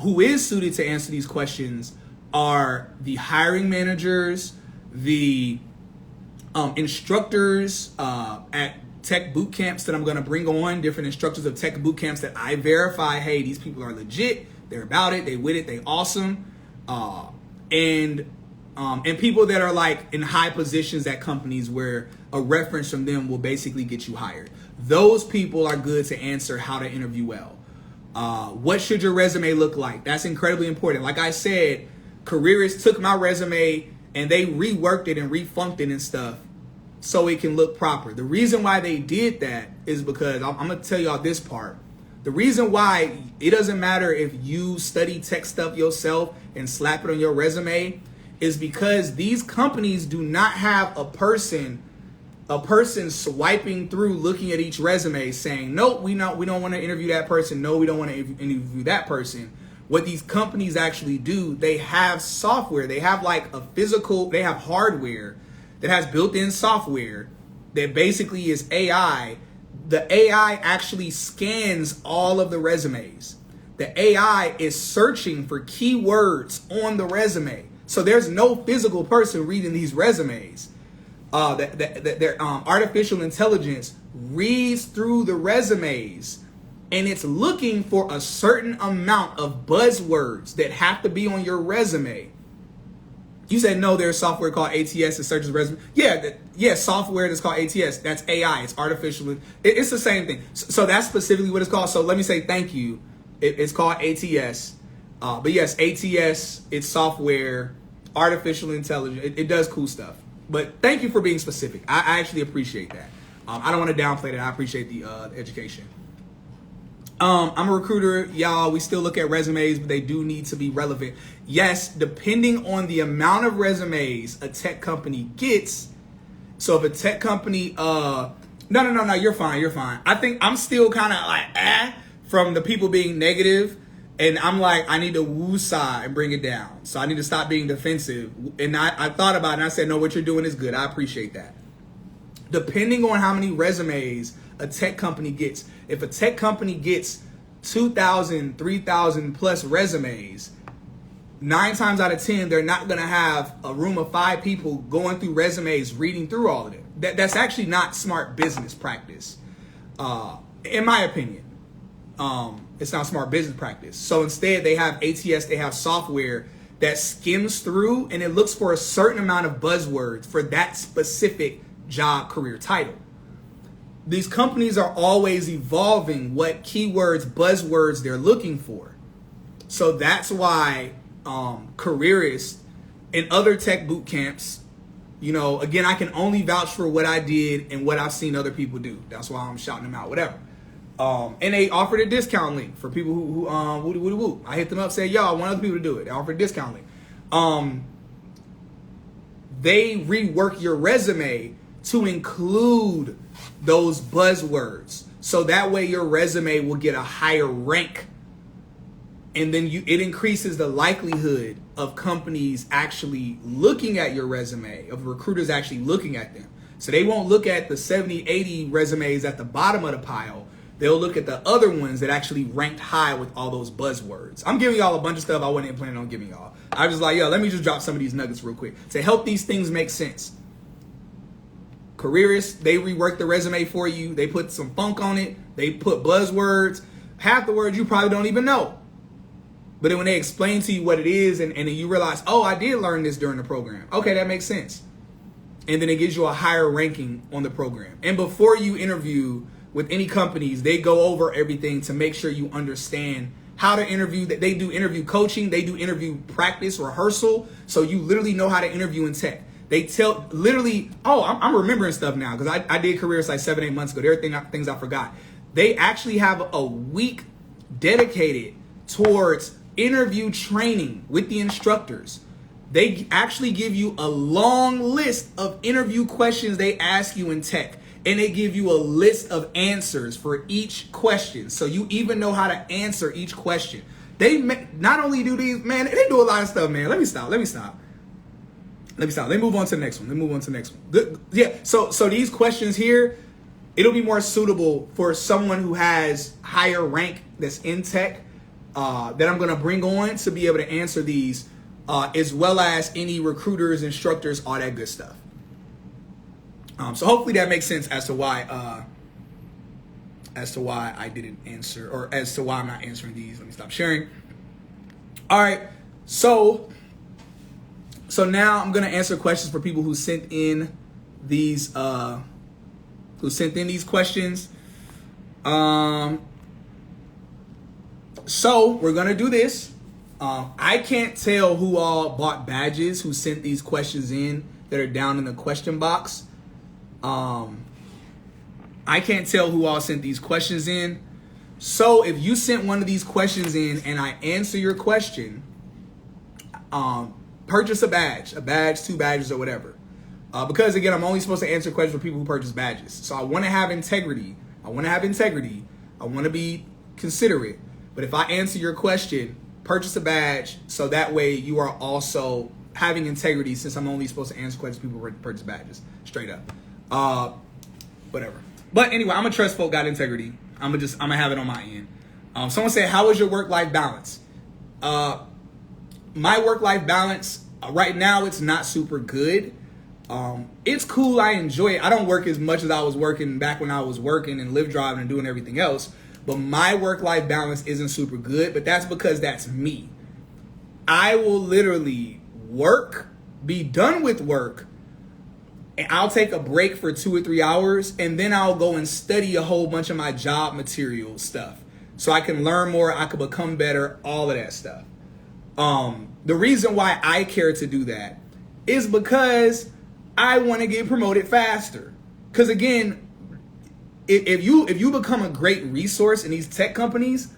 Who is suited to answer these questions are the hiring managers, the instructors at tech boot camps that I'm going to bring on, different instructors of tech boot camps that I verify, hey, these people are legit, they're about it, they with it, they awesome, and people that are like in high positions at companies where a reference from them will basically get you hired. Those people are good to answer how to interview well. What should your resume look like? That's incredibly important. Like I said, Careerist took my resume and they reworked it and refunked it and stuff so it can look proper. The reason why they did that is because, I'm going to tell y'all this part. The reason why it doesn't matter if you study tech stuff yourself and slap it on your resume is because these companies do not have a person swiping through, looking at each resume saying, nope, we don't want to interview that person. No, we don't want to interview that person. What these companies actually do, they have software. They have like they have hardware that has built-in software that basically is AI. The AI actually scans all of the resumes. The AI is searching for keywords on the resume. So there's no physical person reading these resumes. Their artificial intelligence reads through the resumes and it's looking for a certain amount of buzzwords that have to be on your resume. You said no, there's software called ATS that searches resume. Yeah, software that's called ATS. That's AI. It's artificial. It's the same thing. So that's specifically what it's called. So let me say thank you. It's called ATS. But yes, ATS, it's software, artificial intelligence. It does cool stuff. But thank you for being specific. I actually appreciate that. I don't want to downplay that. I appreciate the education. I'm a recruiter, y'all. We still look at resumes, but they do need to be relevant. Yes, depending on the amount of resumes a tech company gets. So if a tech company, no, you're fine. I think I'm still kind of like, from the people being negative. And I'm like, I need to woosah and bring it down. So I need to stop being defensive. And I thought about it and I said, no, what you're doing is good. I appreciate that. Depending on how many resumes a tech company gets, if a tech company gets 2,000, 3,000 plus resumes, 9 times out of 10, they're not going to have a room of 5 people going through resumes, reading through all of them. That's actually not smart business practice, in my opinion. It's not smart business practice. So instead, they have ATS, they have software that skims through and it looks for a certain amount of buzzwords for that specific job career title. These companies are always evolving what keywords, buzzwords they're looking for. So that's why Careerist and other tech boot camps, you know, again, I can only vouch for what I did and what I've seen other people do. That's why I'm shouting them out, whatever. And they offered a discount link for people who I hit them up, say, yo, I want other people to do it. They offered a discount link. They rework your resume to include those buzzwords. So that way your resume will get a higher rank. And then it increases the likelihood of companies actually looking at your resume, of recruiters actually looking at them. So they won't look at the 70, 80 resumes at the bottom of the pile. They'll look at the other ones that actually ranked high with all those buzzwords. I'm giving y'all a bunch of stuff I wasn't planning on giving y'all. I was just like, yo, let me just drop some of these nuggets real quick to help these things make sense. Careerists, they rework the resume for you. They put some funk on it. They put buzzwords. Half the words you probably don't even know. But then when they explain to you what it is and then you realize, oh, I did learn this during the program. Okay, that makes sense. And then it gives you a higher ranking on the program. And before you interview with any companies, they go over everything to make sure you understand how to interview. That they do interview coaching, they do interview practice, rehearsal, so you literally know how to interview in tech. They tell literally, oh, I'm remembering stuff now because I did Careerist like 7-8 months ago. There are things I forgot. They actually have a week dedicated towards interview training with the instructors. They actually give you a long list of interview questions they ask you in tech. And they give you a list of answers for each question. So you even know how to answer each question. They not only do these, man, they do a lot of stuff, man. Let me stop. Let me move on to the next one. Yeah, so these questions here, it'll be more suitable for someone who has higher rank that's in tech that I'm going to bring on to be able to answer these, as well as any recruiters, instructors, all that good stuff. So hopefully that makes sense as to why I didn't answer, or as to why I'm not answering these. Let me stop sharing. All right, so now I'm gonna answer questions for people who sent in these questions. So we're gonna do this. I can't tell who all bought badges who sent these questions in that are down in the question box. I can't tell who all sent these questions in. So if you sent one of these questions in and I answer your question, purchase a badge, 2 badges, or whatever. Because again, I'm only supposed to answer questions for people who purchase badges. So I want to have integrity. I want to be considerate. But if I answer your question, purchase a badge. So that way you are also having integrity, since I'm only supposed to answer questions people who purchase badges. Straight up. Whatever. But anyway, I'm a trust folk, got integrity. I'm gonna have it on my end. Someone said, how is your work-life balance? My work-life balance right now, it's not super good. It's cool. I enjoy it. I don't work as much as I was working back when I was working and live driving and doing everything else. But my work-life balance isn't super good. But that's because that's me. I will literally work, be done with work, and I'll take a break for 2 or 3 hours, and then I'll go and study a whole bunch of my job material stuff so I can learn more, I can become better, all of that stuff. The reason why I care to do that is because I want to get promoted faster. Because again, if you become a great resource in these tech companies,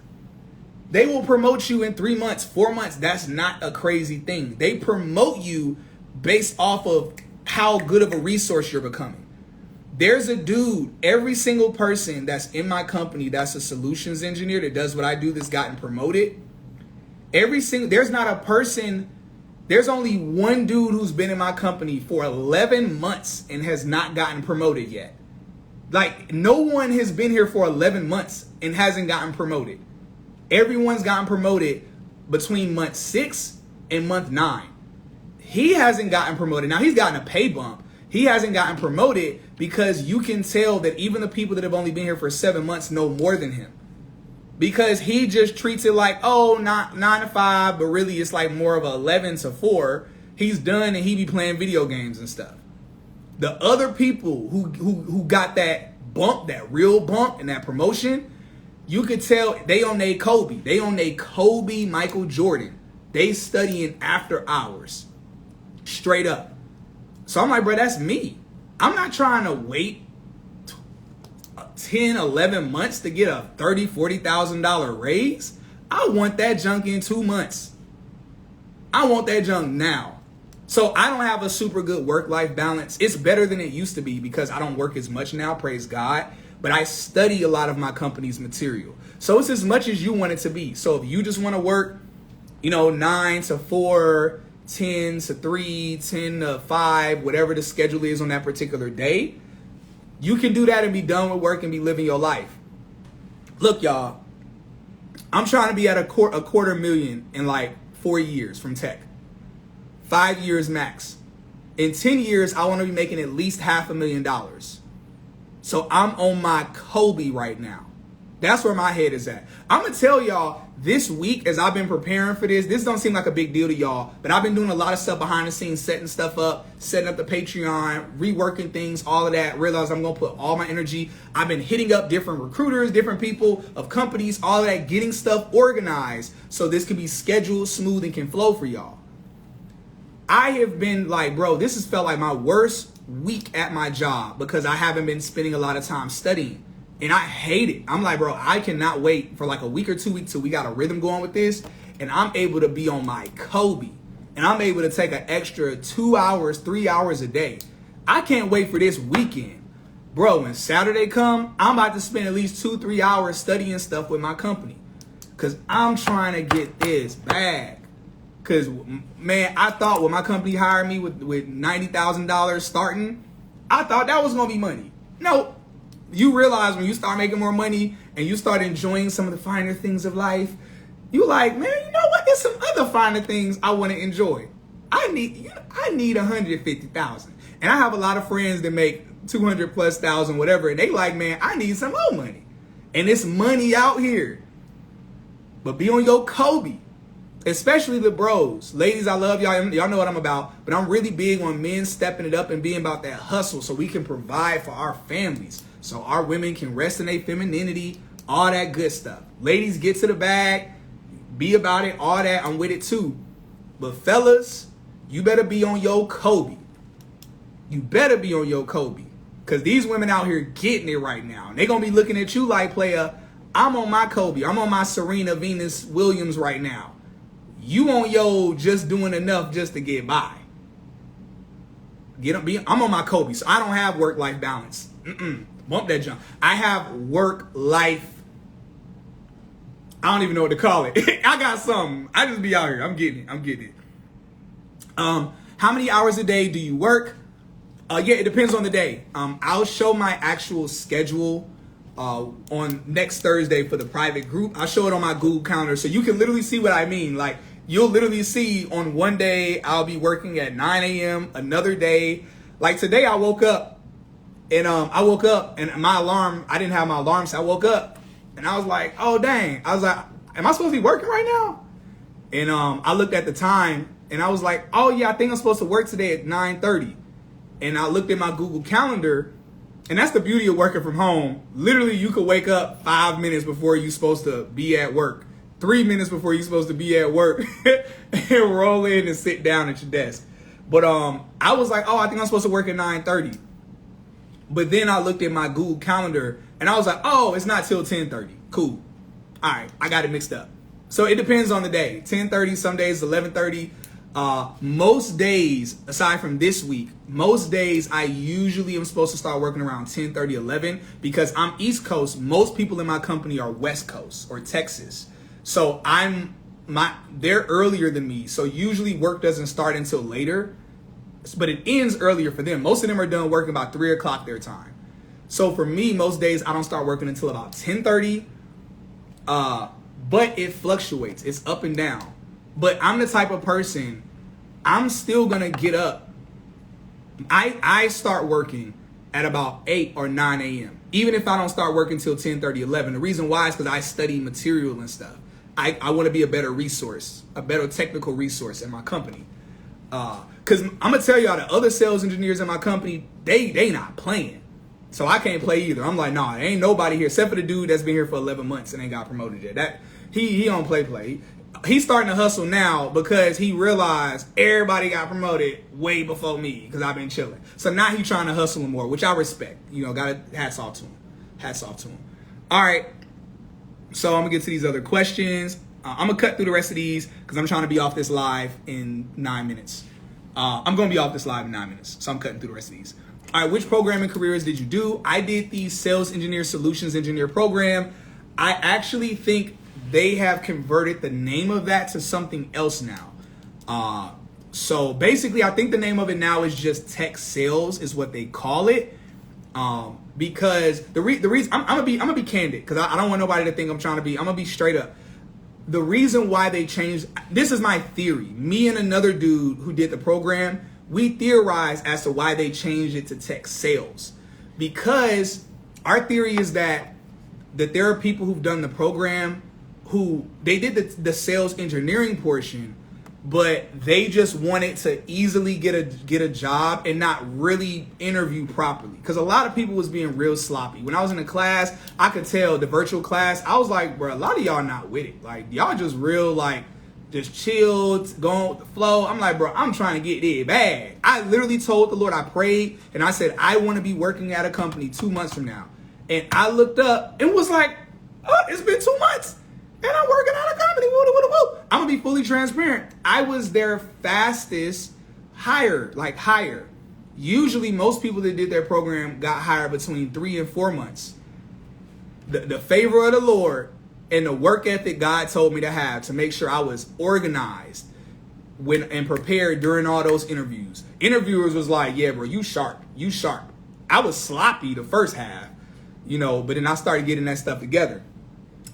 they will promote you in 3 months, 4 months. That's not a crazy thing. They promote you based off of how good of a resource you're becoming. There's a dude, every single person that's in my company that's a solutions engineer that does what I do that's gotten promoted. There's not a person, there's only one dude who's been in my company for 11 months and has not gotten promoted yet. Like, no one has been here for 11 months and hasn't gotten promoted. Everyone's gotten promoted between month 6 and month 9. He hasn't gotten promoted. Now, he's gotten a pay bump. He hasn't gotten promoted because you can tell that even the people that have only been here for 7 months know more than him. because he just treats it like, oh, not 9 to 5, but really it's like more of a 11 to 4. He's done and he be playing video games and stuff. The other people who got that bump, that real bump and that promotion, you could tell they on their Kobe. They on their Kobe Michael Jordan. They studying after hours. Straight up. So I'm like, bro, that's me. I'm not trying to wait 10, 11 months to get a $30,000, $40,000 raise. I want that junk in 2 months. I want that junk now. So I don't have a super good work-life balance. It's better than it used to be because I don't work as much now, praise God. But I study a lot of my company's material. So it's as much as you want it to be. So if you just want to work, 9 to 4, 10 to 3, 10 to 5, whatever the schedule is on that particular day, you can do that and be done with work and be living your life. Look, y'all, I'm trying to be at a quarter million in like 4 years from tech. 5 years max. In 10 years, I want to be making at least $500,000. So I'm on my Kobe right now. That's where my head is at. I'm going to tell y'all this week as I've been preparing for this don't seem like a big deal to y'all, but I've been doing a lot of stuff behind the scenes, setting stuff up, setting up the Patreon, reworking things, all of that. Realize I'm going to put all my energy. I've been hitting up different recruiters, different people of companies, all of that, getting stuff organized so this can be scheduled, smooth, and can flow for y'all. I have been like, bro, this has felt like my worst week at my job because I haven't been spending a lot of time studying. And I hate it. I'm like, bro, I cannot wait for like a week or 2 weeks till we got a rhythm going with this. And I'm able to be on my Kobe. And I'm able to take an extra 2 hours, 3 hours a day. I can't wait for this weekend. Bro, when Saturday come, I'm about to spend at least 2-3 hours studying stuff with my company. Because I'm trying to get this bag. Because, man, I thought when my company hired me with $90,000 starting, I thought that was going to be money. No. You realize when you start making more money and you start enjoying some of the finer things of life, you like, man, you know what? There's some other finer things I want to enjoy. I need $150,000. And I have a lot of friends that make 200,000+, whatever. And they like, man, I need some more money. And it's money out here. But be on your Kobe. Especially the bros. Ladies, I love y'all. Y'all know what I'm about. But I'm really big on men stepping it up and being about that hustle so we can provide for our families. So our women can rest in their femininity, all that good stuff. Ladies, get to the bag. Be about it, all that. I'm with it too. But fellas, you better be on your Kobe. You better be on your Kobe. Because these women out here getting it right now. And they're going to be looking at you like, player, I'm on my Kobe. I'm on my Serena Venus Williams right now. You on yo just doing enough just to get by. I'm on my Kobe, so I don't have work-life balance. Bump that jump. I have work-life. I don't even know what to call it. I got something. I just be out here. I'm getting it. How many hours a day do you work? Yeah, it depends on the day. I'll show my actual schedule on next Thursday for the private group. I'll show it on my Google Calendar so you can literally see what I mean. Like, you'll literally see on one day I'll be working at 9 a.m. Another day, like today I woke up and my alarm, I didn't have my alarm, so I woke up and I was like, oh dang. I was like, am I supposed to be working right now? And I looked at the time and I was like, oh yeah, I think I'm supposed to work today at 9:30. And I looked at my Google Calendar, and that's the beauty of working from home. Literally, you could wake up 5 minutes before you're supposed to be at work. 3 minutes before you're supposed to be at work and roll in and sit down at your desk. But I was like, oh, I think I'm supposed to work at 9:30. But then I looked at my Google Calendar and I was like, oh, it's not till 10:30. Cool. All right, I got it mixed up. So it depends on the day. 10:30, some days 11:30. Most days, aside from this week, most days I usually am supposed to start working around 10:30, 11 because I'm East Coast. Most people in my company are West Coast or Texas. So they're earlier than me. So usually work doesn't start until later, but it ends earlier for them. Most of them are done working about 3 o'clock their time. So for me, most days I don't start working until about 10:30. But it fluctuates. It's up and down. But I'm the type of person, I'm still going to get up. I start working at about 8 or 9 a.m. even if I don't start working till 10, 30, 11. The reason why is because I study material and stuff. I want to be a better resource, a better technical resource in my company. Because I'm going to tell y'all, the other sales engineers in my company, they not playing. So I can't play either. I'm like, nah, ain't nobody here except for the dude that's been here for 11 months and ain't got promoted yet. That he don't play. He's starting to hustle now because he realized everybody got promoted way before me because I've been chilling. So now he's trying to hustle more, which I respect. You know, hats off to him. All right. So I'm gonna get to these other questions. I'm gonna cut through the rest of these because I'm trying to be off this live in 9 minutes. I'm gonna be off this live in 9 minutes, so I'm cutting through the rest of these. All right, which programming careers did you do? I did the Sales Engineer Solutions Engineer program. I actually think they have converted the name of that to something else now. So basically, I think the name of it now is just Tech Sales is what they call it. Because the reason I'm gonna be candid because I don't want nobody to think I'm gonna be straight up. The reason why they changed, this is my theory. Me and another dude who did the program, we theorized as to why they changed it to Tech Sales. Because our theory is that there are people who've done the program who they did the sales engineering portion, but they just wanted to easily get a job and not really interview properly. Because a lot of people was being real sloppy. When I was in the class, I could tell the virtual class, I was like, bro, a lot of y'all not with it. Like, y'all just real, like, just chilled, going with the flow. I'm like, bro, I'm trying to get it bad. I literally told the Lord, I prayed, and I said, I want to be working at a company 2 months from now. And I looked up and was like, oh, it's been 2 months. And I'm working at a company. I'm going to be fully transparent. I was their fastest hire. Usually most people that did their program got hired between 3 and 4 months. The favor of the Lord and the work ethic God told me to have to make sure I was organized and prepared during all those interviews. Interviewers was like, yeah, bro, you sharp. I was sloppy the first half, but then I started getting that stuff together.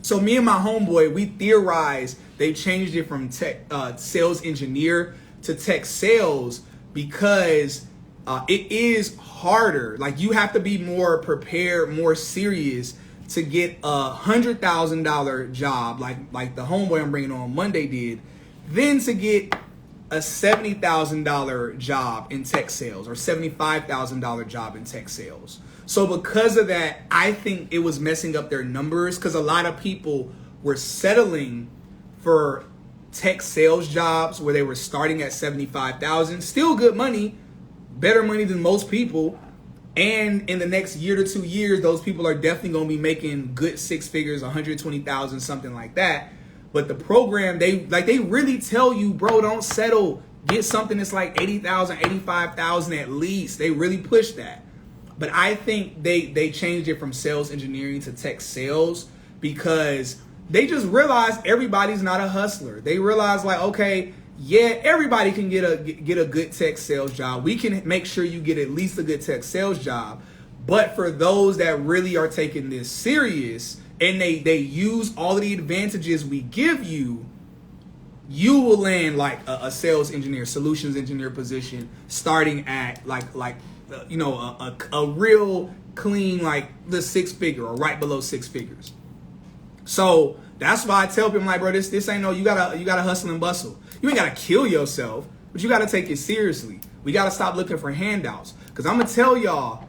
So me and my homeboy, we theorized they changed it from tech sales engineer to tech sales because it is harder. Like, you have to be more prepared, more serious to get a $100,000 job like the homeboy I'm bringing on Monday did, than to get a $70,000 job in tech sales or $75,000 job in tech sales. So because of that, I think it was messing up their numbers because a lot of people were settling for tech sales jobs where they were starting at $75,000, still good money, better money than most people. And in the next year to 2 years, those people are definitely going to be making good six figures, 120,000, something like that. But the program, they really tell you, bro, don't settle. Get something that's like 80,000, 85,000 at least. They really push that. But I think they changed it from sales engineering to tech sales because they just realized everybody's not a hustler. They realized, like, okay, yeah, everybody can get a good tech sales job. We can make sure you get at least a good tech sales job. But for those that really are taking this serious and they use all of the advantages we give you, you will land like a sales engineer, solutions engineer position starting at a real clean, like the 6 figure or right below 6 figures. So that's why I tell people, I'm like, bro, this ain't no, you gotta hustle and bustle. You ain't gotta kill yourself, but you gotta take it seriously. We gotta stop looking for handouts. Cause I'm gonna tell y'all,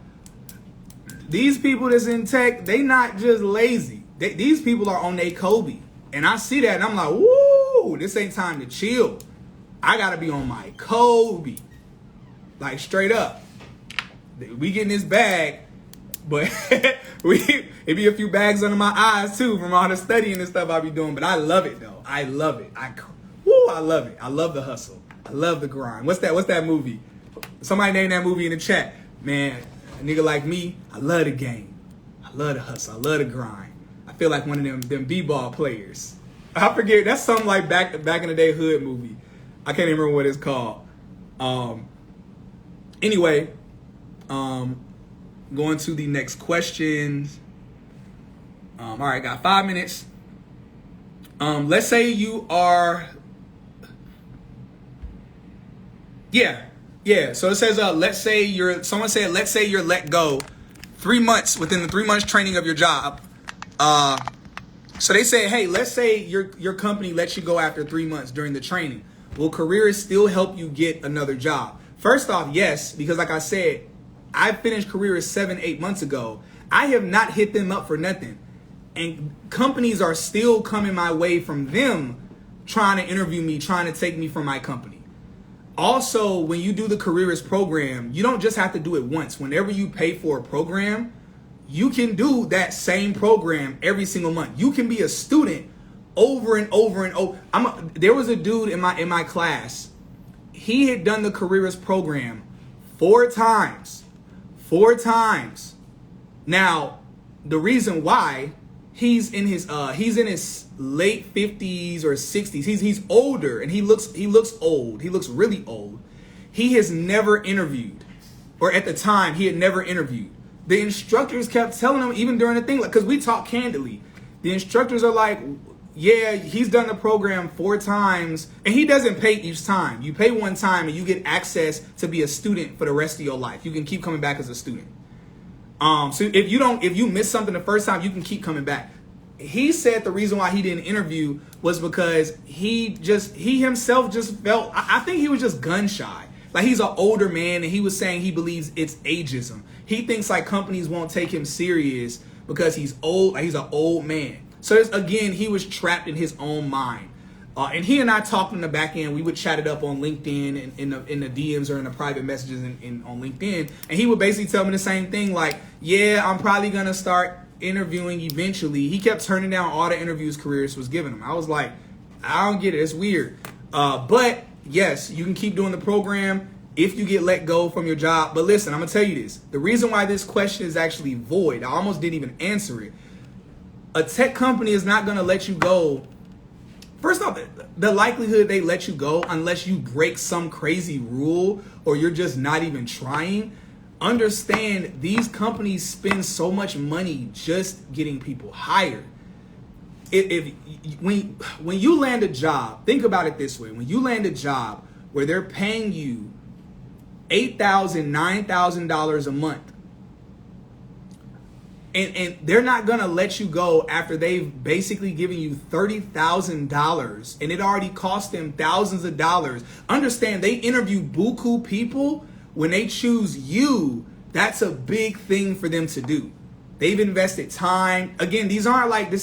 these people that's in tech, they not just lazy. These people are on their Kobe. And I see that and I'm like, woo, this ain't time to chill. I gotta be on my Kobe. Like, straight up. We getting this bag, but it be a few bags under my eyes too from all the studying and stuff I be doing. But I love it though. I love it. I love it. I love the hustle. I love the grind. What's that movie? Somebody name that movie in the chat. Man, a nigga like me, I love the game. I love the hustle. I love the grind. I feel like one of them b-ball players. I forget. That's something like back in the day hood movie. I can't even remember what it's called. Anyway. Going to the next questions. All right, got 5 minutes. Let's say you are. Yeah. So it says, let's say you're let go 3 months, within the 3 months training of your job. So they say, hey, let's say your company lets you go after 3 months during the training. Will Careerist still help you get another job? First off, yes, because like I said, I finished Careerist 7-8 months ago. I have not hit them up for nothing. And companies are still coming my way from them trying to interview me, trying to take me from my company. Also, when you do the Careerist program, you don't just have to do it once. Whenever you pay for a program, you can do that same program every single month. You can be a student over and over and over. There was a dude in my class. He had done the Careerist program 4 times. 4 times. Now, the reason why, he's in his late 50s or 60s. He's older and he looks old. He looks really old. He has never interviewed, or at the time he had never interviewed. The instructors kept telling him, even during the thing, like, because we talk candidly. The instructors are like, yeah, he's done the program 4 times and he doesn't pay each time. You pay one time and you get access to be a student for the rest of your life. You can keep coming back as a student. So if you miss something the first time, you can keep coming back. He said the reason why he didn't interview was because he himself just felt, I think he was just gun shy. Like, he's an older man and he was saying he believes it's ageism. He thinks like companies won't take him serious because he's old, like he's an old man. So again, he was trapped in his own mind. And he and I talked in the back end. We would chat it up on LinkedIn and in the DMs or in the private messages on LinkedIn. And he would basically tell me the same thing, like, yeah, I'm probably going to start interviewing eventually. He kept turning down all the interviews Careerist was giving him. I was like, I don't get it. It's weird. But yes, you can keep doing the program if you get let go from your job. But listen, I'm going to tell you this. The reason why this question is actually void, I almost didn't even answer it. A tech company is not going to let you go. First off, the likelihood they let you go unless you break some crazy rule or you're just not even trying. Understand, these companies spend so much money just getting people hired. When you land a job, think about it this way. When you land a job where they're paying you $8,000, $9,000 a month, and they're not going to let you go after they've basically given you $30,000 and it already cost them thousands of dollars. Understand, they interview buku people. When they choose you, that's a big thing for them to do. They've invested time. Again, this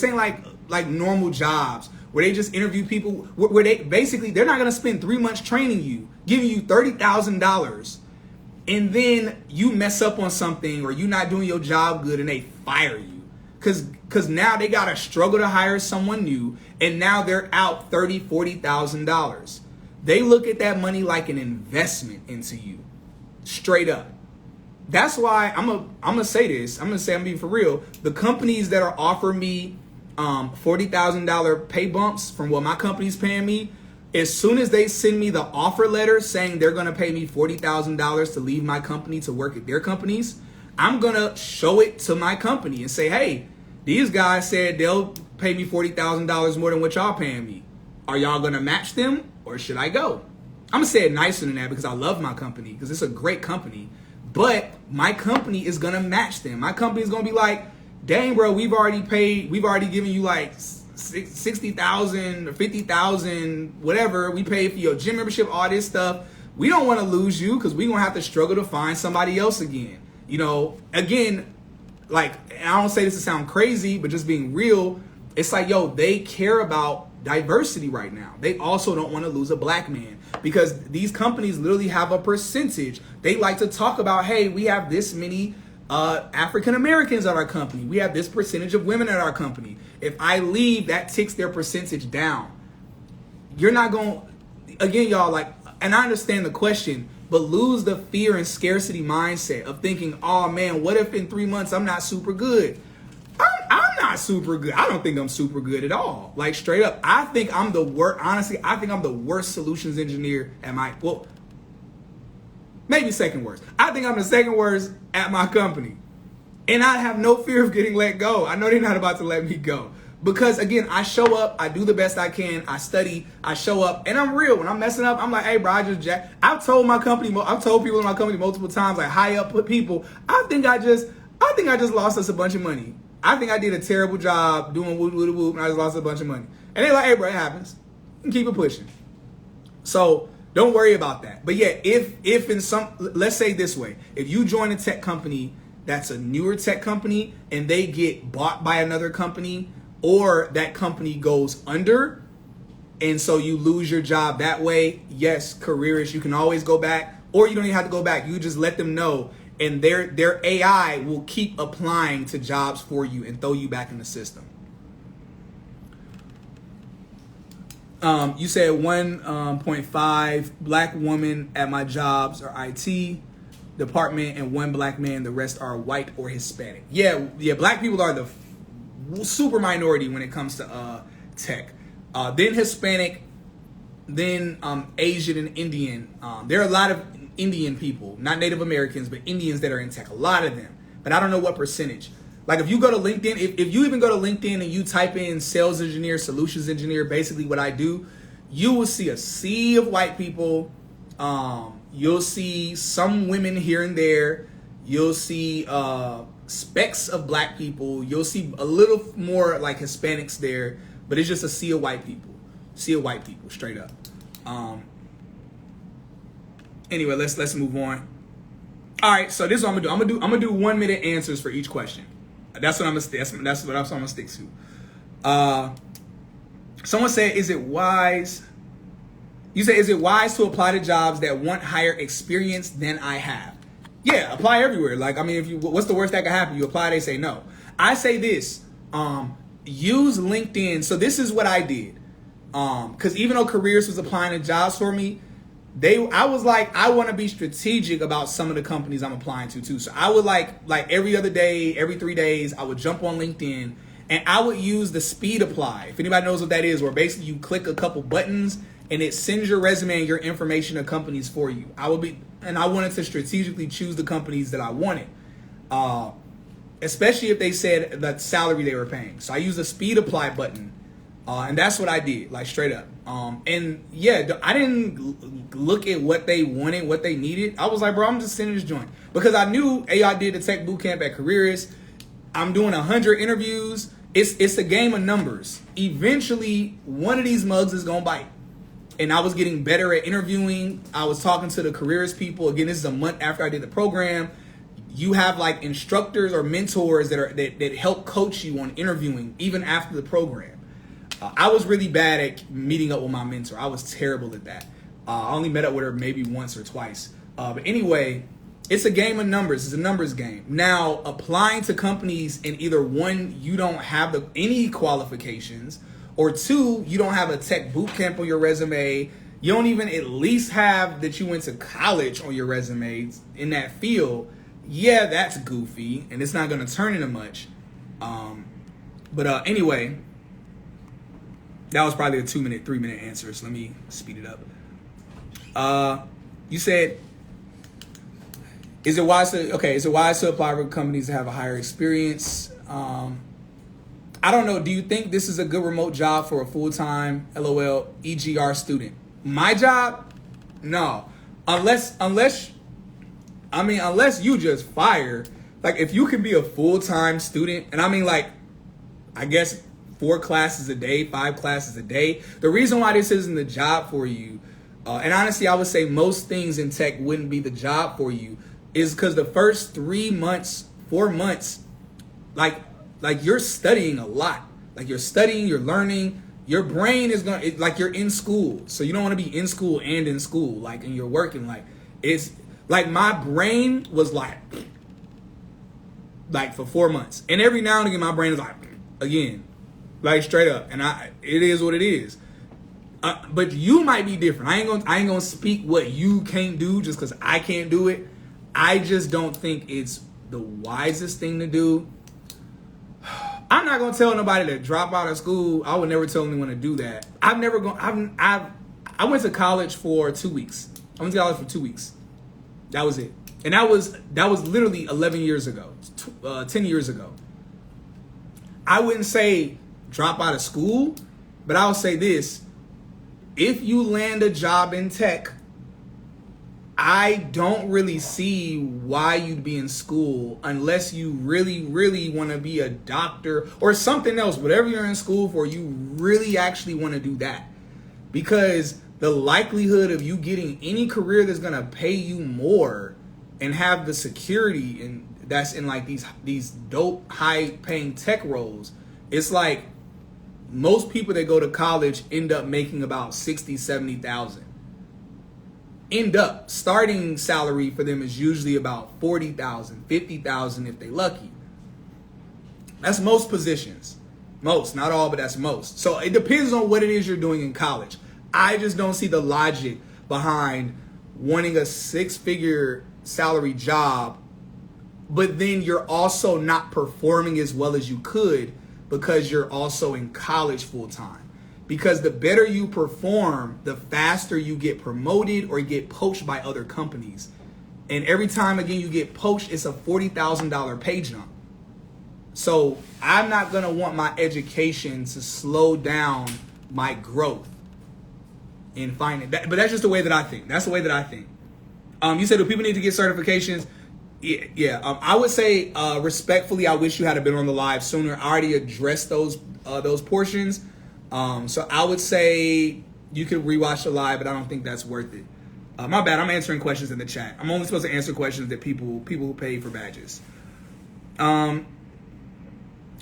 ain't like normal jobs where they just interview people where they're not going to spend 3 months training you, giving you $30,000. And then you mess up on something or you're not doing your job good and they fire you. Because now they got to struggle to hire someone new and now they're out $30,000, $40,000. They look at that money like an investment into you. Straight up. That's why I'm gonna say this. I'm being for real. The companies that are offering me $40,000 pay bumps from what my company's paying me, as soon as they send me the offer letter saying they're gonna pay me $40,000 to leave my company to work at their companies, I'm gonna show it to my company and say, hey, these guys said they'll pay me $40,000 more than what y'all paying me. Are y'all gonna match them or should I go? I'm going to say it nicer than that because I love my company, because it's a great company. But my company is going to match them. My company is going to be like, dang, bro, we've already given you like $60,000 or $50,000, whatever. We paid for your gym membership, all this stuff. We don't want to lose you because we're going to have to struggle to find somebody else again. You know, again, like, and I don't say this to sound crazy, but just being real, it's like, yo, they care about diversity right now. They also don't want to lose a black man because these companies literally have a percentage. They like to talk about, hey, we have this many African Americans at our company. We have this percentage of women at our company. If I leave, that ticks their percentage down. You're not going to, again, y'all, like, and I understand the question, but lose the fear and scarcity mindset of thinking, oh man, what if in 3 months I'm not super good? I'm not super good. I don't think I'm super good at all. Like, straight up, I think I'm the worst. Honestly, I think I'm the worst solutions engineer at maybe second worst. I think I'm the second worst at my company. And I have no fear of getting let go. I know they're not about to let me go. Because again, I show up, I do the best I can, I study, I show up, and I'm real. When I'm messing up, I'm like, hey bro, I've told people in my company multiple times, like high up people, I think I I think I just lost us a bunch of money. I think I did a terrible job doing whoop, whoop, whoop, and I just lost a bunch of money. And they're like, hey, bro, it happens. And keep it pushing. So don't worry about that. But yeah, if in some, let's say this way, if you join a tech company that's a newer tech company and they get bought by another company, or that company goes under, and so you lose your job that way, yes, Careerist, you can always go back, or you don't even have to go back. You just let them know, and their AI will keep applying to jobs for you and throw you back in the system. You said 1.5 black women at my jobs are IT department and 1 black man. The rest are white or Hispanic. Yeah. Black people are the super minority when it comes to tech. Then Hispanic, then Asian and Indian. There are a lot of Indian people, not Native Americans, but Indians that are in tech. A lot of them, but I don't know what percentage. Like if you go to LinkedIn, if you even go to LinkedIn and you type in sales engineer, solutions engineer, basically what I do, you will see a sea of white people. You'll see some women here and there. You'll see specks of black people. You'll see a little more like Hispanics there, but it's just a sea of white people. Sea of white people, straight up. Anyway, let's move on. All right, so this is what I'm gonna do. I'm gonna do 1 minute answers for each question. That's what I'm gonna stick to. Someone said, "Is it wise?" You say, "Is it wise to apply to jobs that want higher experience than I have?" Yeah, apply everywhere. Like, I mean, what's the worst that could happen? You apply, they say no. I say this: use LinkedIn. So this is what I did. Because even though Careerist was applying to jobs for me, I was like, I want to be strategic about some of the companies I'm applying to too. So I would like every other day, every 3 days, I would jump on LinkedIn and I would use the speed apply. If anybody knows what that is, where basically you click a couple buttons and it sends your resume and your information to companies for you. I wanted to strategically choose the companies that I wanted, especially if they said the salary they were paying. So I used the speed apply button. And that's what I did, like straight up. And yeah, I didn't look at what they wanted, what they needed. I was like, bro, I'm just sending this joint. Because I knew, hey, I did the tech bootcamp at Careerist. I'm doing 100 interviews. It's a game of numbers. Eventually, one of these mugs is going to bite. And I was getting better at interviewing. I was talking to the Careerist people. Again, this is a month after I did the program. You have like instructors or mentors that help coach you on interviewing even after the program. I was really bad at meeting up with my mentor. I was terrible at that. I only met up with her maybe once or twice. But anyway, it's a game of numbers. It's a numbers game. Now, applying to companies in either one, you don't have any qualifications, or two, you don't have a tech boot camp on your resume. You don't even at least have that you went to college on your resume in that field. Yeah, that's goofy, and it's not going to turn into much. Anyway, that was probably a 2-minute, 3-minute answer, so let me speed it up. You said, is it wise to apply for companies that have a higher experience? I don't know. Do you think this is a good remote job for a full-time LOL EGR student? My job? No. Unless you just fire. Like, if you can be a full-time student, and I mean, like, I guess 4 classes a day, 5 classes a day. The reason why this isn't the job for you, and honestly, I would say most things in tech wouldn't be the job for you, is because the first 3 months, 4 months, like you're studying a lot. Like, you're studying, you're learning. Your brain is like you're in school. So you don't want to be in school and in school, like, and you're working. Like, it's like my brain was like for 4 months, and every now and again my brain is like again. Like, straight up, and it is what it is. But you might be different. I ain't gonna speak what you can't do just because I can't do it. I just don't think it's the wisest thing to do. I'm not gonna tell nobody to drop out of school. I would never tell anyone to do that. I went to college for 2 weeks. I went to college for 2 weeks. That was it, and that was literally 11 years ago, 10 years ago. I wouldn't say drop out of school, but I'll say this: if you land a job in tech, I don't really see why you'd be in school unless you really, really want to be a doctor or something else. Whatever you're in school for, you really actually want to do that. Because the likelihood of you getting any career that's going to pay you more and have the security and that's in like these dope high paying tech roles, it's like most people that go to college end up making about 60, 70,000. End up starting salary for them is usually about 40,000, 50,000 if they lucky. That's most positions. Most, not all, but that's most. So it depends on what it is you're doing in college. I just don't see the logic behind wanting a 6-figure salary job, but then you're also not performing as well as you could because you're also in college full time. Because the better you perform, the faster you get promoted or get poached by other companies. And every time, again, you get poached, it's a $40,000 pay jump. So I'm not going to want my education to slow down my growth in finding that. But that's just the way that I think. That's the way that I think. You said, do people need to get certifications? Yeah. I would say respectfully, I wish you had been on the live sooner. I already addressed those portions. So I would say you could rewatch the live, but I don't think that's worth it. My bad. I'm answering questions in the chat. I'm only supposed to answer questions that people who pay for badges.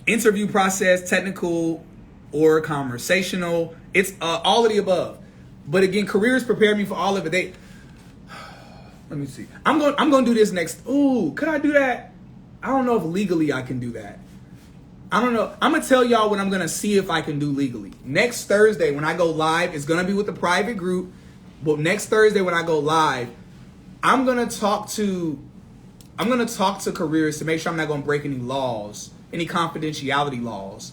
Interview process, technical or conversational. It's all of the above. But again, Careerist prepared me for all of it. Let me see. I'm going to do this next. Ooh, could I do that? I don't know if legally I can do that. I don't know. I'm going to tell y'all what I'm going to see if I can do legally. Next Thursday when I go live, it's going to be with the private group. But next Thursday when I go live, I'm going to talk to Careerist to make sure I'm not going to break any laws, any confidentiality laws.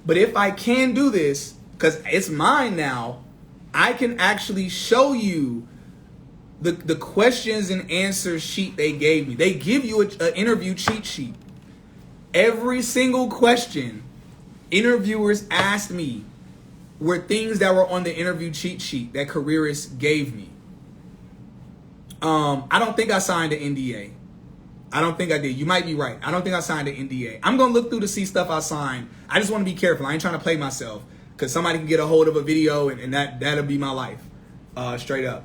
But if I can do this, because it's mine now, I can actually show you the questions and answers sheet they gave me. They give you an interview cheat sheet. Every single question interviewers asked me were things that were on the interview cheat sheet that Careerist gave me. I don't think I signed an NDA. I don't think I did. You might be right. I don't think I signed an NDA. I'm going to look through to see stuff I signed. I just want to be careful. I ain't trying to play myself because somebody can get a hold of a video and that'll be my life. Straight up.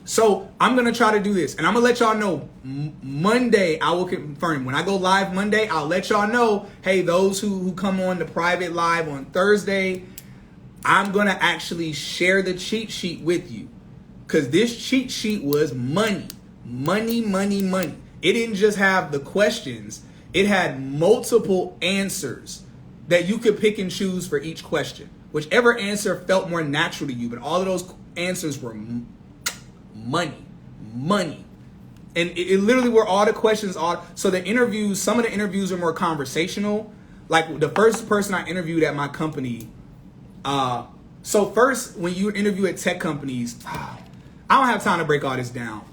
So I'm going to try to do this. And I'm going to let y'all know Monday, I will confirm. When I go live Monday, I'll let y'all know, hey, those who come on the private live on Thursday, I'm going to actually share the cheat sheet with you. Because this cheat sheet was money. Money, money, money. It didn't just have the questions. It had multiple answers that you could pick and choose for each question. Whichever answer felt more natural to you. But all of those answers were money. And it literally were all the questions. So the interviews, some of the interviews are more conversational. Like the first person I interviewed at my company. So first, when you interview at tech companies, I don't have time to break all this down.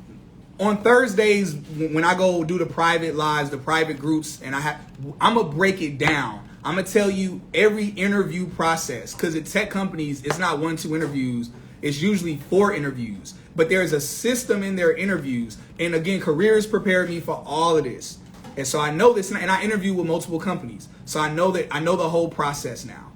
On Thursdays, when I go do the private lives, the private groups, and I'm going to break it down. I'm going to tell you every interview process. Because at tech companies, it's not 1-2 interviews. It's usually 4 interviews. But there's a system in their interviews. And again, Careerist prepared me for all of this. And so I know this, and I interview with multiple companies. So I know the whole process now.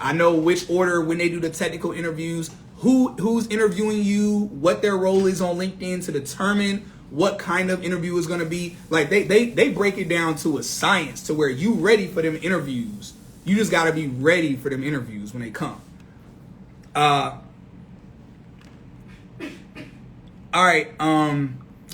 I know which order when they do the technical interviews, who's interviewing you, what their role is on LinkedIn to determine what kind of interview is going to be. Like they break it down to a science to where you ready for them interviews. You just got to be ready for them interviews when they come. All right.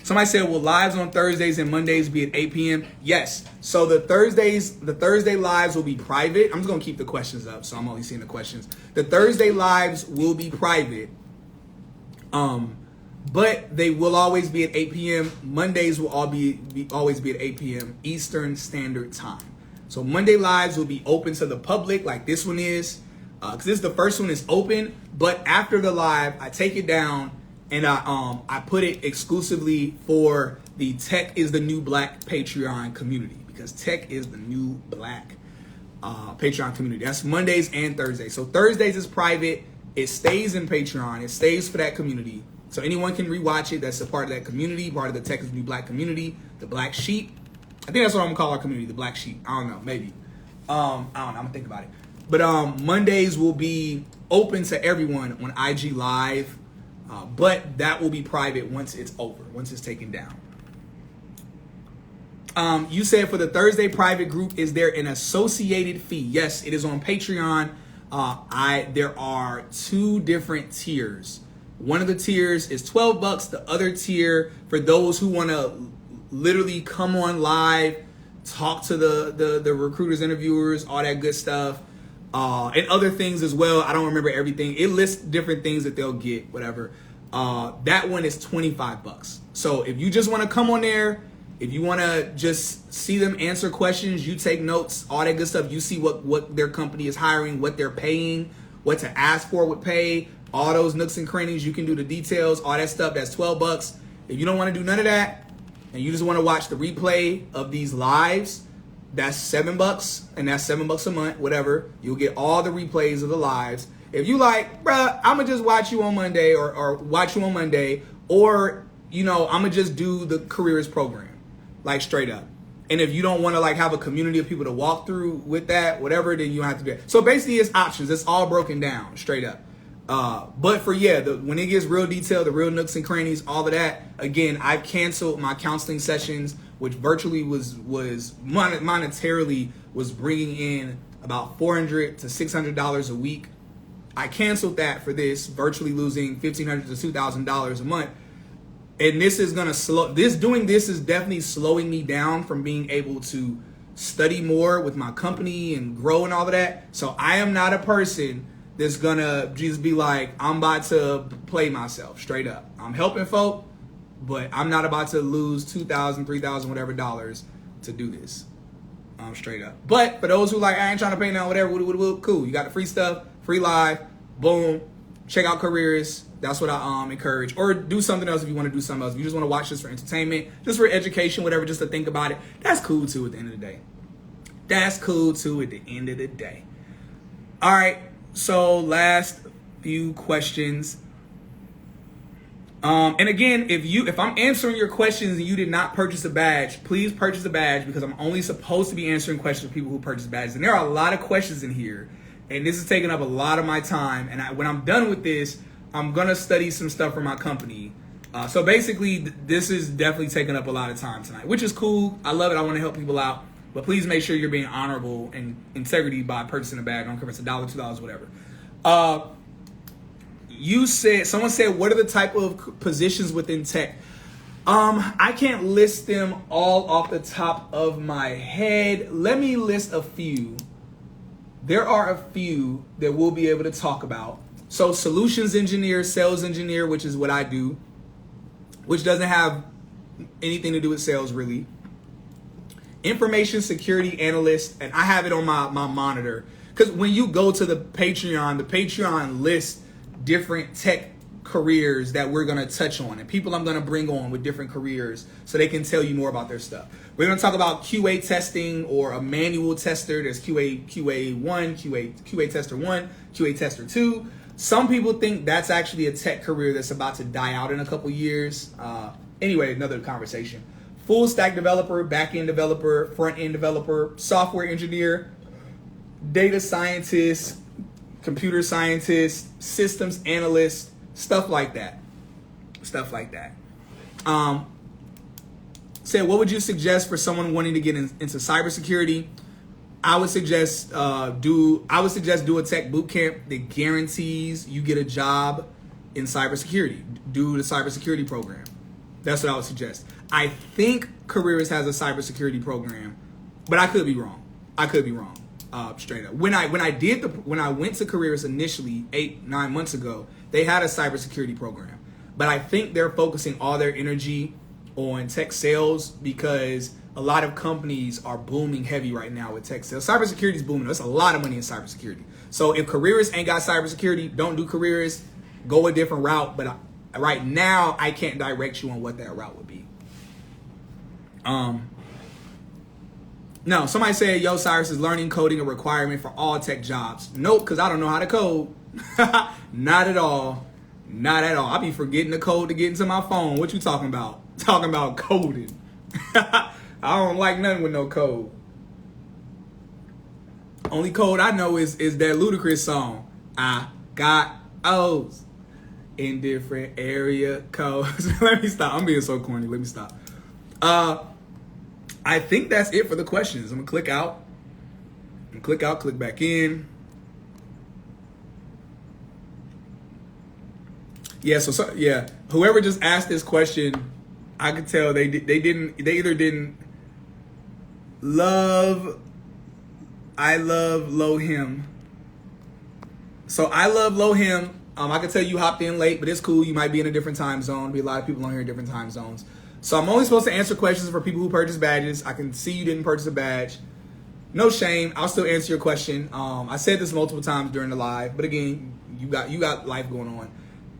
Somebody said, will lives on Thursdays and Mondays be at 8 p.m.? Yes. So the Thursday lives will be private. I'm just going to keep the questions up, so I'm only seeing the questions. The Thursday lives will be private. But they will always be at 8 p.m. Mondays will always be at 8 p.m. Eastern Standard Time. So Monday lives will be open to the public like this one is. Because this is the first one is open. But after the live, I take it down. And I put it exclusively for the Tech is the New Black Patreon community. Because Tech is the New Black Patreon community. That's Mondays and Thursdays. So Thursdays is private. It stays in Patreon. It stays for that community. So anyone can rewatch it that's a part of that community, part of the Tech is the New Black community, the Black Sheep. I think that's what I'm gonna call our community, the Black Sheep. I don't know, maybe. I don't know, I'm gonna think about it. But Mondays will be open to everyone on IG Live, but that will be private once it's over, once it's taken down. You said for the Thursday private group, is there an associated fee? Yes, it is on Patreon. There are 2 different tiers. One of the tiers is $12. The other tier, for those who want to literally come on live, talk to the recruiters, interviewers, all that good stuff, and other things as well. I don't remember everything. It lists different things that they'll get, whatever. That one is $25. So if you just want to come on there, if you want to just see them answer questions, you take notes, all that good stuff, you see what their company is hiring, what they're paying, what to ask for with pay, all those nooks and crannies, you can do the details, all that stuff, that's $12. If you don't want to do none of that, and you just want to watch the replay of these lives, that's $7, and that's $7 a month, whatever. You'll get all the replays of the lives. If you like, bruh, I'm going to just watch you on Monday or watch you on Monday, or, I'm going to just do the Careerist program. Like straight up. And if you don't want to like have a community of people to walk through with that, whatever, then you don't have to do it. So basically it's options. It's all broken down straight up. But for when it gets real detailed, the real nooks and crannies, all of that, again, I've canceled my counseling sessions, which virtually was monetarily was bringing in about $400 to $600 a week. I canceled that for this, virtually losing $1,500 to $2,000 a month. And this is going to doing this is definitely slowing me down from being able to study more with my company and grow and all of that. So I am not a person that's going to just be like, I'm about to play myself straight up. I'm helping folk, but I'm not about to lose $2,000, $3,000, whatever dollars to do this. Straight up. But for those who like, I ain't trying to pay now, whatever, cool. You got the free stuff, free live, boom. Check out Careerist. That's what I encourage. Or do something else if you want to do something else. If you just want to watch this for entertainment, just for education, whatever, just to think about it. That's cool too at the end of the day. That's cool too at the end of the day. All right. So last few questions. And again, if I'm answering your questions and you did not purchase a badge, please purchase a badge, because I'm only supposed to be answering questions for people who purchase badges. And there are a lot of questions in here, and this is taking up a lot of my time. And when I'm done with this, I'm going to study some stuff for my company. So basically, this is definitely taking up a lot of time tonight, which is cool. I love it. I want to help people out. But please make sure you're being honorable and integrity by purchasing a bag. I don't care if it's $1, $2, whatever. Someone said, what are the type of positions within tech? I can't list them all off the top of my head. Let me list a few. There are a few that we'll be able to talk about. So solutions engineer, sales engineer, which is what I do, which doesn't have anything to do with sales really. Information security analyst, and I have it on my monitor. Because when you go to the Patreon lists different tech careers that we're going to touch on, and people I'm going to bring on with different careers so they can tell you more about their stuff. We're going to talk about QA testing or a manual tester. There's QA1, QA tester 1, QA tester 2. Some people think that's actually a tech career that's about to die out in a couple years. Anyway, another conversation. Full stack developer, back-end developer, front-end developer, software engineer, data scientist, computer scientist, systems analyst, stuff like that. Said, what would you suggest for someone wanting to get into cybersecurity? I would suggest do a tech bootcamp that guarantees you get a job in cybersecurity. Do the cybersecurity program. That's what I would suggest. I think Careerist has a cybersecurity program, but I could be wrong. Straight up. When I went to Careerist initially 8-9 months ago, they had a cybersecurity program, but I think they're focusing all their energy on tech sales because a lot of companies are booming heavy right now with tech sales. Cybersecurity is booming. There's a lot of money in cybersecurity. So if Careerist ain't got cybersecurity, don't do Careerist. Go a different route. But right now, I can't direct you on what that route would be. No, somebody said, yo, Cyrus, is learning coding a requirement for all tech jobs? Nope, because I don't know how to code. Not at all. Not at all. I be forgetting the code to get into my phone. What you talking about? Talking about coding. I don't like nothing with no code. Only code I know is that Ludacris song. I got O's in different area codes. Let me stop. I'm being so corny. Let me stop. I think that's it for the questions. I'm gonna click out. Click back in. Yeah, so yeah, whoever just asked this question, I could tell they either didn't love I love Lohim. So I love Lohim. I can tell you hopped in late, but it's cool. You might be in a different time zone. There'll be a lot of people on here in different time zones. So I'm only supposed to answer questions for people who purchase badges. I can see you didn't purchase a badge. No shame. I'll still answer your question. I said this multiple times during the live, but again, you got life going on.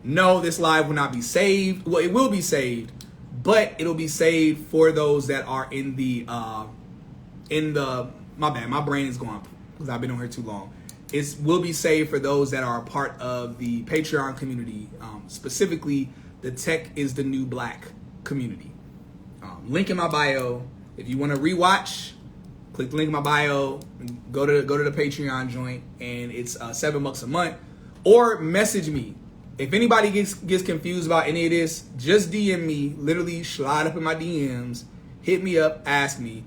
No, this live will not be saved. Well, it will be saved, but it'll be saved for those that are in the my bad, my brain is going because I've been on here too long. It will be saved for those that are a part of the Patreon community, specifically the Tech is the New Black community. Link in my bio. If you want to rewatch, click the link in my bio. Go to the Patreon joint, and it's $7 a month. Or message me. If anybody gets confused about any of this, just DM me. Literally slide up in my DMs, hit me up, ask me.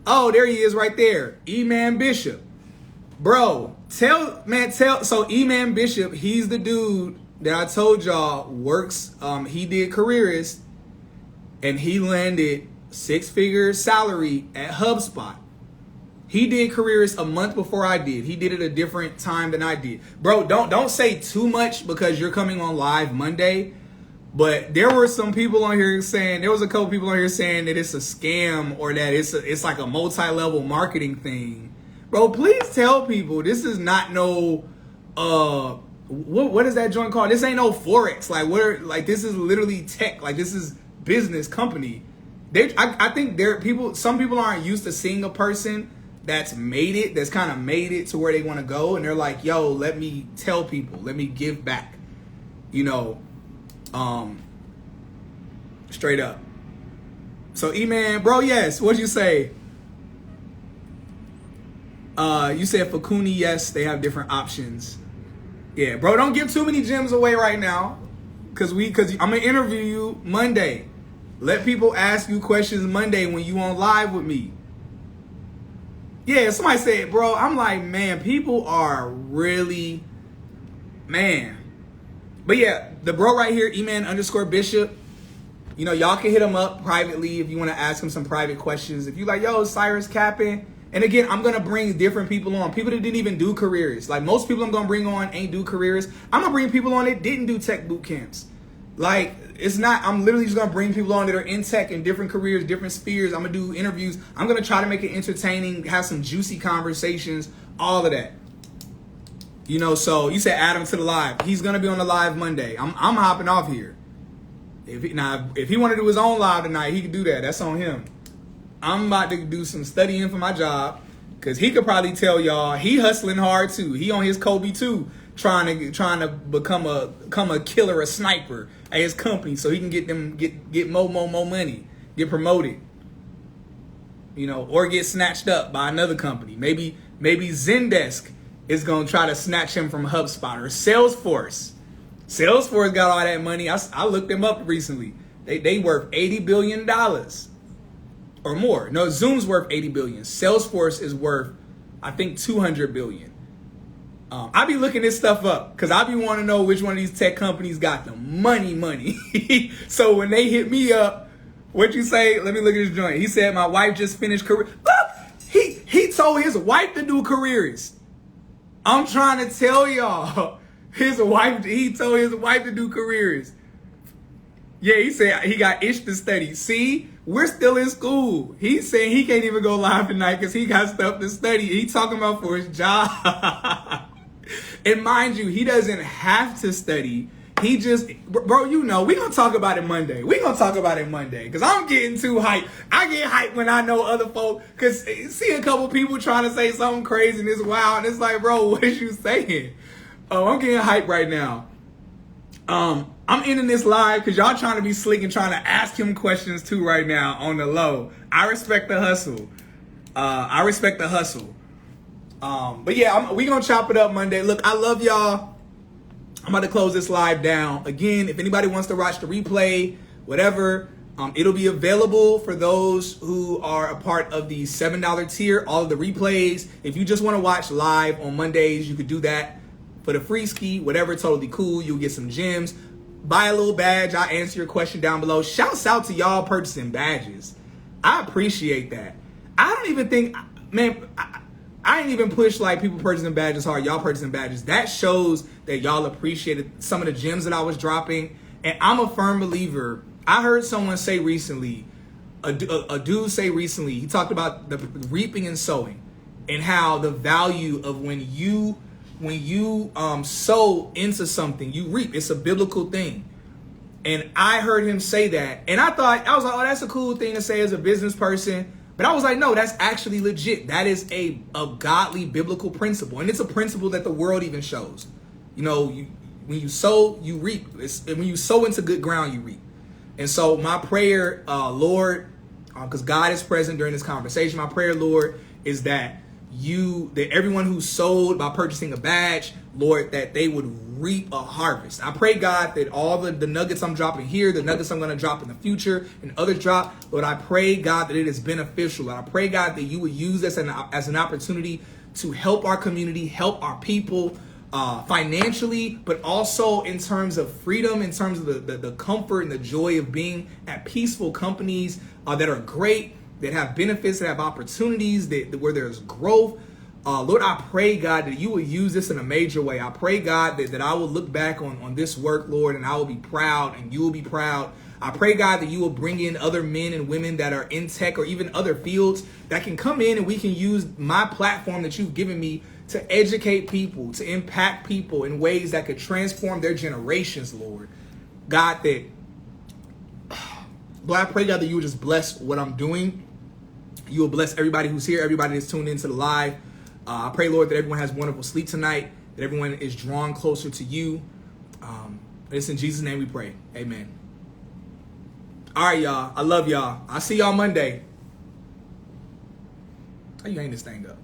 Oh, there he is right there, E-Man Bishop, bro. So E-Man Bishop, he's the dude that I told y'all works. He did Careerist, and he landed 6-figure salary at HubSpot. He did Careerist a month before I did. He did it a different time than I did. Bro, don't say too much because you're coming on live Monday. But there were some people on here saying, there was a couple people on here saying that it's a scam or that it's like a multi-level marketing thing. Bro, please tell people this is not no what is that joint called? This ain't no Forex. Like this is literally tech. Like this is business company. I think some people aren't used to seeing a person that's kind of made it to where they want to go, and they're like, yo, let me tell people, let me give back, straight up. So E-Man, bro, yes, what'd you say? You said for Cooney, yes, they have different options. Yeah, bro, don't give too many gems away right now, cause I'm gonna interview you Monday. Let people ask you questions Monday when you on live with me. Yeah, somebody said, bro, I'm like, man, people are really, man. But yeah, the bro right here, E-Man_Bishop, y'all can hit him up privately if you want to ask him some private questions. If you like, yo, Cyrus capping. And again, I'm going to bring different people on. People that didn't even do Careerist. Like most people I'm going to bring on ain't do Careerist. I'm going to bring people on that didn't do tech boot camps. Like, I'm literally just going to bring people on that are in tech in different careers, different spheres. I'm going to do interviews. I'm going to try to make it entertaining, have some juicy conversations, all of that. So you said add him to the live. He's going to be on the live Monday. I'm hopping off here. If he want to do his own live tonight, he can do that. That's on him. I'm about to do some studying for my job because he could probably tell y'all he hustling hard too. He on his Kobe too, trying to become a killer, a sniper at his company so he can get more money, get promoted, or get snatched up by another company. Maybe Zendesk is gonna try to snatch him from HubSpot or Salesforce. Salesforce got all that money. I looked them up recently. They worth $80 billion. Or more. No, Zoom's worth 80 billion. Salesforce is worth, I think, 200 billion. I be looking this stuff up because I be wanting to know which one of these tech companies got the money. So when they hit me up, what you say? Let me look at this joint. He said my wife just finished career. He told his wife to do Careerist. I'm trying to tell y'all, he told his wife to do Careerist. Yeah, he said he got itch to study. See, we're still in school. He's saying he can't even go live tonight because he got stuff to study. He talking about for his job. And mind you, he doesn't have to study. He just, bro, we going to talk about it Monday. Because I'm getting too hyped. I get hyped when I know other folk. Because see a couple people trying to say something crazy and it's wild. And it's like, bro, what is you saying? Oh, I'm getting hyped right now. I'm ending this live because y'all trying to be slick and trying to ask him questions too right now on the low. I respect the hustle. But yeah, we gonna chop it up Monday. Look, I love y'all. I'm about to close this live down. Again, if anybody wants to watch the replay, whatever, it'll be available for those who are a part of the $7 tier, all of the replays. If you just want to watch live on Mondays, you could do that for the free ski, whatever, totally cool. You'll get some gems. Buy a little badge. I'll answer your question down below. Shouts out to y'all purchasing badges. I appreciate that. I don't even think, man, I ain't even push like people purchasing badges hard. Y'all purchasing badges. That shows that y'all appreciated some of the gems that I was dropping. And I'm a firm believer. I heard someone say recently, a dude say recently, he talked about the reaping and sowing and how the value of when you sow into something, you reap. It's a biblical thing. And I heard him say that. And I was like, oh, that's a cool thing to say as a business person. But I was like, no, that's actually legit. That is a godly biblical principle. And it's a principle that the world even shows. You know, when you sow, you reap. When you sow into good ground, you reap. And so my prayer, Lord, because God is present during this conversation, my prayer, Lord, is that everyone who sowed by purchasing a badge, Lord, that they would reap a harvest. I pray, God, that all the nuggets I'm dropping here, the nuggets I'm going to drop in the future, and others drop, Lord, I pray, God, that it is beneficial. And I pray, God, that you would use this as an opportunity to help our community, help our people financially, but also in terms of freedom, in terms of the comfort and the joy of being at peaceful companies that are great, that have benefits, that have opportunities, where there's growth. Lord, I pray, God, that you will use this in a major way. I pray, God, that I will look back on this work, Lord, and I will be proud and you will be proud. I pray, God, that you will bring in other men and women that are in tech or even other fields that can come in and we can use my platform that you've given me to educate people, to impact people in ways that could transform their generations, Lord. God, Lord, I pray, God, that you will just bless what I'm doing. You will bless everybody who's here, everybody that's tuned into the live. I pray, Lord, that everyone has wonderful sleep tonight, that everyone is drawn closer to you. It's in Jesus' name we pray. Amen. All right, y'all. I love y'all. I'll see y'all Monday. How you hang this thing up?